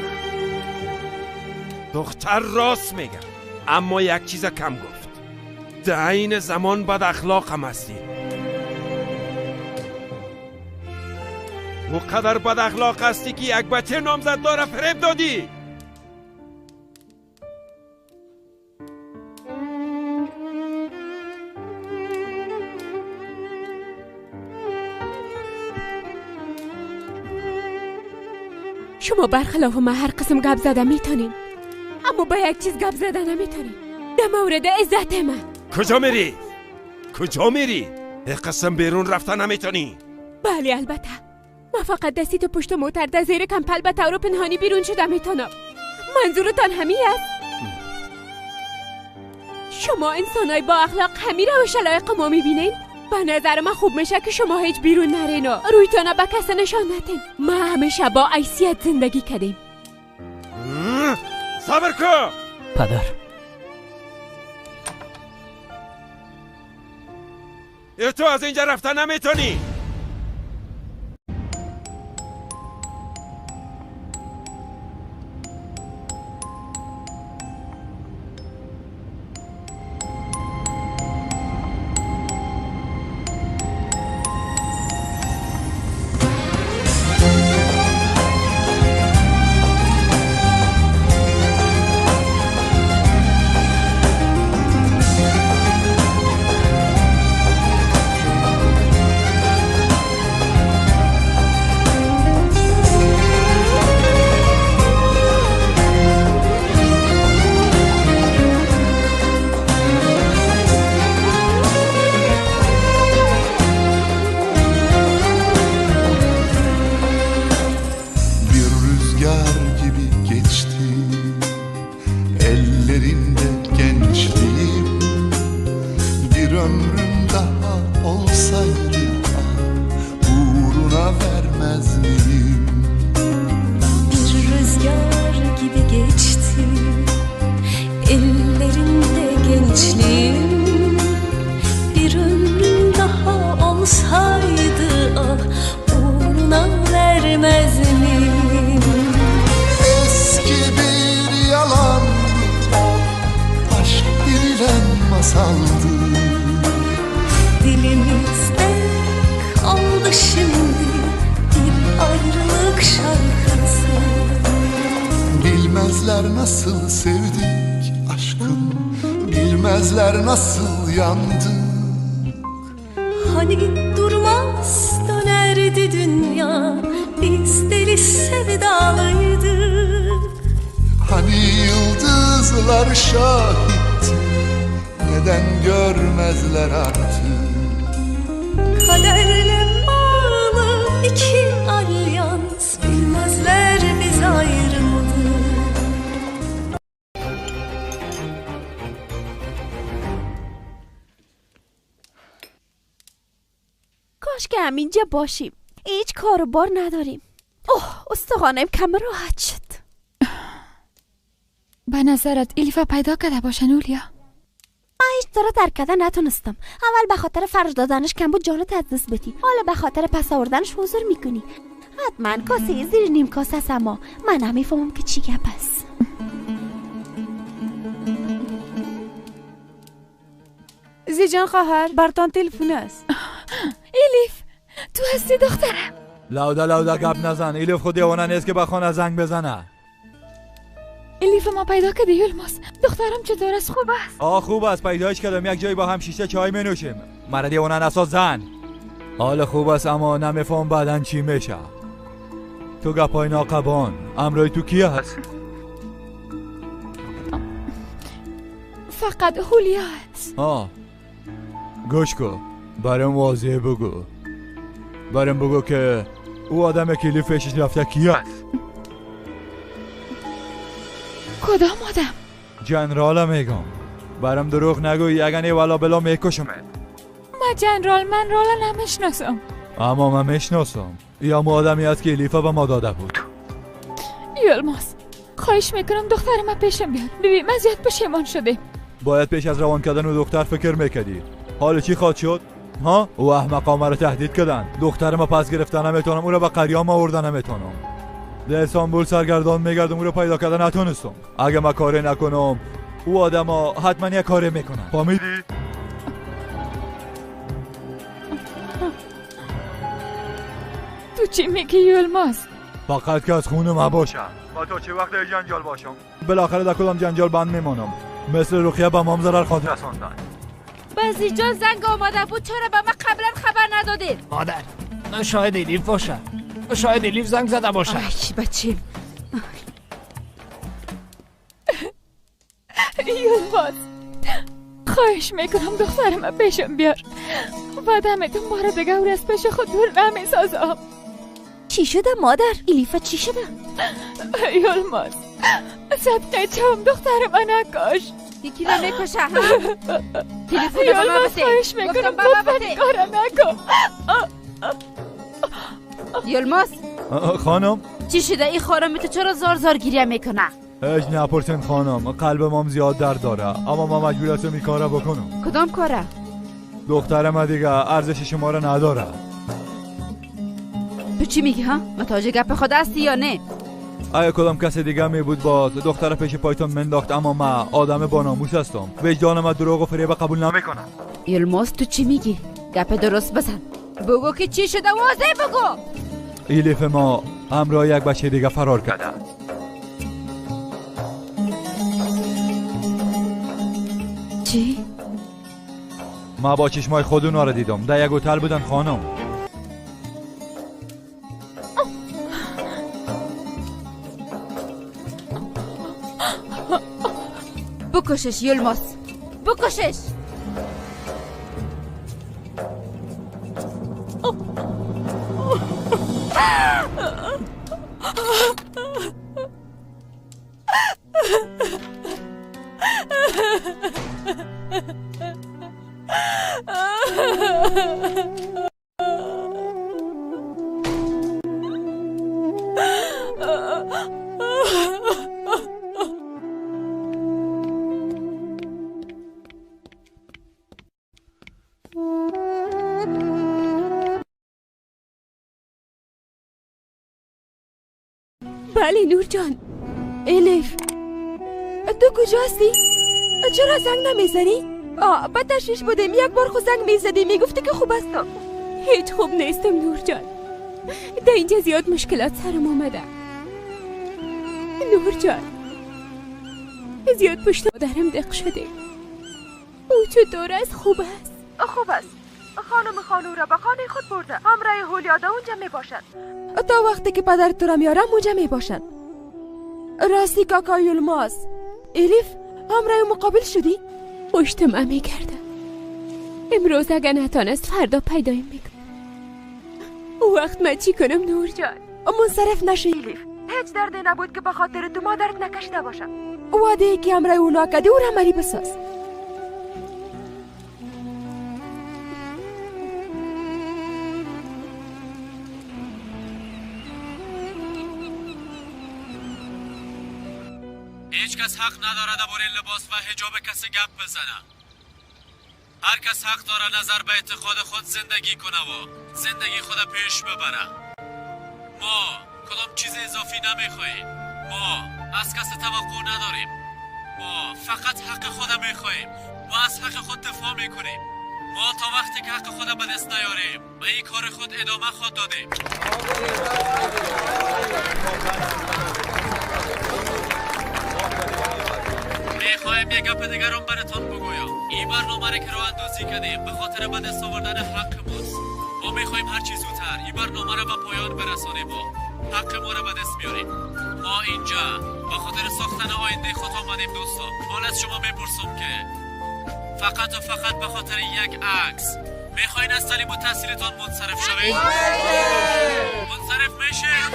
دختر راست میگه، اما یک چیز کم گفت. در این زمان بد اخلاق هم هستی. او قدر بد اخلاق هستی که یک بچه نامزد داره فریب دادی. شما برخلاف من هر قسم گپ زدن میتونین، اما با یک چیز گپ زدن نمیتونین، در مورد عزت من. کجا میری؟ یک قسم بیرون رفتن نمیتونی؟ بله البته. من فقط دستی تو پشت موتر در زیر کمپل به طور پنهانی بیرون شدم میتونم. منظورتان همین است؟ شما انسانای با اخلاق همین روش لایق ما میبینین؟ به نظر من خوب میشه که شما هیچ بیرون نرین و رویتانه به کس نشان ندین. ما همیشه با عیسیت زندگی کردیم. صبر کن پدر. تو از اینجا رفتن نمیتونی. Bilmezler nasıl sevdik aşkım, bilmezler nasıl yandık. Hani durmaz dönerdi dünya, biz deli sevdalıydık. Hani yıldızlar şahitti, neden görmezler artık. Kaderle bağlı iki alyans, bilmezler biz ayrıldık. کاش که همینجا باشیم. هیچ کار و بار نداریم. اوه استخوانم کم راحت شد. به نظرت الیفا پیدا کرده باشه نولیا؟ من هیچ طور ترک کردن نتونستم. اول به خاطر فرج دادنش کم بود جانت از دست بدی، حالا به خاطر پس آوردنش حضور میکنی. حتما کاسه زیر نیم کاسه است، اما من نمیفهمم که چی گپ است. زیجان خواهر برتان تلفن است. الیف تو هستی دخترم؟ لوده گپ نزن. الیف خود دیوانه نیست که به خانه زنگ بزنه. الیف ما پیدا کرده یلماس. دخترم چطور است؟ خوب است؟ خوب است. پیداش کردم. یک جایی با هم شیشه چای می نوشیم. مرا دیوانه نساز زن. حال خوب است اما نمیفهم بعدن چی میشه. تو گپای ناقبان. امروی تو کی هست؟ فقط هولیا است. گوش کن. برام واضح بگو. برام بگو که او آدم که لیفش رفته کی هست؟ کدام آدم؟ جنرال میگم. برام دروغ نگوی. اگه والا بلا میکشمت. من رال نمیشناسم. اما من میشناسم. یا مو آدمی است که لیفا به ما داده بود. یلماس خواهش میکنم دخترم پیشم بیاد. ببین من زیاد پشیمان شده. باید پیش از روان کردن و دختر فکر میکردی. حالا چی خواهد شد؟ او احمقا مرا تهدید کردن. دخترم پس گرفتن نمیتونم. او را به قریام آوردن نمیتونم. در استانبول سرگردان میگردم. او را پیدا کردن نتونستم. اگه من کاری نکنم او آدم ها حتما یک کاری میکنن. فهمیدی؟ تو چی میگی یلماس؟ فقط که از خون ما باشم. با تو چه وقت جنجال باشم؟ بالاخره در کدام جنجال بند میمانم. مثل رقیه به مام ضرر خود رساندن. بازی جان زنگ آماده بود، چرا به ما قبلا خبر ندادید؟ مادر شاید الیف باشه. شاید الیف زنگ زده باشه. چی بچیم؟ یلماس خواهش میکنم دخترم پیشم بیار. وعدمتون بار دیگه او از پیش خود دور نمیسازم. چی شده مادر؟ الیفا چی شده؟ یلماس صدقه چم دخترم نکش. یکی رو میکشه. تلفون به ما بده. خواهش میکنم لطفا کار نکن. یلماس خانم چی شده؟ این خانم تو چرا زار گریه میکنه؟ هیچ نپرسین خانم. قلب مام زیاد درد داره اما ما مجبور هستم این کارا بکنم. کدام کاره؟ دخترم دیگه ارزش شما را نداره. تو چی میگی ها؟ متوجه گپ خود هستی یا نه؟ اگه کدام کسی دیگه می بود باز دختر پیش پایتون منداخت، اما من آدم با ناموس هستم. وجدانم دروغ و فریب قبول نمیکنم. یلماس تو چی میگی؟ گپ درست بزن. بگو که چی شده، واضح بگو. الیف ما همراه یک بچه دیگه فرار کرده. چی؟ ما با چشمای خود اونا رو دیدم. در یک هتل بودن خانم. بکشش یلماس، بکشش. بله نور جان. الیف تو کجا هستی؟ چرا زنگ نمیزنی؟ به تشویش بودیم. یک بار خود زنگ میزدی میگفتی که خوب هستم. هیچ خوب نیستم نور جان. در اینجا زیاد مشکلات سرم آمده. نور جان زیاد پشت مادرم دق شده. او چطور است؟ خوب است؟ خوب است. خانم خانو را به خانه خود برده. همراه هولیادا اونجا می باشد. تا وقتی که پدر تو را میارم اونجا می باشن. راستی کاکا یلماس، الیف همراه مقابل شدی؟ پشتم امی کرده. امروز اگه نتانست فردا پیدایم میکنم. او وقت من چی کنم نور جان؟ منصرف نشی الیف. هیچ دردی نبود که به خاطر تو مادرت نکشیده باشم. وعده که همراه اونا کردی او را عملی بساز. هیچ کس حق نداره درباره لباس و حجاب کسی گپ بزنه. هر کس حق داره نظر به اعتقاد خود زندگی کنه و زندگی خود پیش ببره. ما کدام چیز اضافی نمیخواهیم. ما از کسی توقع نداریم. ما فقط حق خودم میخواهیم و از حق خود دفاع میکنیم. ما تا وقتی که حق خودم به دست نیاریم و این کار خود ادامه خود دادیم. میخوایم یک گپ دیگرم براتون بگویم. این برنامه را که راه اندازی کردیم به خاطر به دست آوردن حق ماست. ما میخوایم هر چیز زودتر این برنامه را به پایان برسانیم و حق ما را به دست بیاریم. ما اینجا به خاطر ساختن آینده خود آمدیم دوستا. حال از شما میپرسم که فقط و فقط به خاطر یک عکس میخواین از تعلیم و تحصیلتان منصرف شوید؟ منصرف میشید؟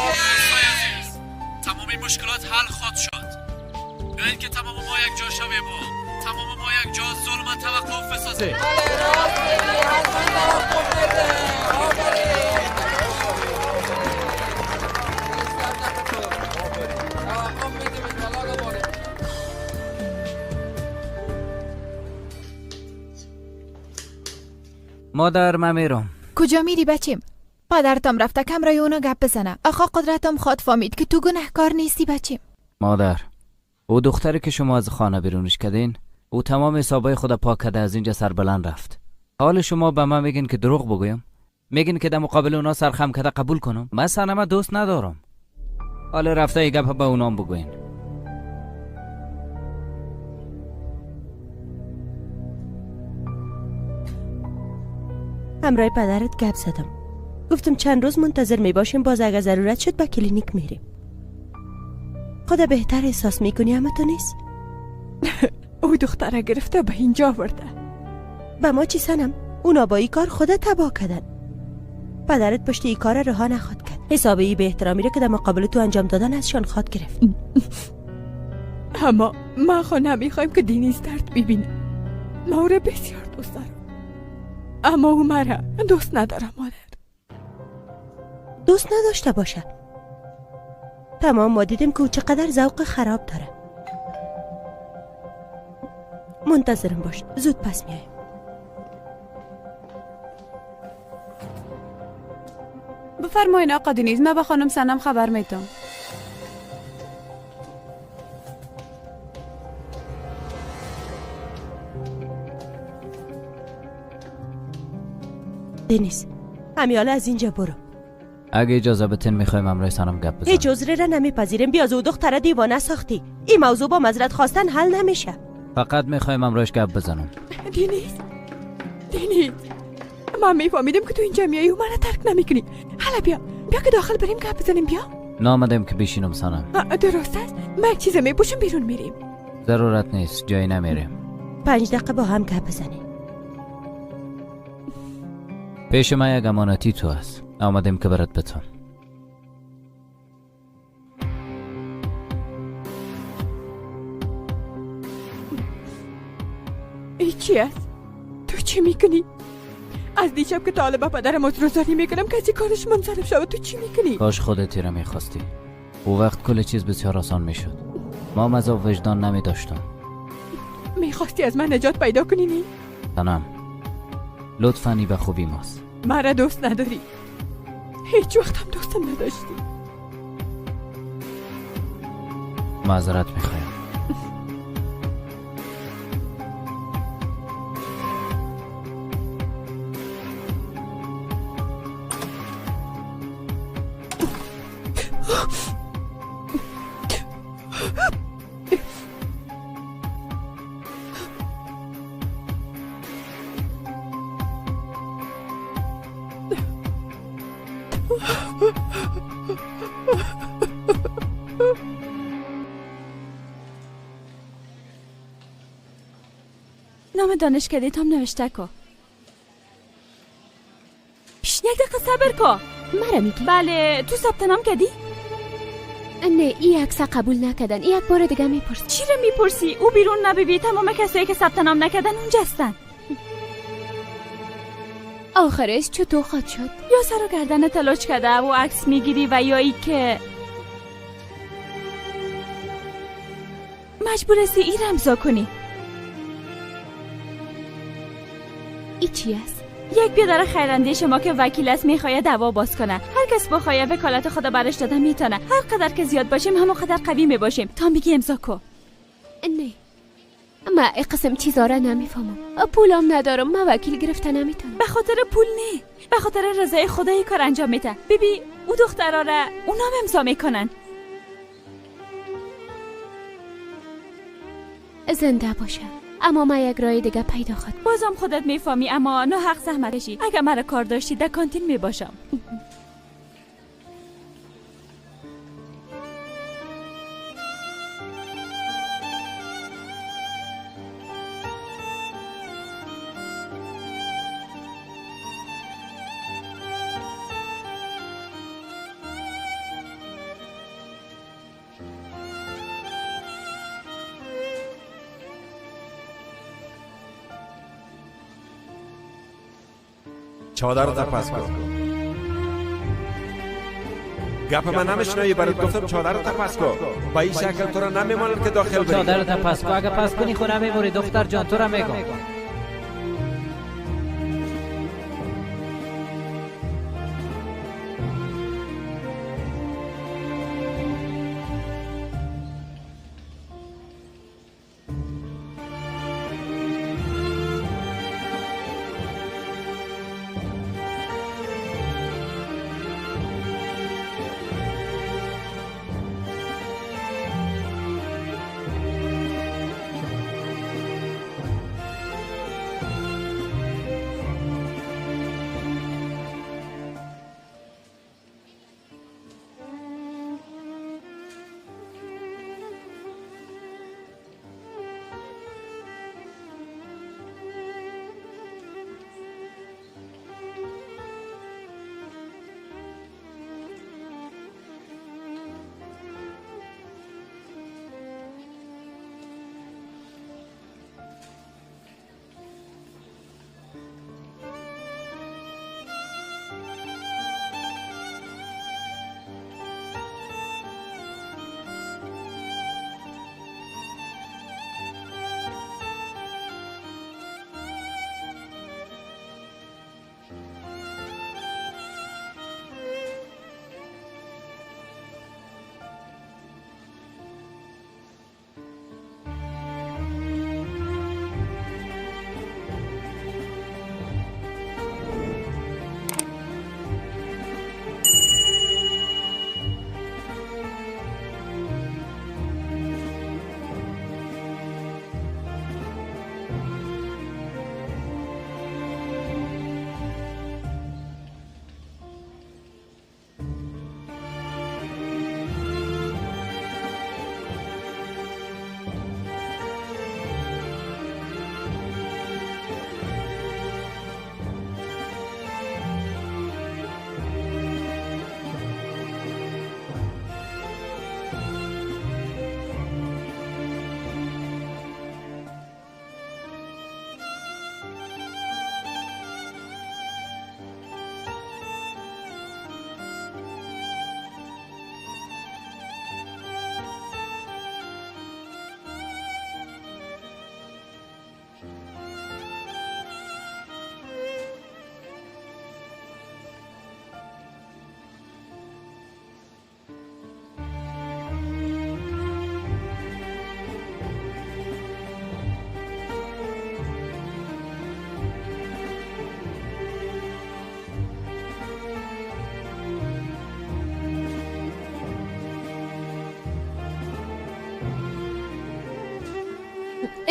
دوستای عزیز، تمام مشکلات حل خواهد شد. بیایید که تمام ما یک جا شویم و تمام ما یک جا ظلم و توقف بسازیم. مادر من میرم. کجا میری بچیم؟ پدرتم رفته کمرای اونا گپ بزنه. آقا قدرتم خواد فهمید که تو گناهکار نیستی بچیم. مادر، او دختری که شما از خانه بیرونش کردین، او تمام حسابای خود پاک کرده از اینجا سربلند رفت. حال شما به من میگین که دروغ بگویم؟ میگین که در مقابل اونا سرخم کرده قبول کنم؟ من سنم دوست ندارم. حال رفته ای گپ به اونام بگوین. همراه پدرت گپ زدم. گفتم چند روز منتظر می باشیم، باز اگه ضرورت شد به کلینیک میریم. خدا بهتر احساس میکنی اما تو نیست؟ او دختره گرفته به اینجا ورده. به ما چی سنم؟ اونا با ای کار خدا تباه کردن. پدرت پشت ای کار رها نخواد کرد. حسابه ای به احترامی رو که در مقابل تو انجام دادن ازشان خواد گرفت. اما ما خو نمیخوایم که دینیز درد ببینه. ما او را بسیار دوست دارم، اما او مرا دوست ندارم. مادر دوست نداشته باشه. تمام ما دیدیم که او چقدر ذوق خراب داره. منتظرم باش، زود پس میایم. بفرمایین آقا دینیز، من به خانم سنم خبر میدم. دینیز، همیاله از اینجا برو. اگه اجازه بتین میخوایم امروز سنم گپ بزنم. هیچ عذری را نمیپذیریم. بیاز او دختره دیوانه ساختی. این موضوع با معذرت خواستن حل نمیشه. فقط میخوایم امروز گپ بزنم. دینیز من میفهمیدم که تو اینجا میایی و من ترک نمیکنی. حالا بیا که داخل بریم گپ بزنیم. بیا. نامدم که بشینم سنم. درست است. من چیز میپوشم بیرون میریم. ضرورت نیست، جایی نمیریم. 5 دقیقه با هم گپ بزنیم. پیش من یک امانتی تو هست. آمدیم که برات بتم. ای چی است؟ تو چی میکنی؟ از دیشب که طالبه پدرم ازروزانی میکنم کسی کارش منصرف شود. تو چی میکنی؟ کاش خودت را میخواستی. او وقت کل چیز بسیار آسان میشد. ما مذاب وجدان نمیداشتم. میخواستی از من نجات پیدا کنی نی؟ تنم لطفاً به خوبی ماست. مرا دوست نداری. هیچ وقت هم دوستم نداشتی. معذرت میخوایم. نام دانشکده تام نوشته کو. پیش یک دقیقه صبر کو. مرا میگی؟ بله، تو ثبت نام کردی؟ نه، این عکس قبول نکردن. یک بار دیگه میپرسی. چی رو میپرسی؟ او بیرون نبیبی. تمام کسایی که ثبت نام نکردن اونجا هستن. آخرش چطور خواهد شد؟ یا سر و گردن تلاش کرده و عکس میگیری و یا ای که مجبور هستی این امضا کنی. ای چی است؟ یک پدر خیرنده شما که وکیل است میخواید دعوا باز کنه. هر کس بخواید وکالت خود برش داده میتونه. هر قدر که زیاد باشیم همون قدر قوی میباشیم. تا میگی امضا کو. نه ما ای قسم چیزا را نمیفهمم. پولم ندارم، ما وکیل گرفته نمیتونم. به خاطر پول نه، به خاطر رضای خدای کار انجام میده. ببین او دخترا را اونا هم امضا میکنن. زنده باشه. اما ما یک راه دیگه پیدا خواهد. بازم خودت میفهمی، اما نه حق زحمت کشی. اگه مرا کار داشتی در کانتین میباشم. چادر رو تپس کن. گپ من نمیشنوی، برات گفتم چادر رو تپس کن. با این شکل تو رو نمیمانند که داخل بری. چادر رو تپس کن. اگه پس کنی خونه میبری دختر جان، تو رو میگم.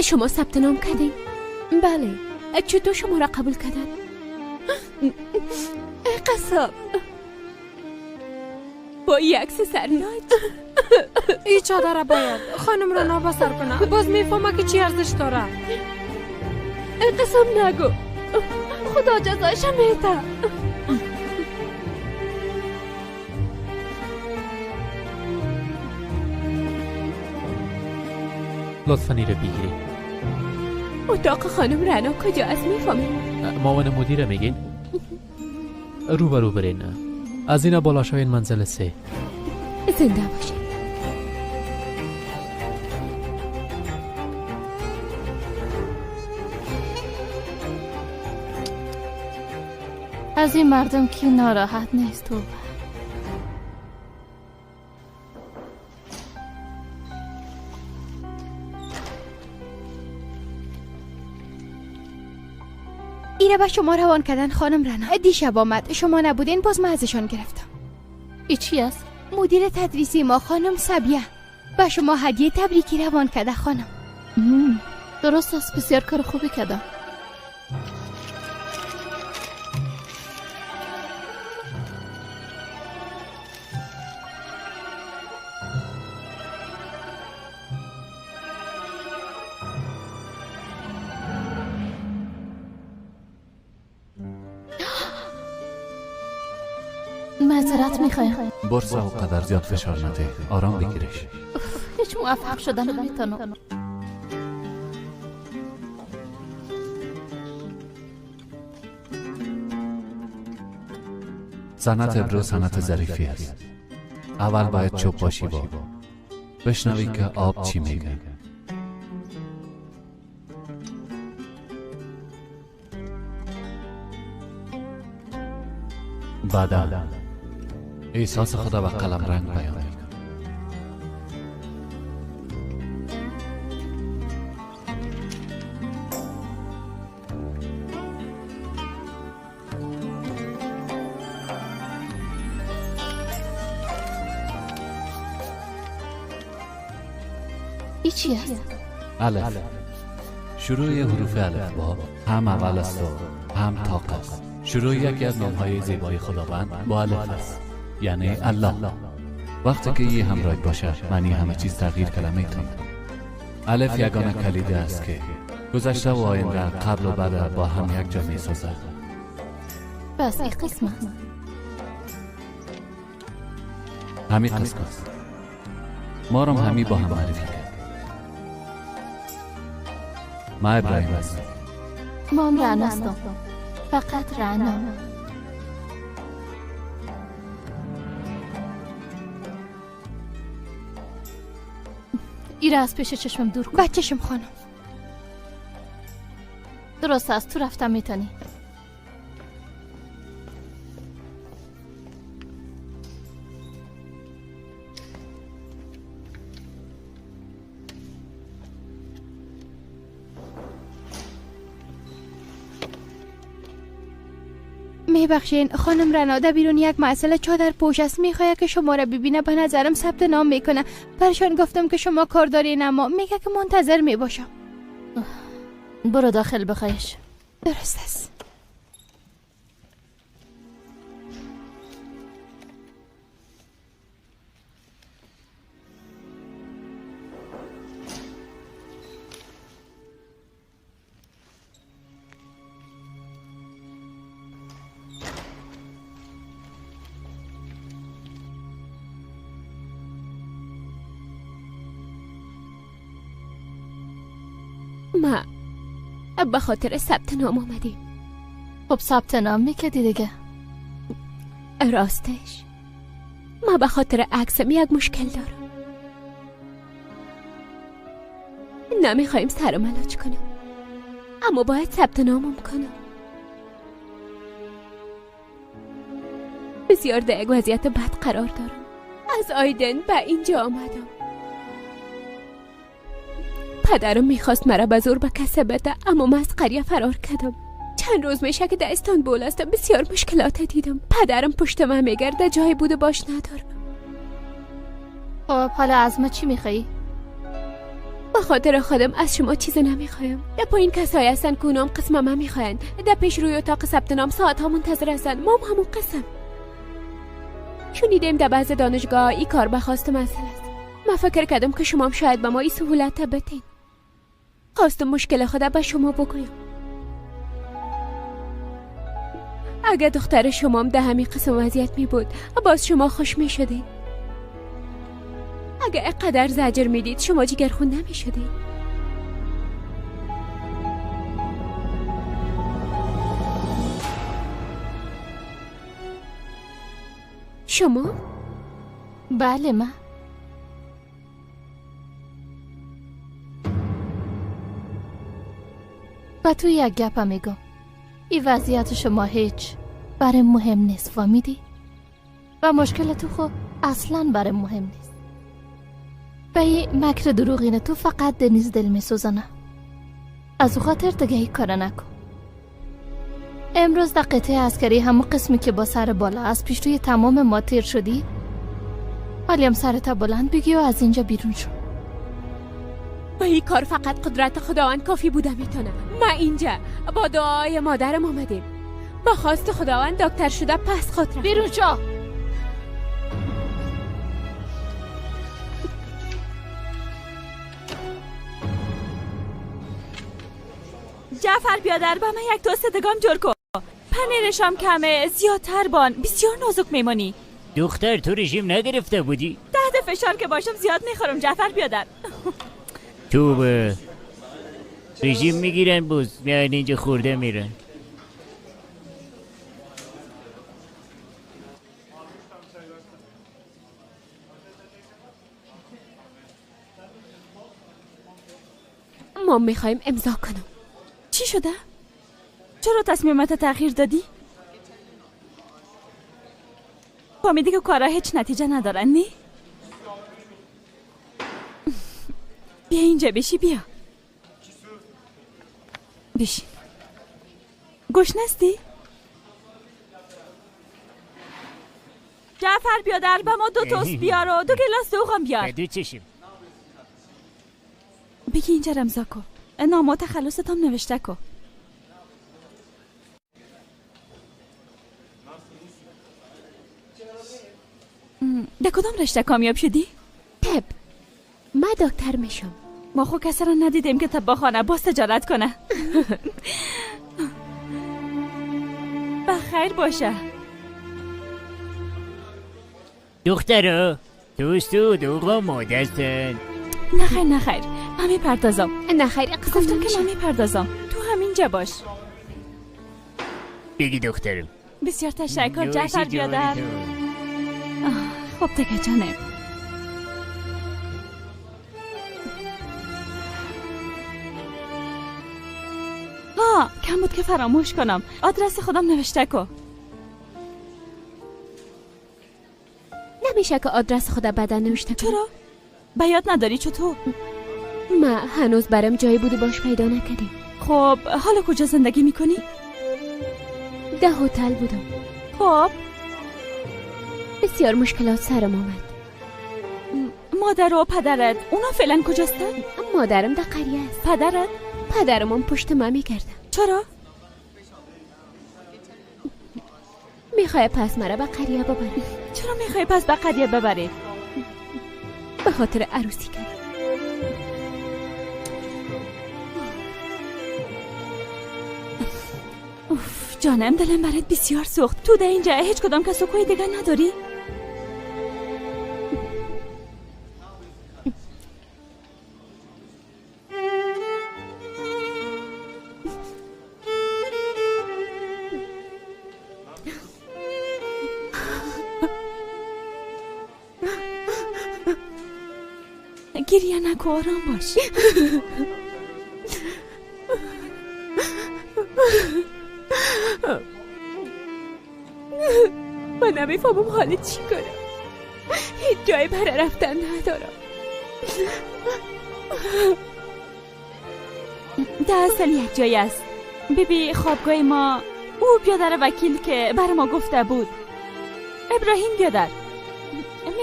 شما ثبت نام کردین؟ بله. چطور شما را قبول کردن؟ قصاب با یک عکس سرناک. این چادر باید خانم را نابسر کنه. باز میفهمه که چی ارزش داره. قسم نگو، خدا جزایش میده. لطفاً این رو بگیرید. اتاق خانم رنا کجا است میفهمید؟ مامان مدیره میگین؟ رو برین. از اینا بالاشاین منزل 3. زنده باشید. از این مردم کی ناراحت نیست تو؟ ایره به شما روان کردن خانم رنا. دیشب آمد، شما نبودین، باز من ازشان گرفتم. ای چی است؟ مدیر تدریسی ما خانم سبیه به شما هدیه تبریکی روان کرده خانم. درست است، بسیار کار خوبی کرده. معذرت میخوایم. برسا و قدر زیاد فشار نده، آرام بگیرش. هیچ موفق شدن نمیتونم. صنعت ابرو صنعت ظریفی است. اول باید چوب باشی با بشنوی که آب چی میگه. بعدا احساس خدا با قلم رنگ بیان میکنه. ای چی است؟ الف. شروع حروف الف با هم اول است و هم تاق است. شروع یکی از نامهای زیبای خداوند با الف است، یعنی الله. وقتی که یه همراه باشه معنی همه چیز تغییر کنه میتونه. الف یگانه کلیده است که گذشته و آینده قبل و بعد با هم یک جا میسازه. بس این قسم است. همین قسم است. ما رو همی با هم معرفی کرد. ما ابراهیم هستم. ما هم رعنا هستم. فقط رعنا. ایره از پیش چشمم دور کن. بچشم خانم. درست است، تو رفتم میتونی. میبخشین خانم رنا، در بیرون یک مسئله چادر پوش است، میخواد که شما را ببینه. به نظرم ثبت نام میکنه. برشان گفتم که شما کار دارین، اما میگه که منتظر میباشم. برو داخل بخواهش. درست است. ما به خاطر ثبت نام آمدیم. خب ثبت نام میکردی دیگه. راستش ما به خاطر عکسم یک مشکل دارم. نمیخوایم سرم علاج کنم، اما باید ثبت نامم کنم. بسیار در یک وضعیت بد قرار دارم. از آیدن به اینجا آمدم. پدرم میخواست مرا به زور به کسب بده، اما من از قریه فرار کردم. چند روز میشه که در استانبول هستم. بسیار مشکلات دیدم. پدرم پشت من میگرده، جای بود باش ندارم. خب حالا از ما چی میخوایی؟ به خاطر خودم از شما چیزی نمیخوایم. در پایین کسایی هستن که اونام قسم من میخواین. در پیش روی اتاق ثبت نام ساعت ها منتظر هستن. ما هم همون قسم. شنیدیم در بعض دانشگاه این کار به خواست مسئله است. من فکر کردم که شما هم شاید به ما این سهولت بدین. خواستم مشکل خودم به شما بگویم. اگر دختر شما هم در همین قسم وضعیت می بود، باز شما خوش می شدین. اگر اقدر زجر می دید، شما جگرخون نمی شدین. شما؟ بله من. و تو یک گپ میگم. این وضعیت شما هیچ برای مهم نیست، فهمیدی؟ و مشکل تو خو اصلا برای مهم نیست. به این مکر دروغین تو فقط دنیز دل می سوزنه. از او خاطر دیگه ای کار نکن. امروز در قطعه عسکری همون قسمی که با سر بالا از پیش روی تمام ما تیر شدی، ولی هم سرت بلند بگی و از اینجا بیرون شو. با این کار فقط قدرت خداوند کافی بوده میتونه. ما اینجا با دعای مادرم آمدیم. با خواست خداوند دکتر شده پس خاطر بیرون شو. جعفر بیادر با من یک توست دگان جور کن. پنیرشم کمه، زیادتر بان، بسیار نازک میمانی. دختر تو رژیم نگرفته بودی؟ تحت فشار که باشم زیاد میخورم جعفر بیادر. تو به رژیم میگیرن بوز میان اینجا خورده میرن. ما میخوایم امضا کنم. چی شده؟ چرا تصمیمات تأخیر دادی؟ فهمیدی که کارها هیچ نتیجه ندارن نی؟ بیا اینجا بشی، بیا بشی. گوش نستی؟ جعفر بیادر با ما 2 توست بیار و 2 گلاس دوغم بیار. دو چشم. بگی اینجا امضا کن. نامه تخلصت هم نوشته کن. در کدام رشته کامیاب شدی؟ طب. ما دکتر میشم. ما خو کسی را ندیدیم که طباخانه باز تجارت کنه. بخیر باشه. دخترا توست و دوغا مادستن. نخیر نخیر من میپردازم. نخیر گفتم که من میپردازم. تو همینجا باش. بگی دخترم. بسیار تشکر جعفر بیادر. خب دیگه جانم. کم بود که فراموش کنم. آدرس خودم نوشته کو. نمیشه که آدرس خدا بدن نوشته کنم. چرا؟ بیاد نداری چطور؟ ما هنوز برام جایی بوده باش پیدا نکردیم. خب حالا کجا زندگی میکنی؟ ده هتل بودم. خب بسیار مشکلات سرم آمد. مادر و پدرت اونا فعلا کجاستن؟ مادرم در قریه است. پدرت؟ پدرم هم پشت ما میکردم. چرا؟ میخوای پس مرا به قریه ببری. چرا میخوای پس به قریه ببری؟ به خاطر عروسی کرد. اوف جانم دلم برات بسیار سوخت. تو در اینجا هیچ کدام کس و کوی دیگر نداری؟ گریه نکن آرام باش. من نمیفهمم حالا چی کنم. هیچ جای برای رفتن ندارم. ده اصل یک جایی است. ببین خوابگاه ما او بیادر وکیل که بر ما گفته بود. ابراهیم بیادر.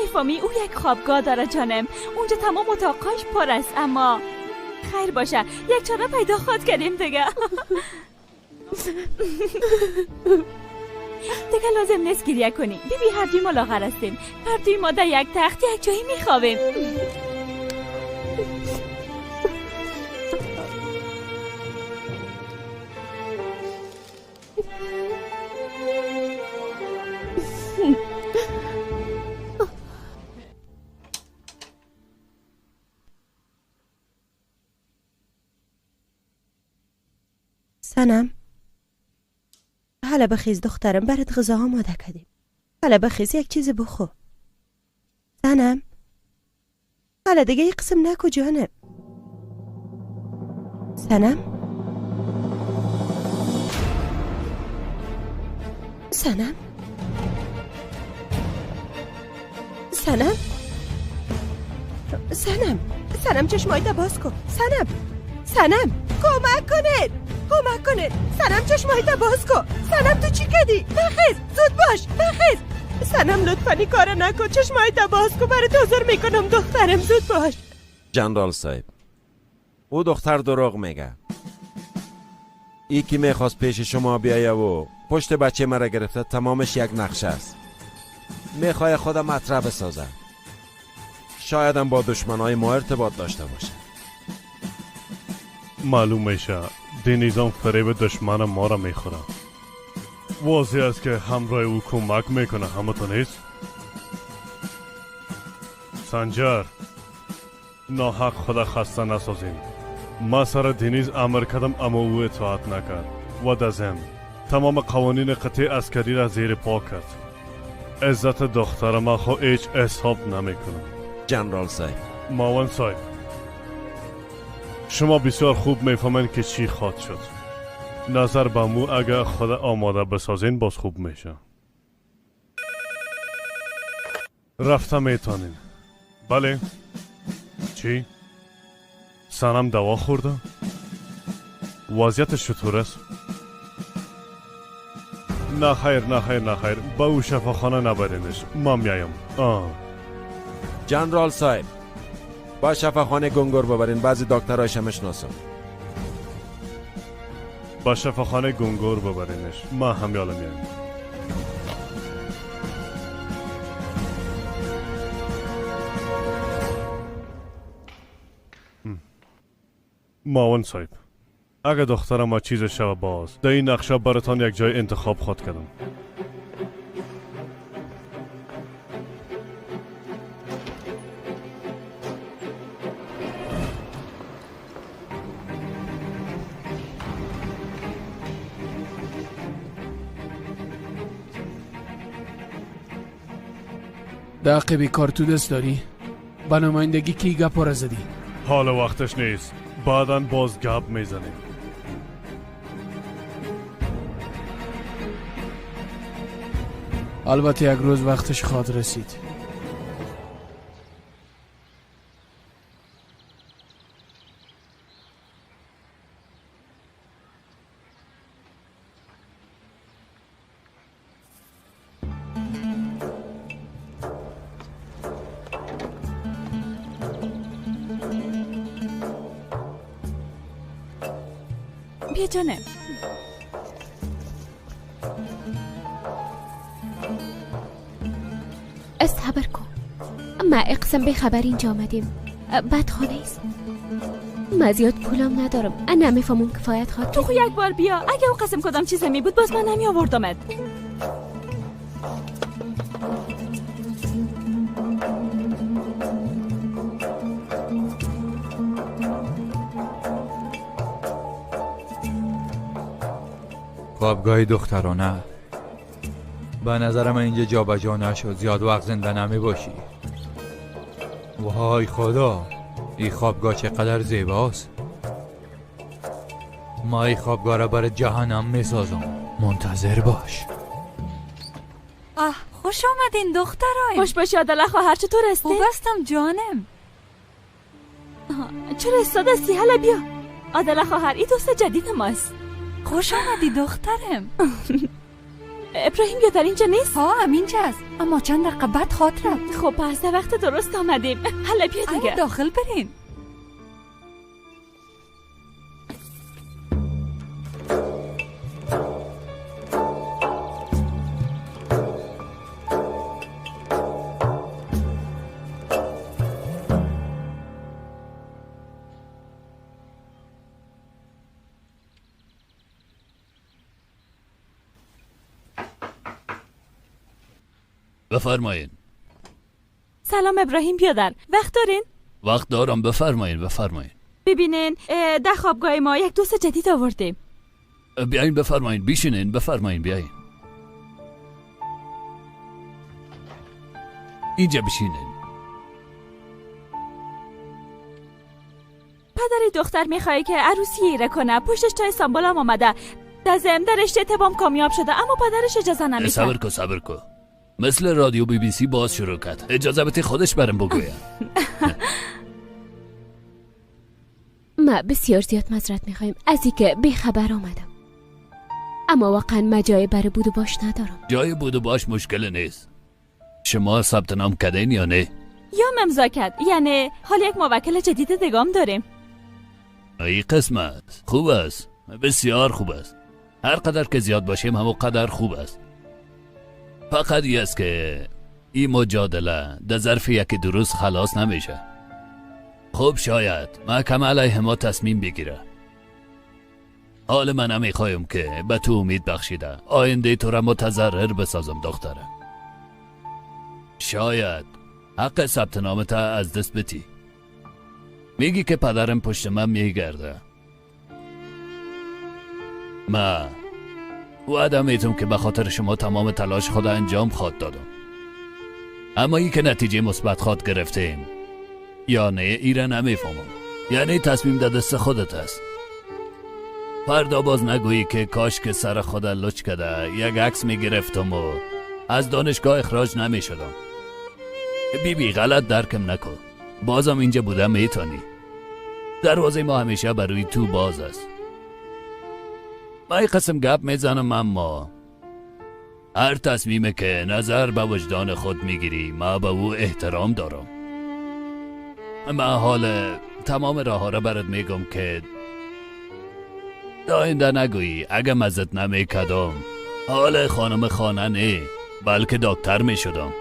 میفهمی او یک خوابگاه داره جانم. اونجا تمام اتاقاش پر است. اما خیر باشه یک چاره پیدا خود کردیم دیگه. دیگه لازم نیست گریه کنی. بیبی هر دوی ما لاغر هستیم. هر دوی ما در یک تخت یک جایی میخوابیم. سنم حالا بخیز دخترم برات غذا آماده کردیم. حالا بخیز یک چیزی بخور. سنم حالا دیگه یک قسم نکو جانم. سنم؟ سنم؟ سنم سنم چشمایت باز کن. سنم کمک کنید. سنم چشمایت باز کن. سنم تو چی کردی؟ بخیز زود باش بخیز. سنم لطفاً کار نکن. چشمایت باز کن. برای حضور میکنم دخترم زود باش. جنرال صاحب او دختر دروغ میگه. ای که میخواست پیش شما بیایه و پشت بچه مرا گرفته تمامش یک نقشه است. میخواه خود مطرح بسازه. شاید هم با دشمنای ما ارتباط داشته باشه. معلوم میشه دنیزم فریب دشمن ما را میخوره. واضح است که همراه او کمک میکنه. همه تو نیست؟ سنجر ناحق خدا خسته نسازیم. ما سر دنیز امر کردم اما او اطاعت نکرد و دزم تمام قوانین قطعی عسکری را زیر پا کرد. عزت دختر ما خو هیچ حساب نمیکنم. جنرال صاحب ماون صاحب شما بسیار خوب میفهمین که چی خواد شد. نظر به مو اگر خود آماده بسازین باز خوب میشه. رفته میتونین. بله چی؟ سنم دوا خورده؟ وضعیت چطور است؟ نه خیر با او شفاخانه نبرینش. ما میایم. جنرال صاحب با شفاخانه گنگور ببرین. بعضی دکترهاش میشناسم. با شفاخانه گنگور ببرینش. ما هم یالا میایم. ماون صاحب اگه دختر ما چیز شو باز در این نقشه براتان یک جای انتخاب خود کردم. دقیقه بیکار تو دست داری؟ با نمایندگی کی گپ را زدی؟ حال وقتش نیست. بعداً باز گپ میزنیم. البته یک روز وقتش خواهد رسید. بیا جانم. صبر کن. ما اقسم به خبر اینجا آمدیم. بعد خانه است. ما زیاد پولم ندارم. انا نمیفهمم کفایت خواهد. تو خو یک بار بیا. اگه او قسم کدام چیزی می بود باز من نمی آوردمت. خوابگاه دخترانه. به نظر من اینجا جا به جا نشد. زیاد وقت زنده نمی باشی. وای خدا این خوابگاه چقدر زیباست. ما این خوابگاه را برای جهنم می سازم. منتظر باش. خوش آمدین دخترای. خوش باشی عادله خواهر. چطور هستی؟ خوب هستم جانم. چرا استاد هستی؟ حالا بیا. عادله خواهر این دوست جدید ماست. خوش آمدی دخترم. ابراهیم بیا در اینجا نیست؟ ها همینجاست اما چند دقیقه بعد خاطرم. خب پس وقت درست آمدیم. حالا بیا دیگه داخل برین. بفرمایین. سلام ابراهیم بیادر. وقت دارین؟ وقت دارم. بفرمایین. ببینین در خوابگاه ما یک دوست جدید آوردیم. بیاین بفرمایین. بیشینین. بفرمایین بیاین. اینجا بشینین. پدر دختر میخوای که عروسی ایره کنه. پشتش تا استانبول هم آمده. دزم در رشته تبام کامیاب شده اما پدرش اجازه نمیده. صبر کو مثل رادیو BBC باز شروع کرد. اجازه بده خودش برم بگویم. ما بسیار زیاد معذرت میخوایم از اینکه بیخبر آمدم، اما واقعا مجای برای بود و باش ندارم. جای بود و باش مشکل نیست. شما ثبت نام کردین یا نه؟ یا امضا کرد، یعنی حال یک موکل جدید دگام داریم. این قسمت خوب است، بسیار خوب است. هر قدر که زیاد باشیم همون قدر خوب است. فقط این است که این مجادله در ظرف یکی دو روز خلاص نمیشه. خب شاید محکمه علیه ما تصمیم بگیره. حال من نمیخوایم که به تو امید بخشیده آینده تو را متضرر بسازم دختره. شاید حق ثبت نامت از دست بتی. میگی که پدرم پشت من میگرده. من وعده میتونم که به خاطر شما تمام تلاش خود انجام خواد دادم، اما ای که نتیجه مثبت خواد گرفتیم یا نه ایره نمیفهمم. یعنی تصمیم در دست خودت است. فردا باز نگویی که کاش که سر خود لچ کده یک عکس میگرفتم و از دانشگاه اخراج نمیشدم. بی غلط درکم نکن. بازم اینجا بودم میتونی. دروازه ما همیشه بروی تو باز است. من این قسم گپ میزنم، اما هر تصمیمی که نظر به وجدان خود میگیری ما به او احترام دارم. من حال تمام راه ها را برات میگم که داینده نگویی اگه مزد نمیکدم حال خانم خانه نه بلکه دکتر میشدم.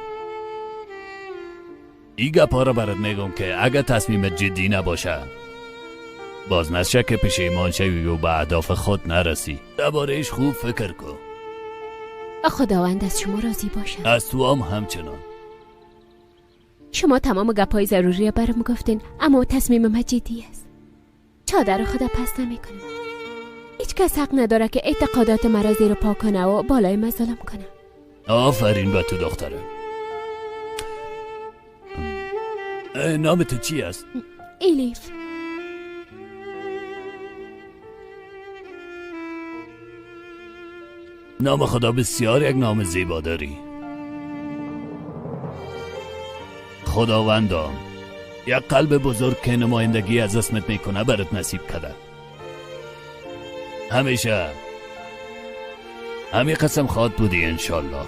این گپا را برات میگم که اگه تصمیم جدی نباشه باز نشه که پشیمان شوی و به اهداف خود نرسی. درباره‌اش خوب فکر کن. خداوند از شما راضی باشه. از تو هم همچنان. شما تمام گپای ضروری برام گفتین، اما تصمیم من جدی است. چادر خدا پس نمیکنم. هیچ کس حق نداره که اعتقادات مرا زیر پا کنه و بالای من ظلم کنه. آفرین به تو دختره. نام تو چی است؟ الیف. نام خدا بسیار یک نام زیبا داری. خداوندم یک قلب بزرگ که نمایندگی از اسمت میکنه برات نصیب کرده. همیشه همین قسم خواد بودی انشالله.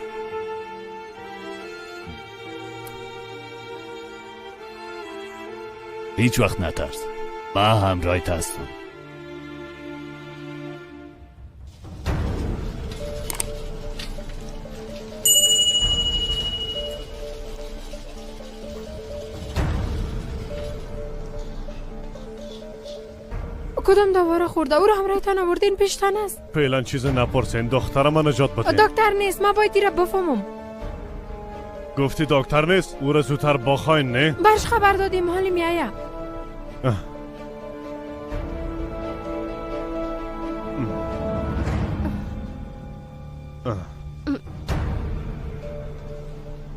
هیچ وقت نترس، من همراهت هستم. کدام دواره خورده؟ او را همراه تن آوردین پیشتن است. فعلا چیز نپرسین، دختر من نجات بده. دکتر نیست، ما باید را بفهمم. گفتی دکتر نیست؟ او را زودتر بخواین نه؟ برش خبر دادیم، حالی میایه.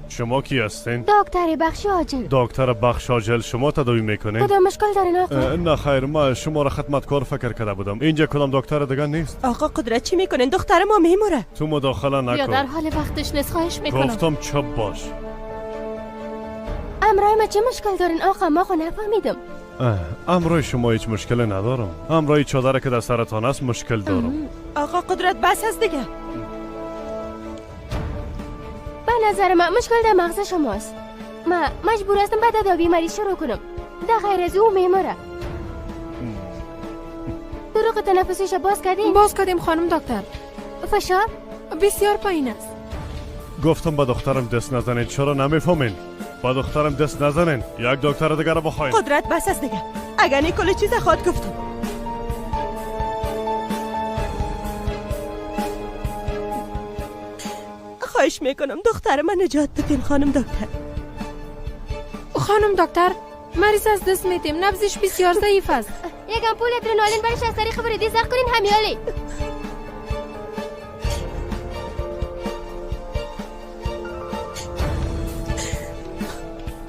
شما کی هستین؟ دکتر بخش عاجل. دکتر بخش عاجل شما تداوی میکنین؟ کدام مشکل دارین آقا؟ نه خیر، ما شما را خدمتکار فکر کرده بودم. اینجا کدام دکتر دیگه نیست؟ آقا قدرت چی میکنین؟ دختر ما میموره. تو مداخله نکن. یا در حال وقتش نیست، خواهش میکنم. گفتم چپ باش. امرای ما چه مشکل دارین آقا؟ ما خو نفهمیدم. امرای شما هیچ مشکلی ندارم. امرای چادر که در سرطان است مشکل دارم. آقا قدرت بس هست دیگه. به نظر من مشکل در مغز شماست. من مجبور هستم بعد تداوی مریض شروع کنم. در غیر از او میموره. دروغ تنفسیش باز کردیم؟ باز کردیم خانم دکتر. فشار؟ بسیار پایین است. گفتم با دخترم دست نزنین. چرا نمیفهمین؟ با دخترم دست نزنین. یک دکتر دیگه رو بخواین. قدرت بس است دیگه. اگر نه کل چیز خود گفتم. خواهش میکنم دختر من نجات بدین خانم دکتر. خانم دکتر، مریض از دست میدیم، نبضش بسیار ضعیف است. یک امپول ادرنالین برش از طریق وریدی زخم کنین همیالی.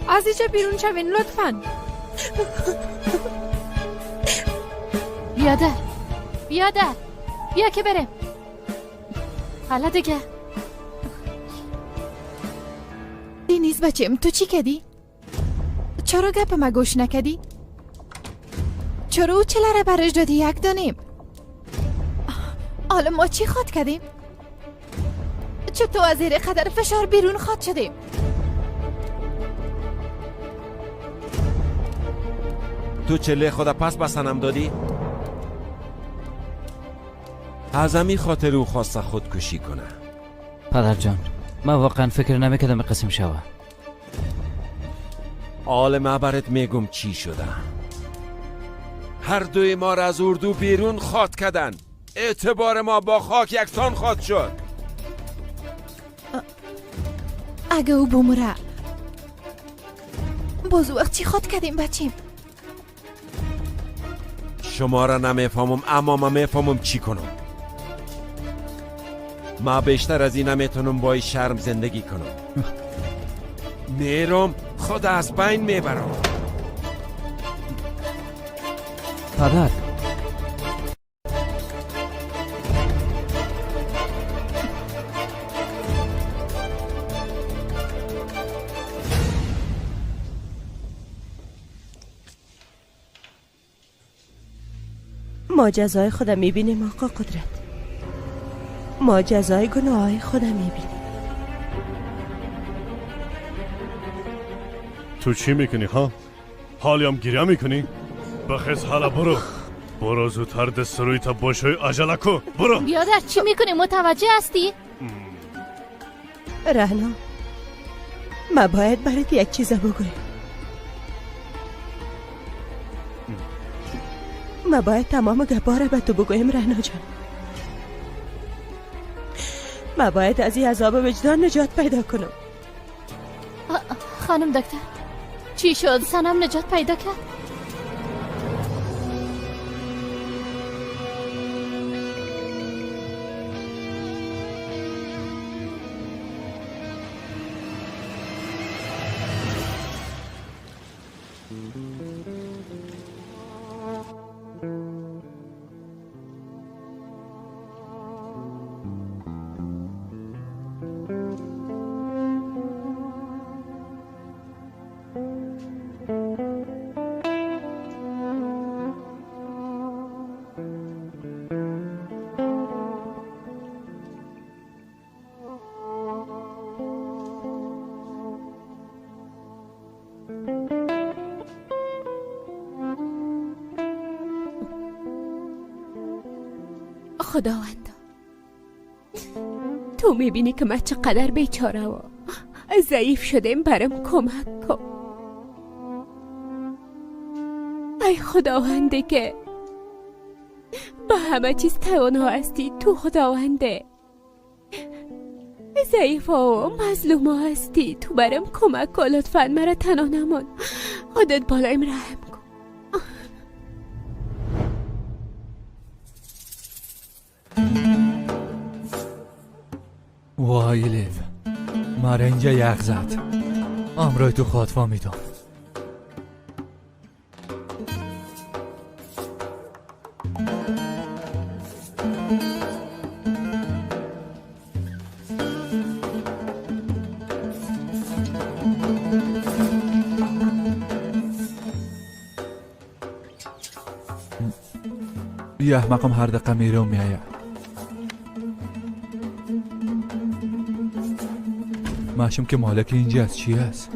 از اینجا بیرون شوین لطفاً. بیادر بیا که بریم. حالا دیگه دینیز بچم تو چی کردی؟ چرا گپ ما گوش نکردی؟ چرا او چلره برش دادی یک دانیم؟ حالا ما چی خواد کردیم؟ چطور از زیر قدر فشار بیرون خواد شدیم؟ تو چله خدا پس بسنم دادی؟ از همین خاطر او خواسته خودکشی کنه. پدر جان من واقعا فکر نمیکردم قسم شوه. حال ما برات میگم چی شده. هر دوی ما را از اردو بیرون خواد کردن. اعتبار ما با خاک یکسان خواد شد. اگه او بمره باز وقت چی خواد کردیم بچیم؟ شما را نمیفهمم اما من میفهمم چی کنم. ما بیشتر از این نمیتونم با این شرم زندگی کنم. میرم خود از بین میبرم. پدر ما جزای خودم میبینیم آقا قدرت. ما جزای گناههای خودم میبینیم. تو چی میکنی ها؟ حالی هم گریه میکنی؟ بخیز حالا برو زودتر دست روی تا باشوی عجله کو. برو بیادر چی میکنی؟ متوجه هستی؟ رهنا ما باید برات یک چیز بگویم. ما باید تمام گپاره به تو بگویم رهنا جان. ما باید از این عذاب وجدان نجات پیدا کنم. خانم دکتر چی شد؟ سنم نجات پیدا کرد؟ خداوندا تو میبینی که من چقدر بیچاره و ضعیف شدم. برام کمک کن. ای خداونده که به همه چیز توانا هستی. تو خداونده ضعیف و مظلوم هستی. تو برام کمک کن لطفاً. مرا تنها نمان. خودت بالایم رحم کن. وای لیف مرا اینجا یخ زد. امروی تو خواد فهمیدم. یه احمقم هر دقیقه میره و میایه. ماشم که مالک اینجا از چی هست؟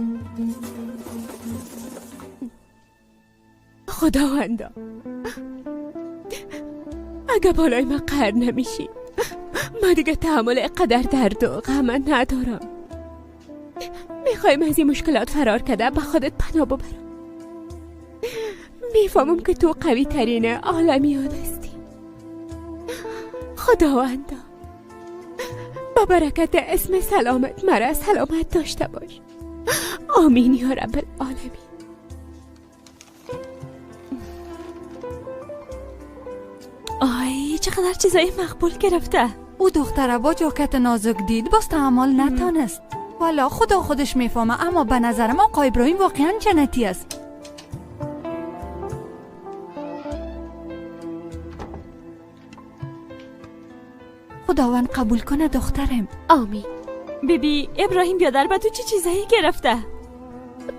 خداوندا اگه بالای من قهر نمیشی من دیگه تحمل قدر درد و غم ندارم. میخوایم از این مشکلات فرار کردن به خودت پناه ببرم. میفهمم که تو قوی ترین عالمیان هستی. خداوندا با برکت اسم سلامت مرا سلامت داشته باش. آمین یا رب العالمین. آی چقدر چیزای مقبول گرفته. او دختره با جاکت نازک دید باز تحمل نتانست. والا خدا خودش میفهمه اما به نظرم آقا ابراهیم واقعا جنتی است. خداوند قبول کنه دخترم. آمین. بیبی ابراهیم بیادر به تو چی چیزایی گرفته؟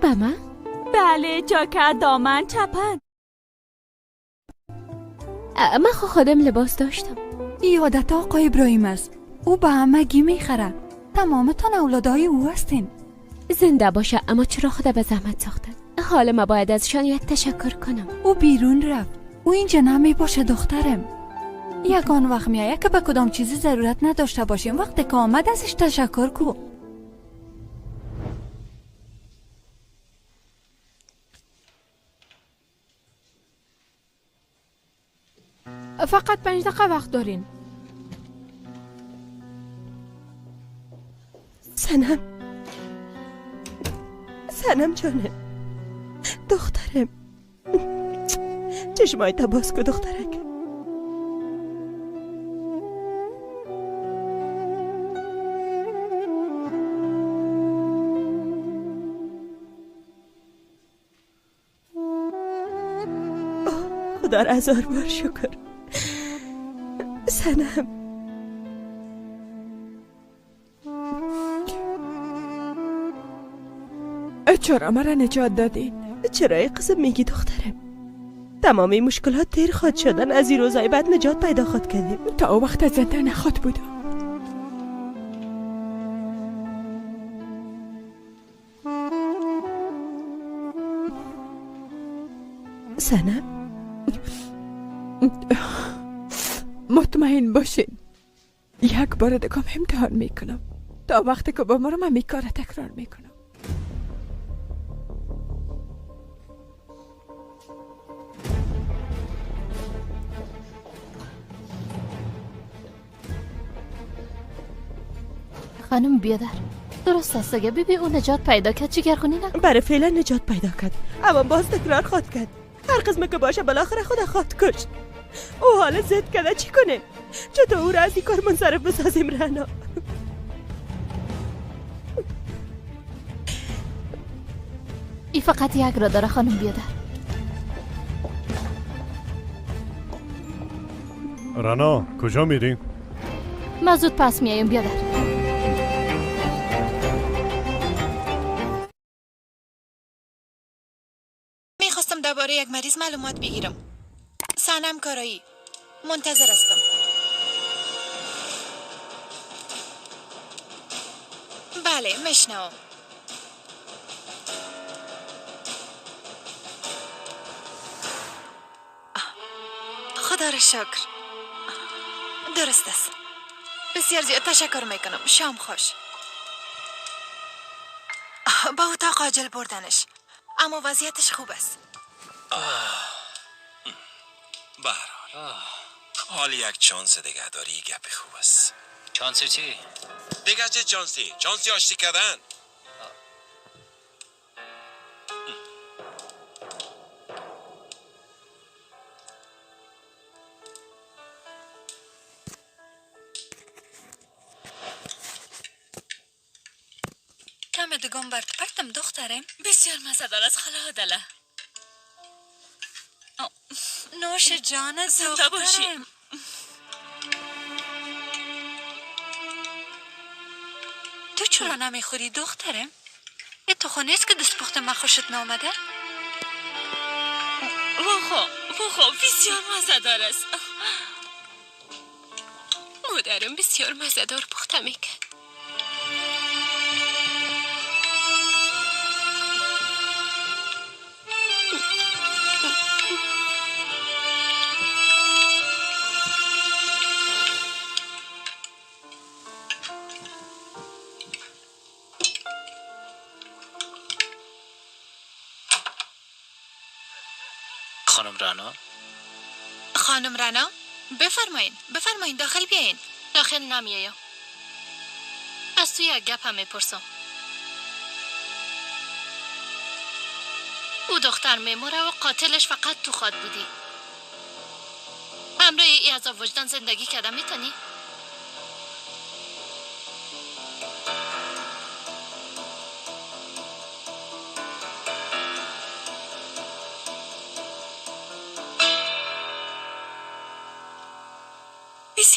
به من؟ بله، جاکت، دامن، چپن. من خودم لباس داشتم. یادت آقای ابراهیم است. او به همگی میخره. تمامتان اولادای او هستین. زنده باشه، اما چرا خدا به زحمت ساختن؟ حالا ما باید ازشان یک تشکر کنم. او بیرون رفت. او اینجا نمی باشه دخترم. یگان وقت میایه که به کدام چیزی ضرورت نداشته باشیم. وقتی که آمد ازش تشکر کو. فقط 5 دقیقه وقت دارین. سنم جانم، دخترم، چشمای تا باز کو دخترک. خدا را 1000 بار شکر. سنم، چرا مرا نجات دادین؟ چرا این قسم میگی دخترم؟ تمام این مشکلات تیر خواد شدن. از این روزای بعد نجات پیدا خواد کردیم. تا او وقت زنده نخواد بودم. سنم، مطمئن باشین یک بار دیگه امتحان میکنم. تا وقتی که بمرم من کار تکرار میکنم. خانم بیادر، درست است اگه بیبی اون نجات پیدا کرد جگرخونی نکن. برای فعلا نجات پیدا کرد، اما باز تکرار خواد کرد. هر قسمه که باشه بالاخره خود خود کشت. او حالا زد کرده چی کنه؟ چطور او را از این کار منصرف بسازیم رنا؟ ای فقط یک را داره خانم بیادر. رنا کجا میرین؟ ما زود پس میاییم بیادر. میخواستم درباره یک مریض معلومات بگیرم. سنم کارایی، منتظر هستم. بله میشنوم. خدا را شکر. درست است. بسیار زیاد تشکر میکنم. شام خوش. با اتاق عاجل بردنش، اما وضعیتش خوب است. به هر حال حال یک چانس دیگه داری. گپ خوب است. چانس چی؟ دیگه چه چانسی آشتی کردن. کم دگم برد پرتم دخترم. بسیار مزه‌دار از خاله عادله. نوش جان زنده باشی. تو چرا نمیخوری دخترم؟ یه تو نیست که دست پخت من خوشت نامده؟ واخا بسیار مزه‌دار است. مادرم بسیار مزه‌دار پخته میکرد. خانم رنا بفرمایین داخل بیاین. داخل نمیایم. از تو یک گپ هم میپرسم. او دختر میموره و قاتلش فقط تو خود بودی. همراه ای عذاب وجدان زندگی کردن میتونی؟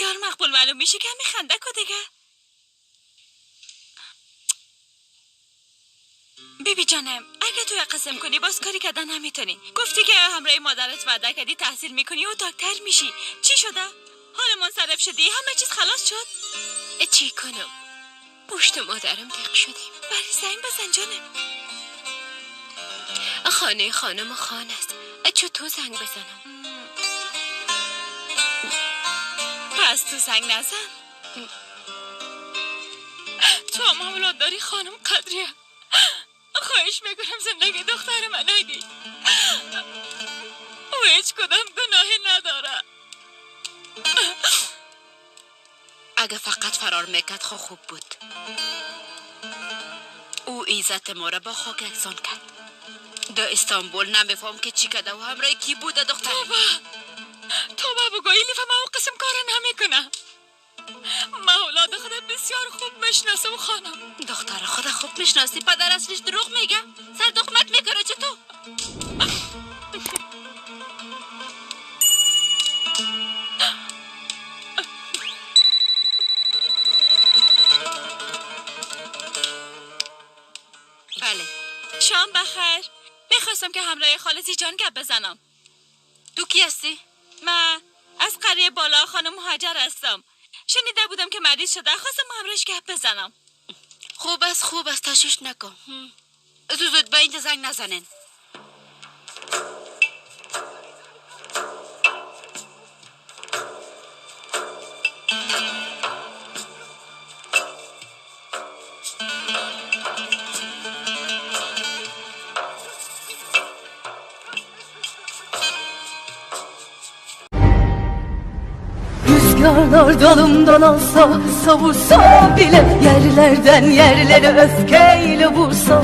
بسیار مقبول معلوم میشه که میخنده که دیگه. بیبی جانم، اگه تو قسم کنی باز کاری کردن نمیتونی. گفتی که همراه مادرت وعده کردی تحصیل میکنی و دکتر میشی. چی شده؟ حال منصرف شدی؟ همه چیز خلاص شد؟ چی کنم؟ پشت مادرم دق شدیم. برای زنگ بزن جانم. خانه خانم خان است. چطور زنگ بزنم؟ پس تو زنگ نزن. تو هم اولاد داری خانم قدریه. خواهش میکنم زندگی دختر من نگی. او هیچ کدام گناهی نداره. اگه فقط فرار میکرد خوب بود. او عزت ما را با خاک یکسان کرد. در استانبول نمیفهم که چی کده و همراه کی بوده دختر. توبه بگو ایلیف ما او قسم کار نمیکنه. ما اولاد خودت بسیار خوب میشناسم خانم. دختر خود خوب میشناسی؟ پدر اصلش دروغ میگه؟ سر دخمت میکنه چطور؟ بله. شام بخیر. میخواستم که همراه خالصی جان گپ بزنم. تو کی هستی؟ من از قریه بالا خانم مهاجر هستم. شنیده بودم که مریض شده، خواستم همراهش گپ بزنم. خوب است تشویش نکن. زود به اینجا زنگ نزنین. Rüzgarlar dalımdan alsa, savursa bile yerlerden yerlere öfkeyle vursa,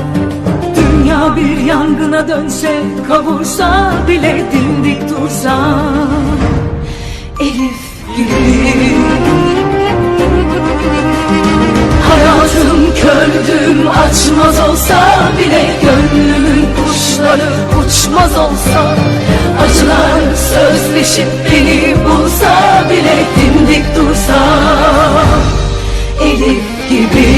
dünya bir yangına dönse, kavursa bile dimdik dursa, Elif gibi. Hayatım kördüm açmaz olsa bile, gönlümün kuşları uçmaz olsa, acılar sözleşip beni bulsa bile, dimdik dursa, Elif gibi.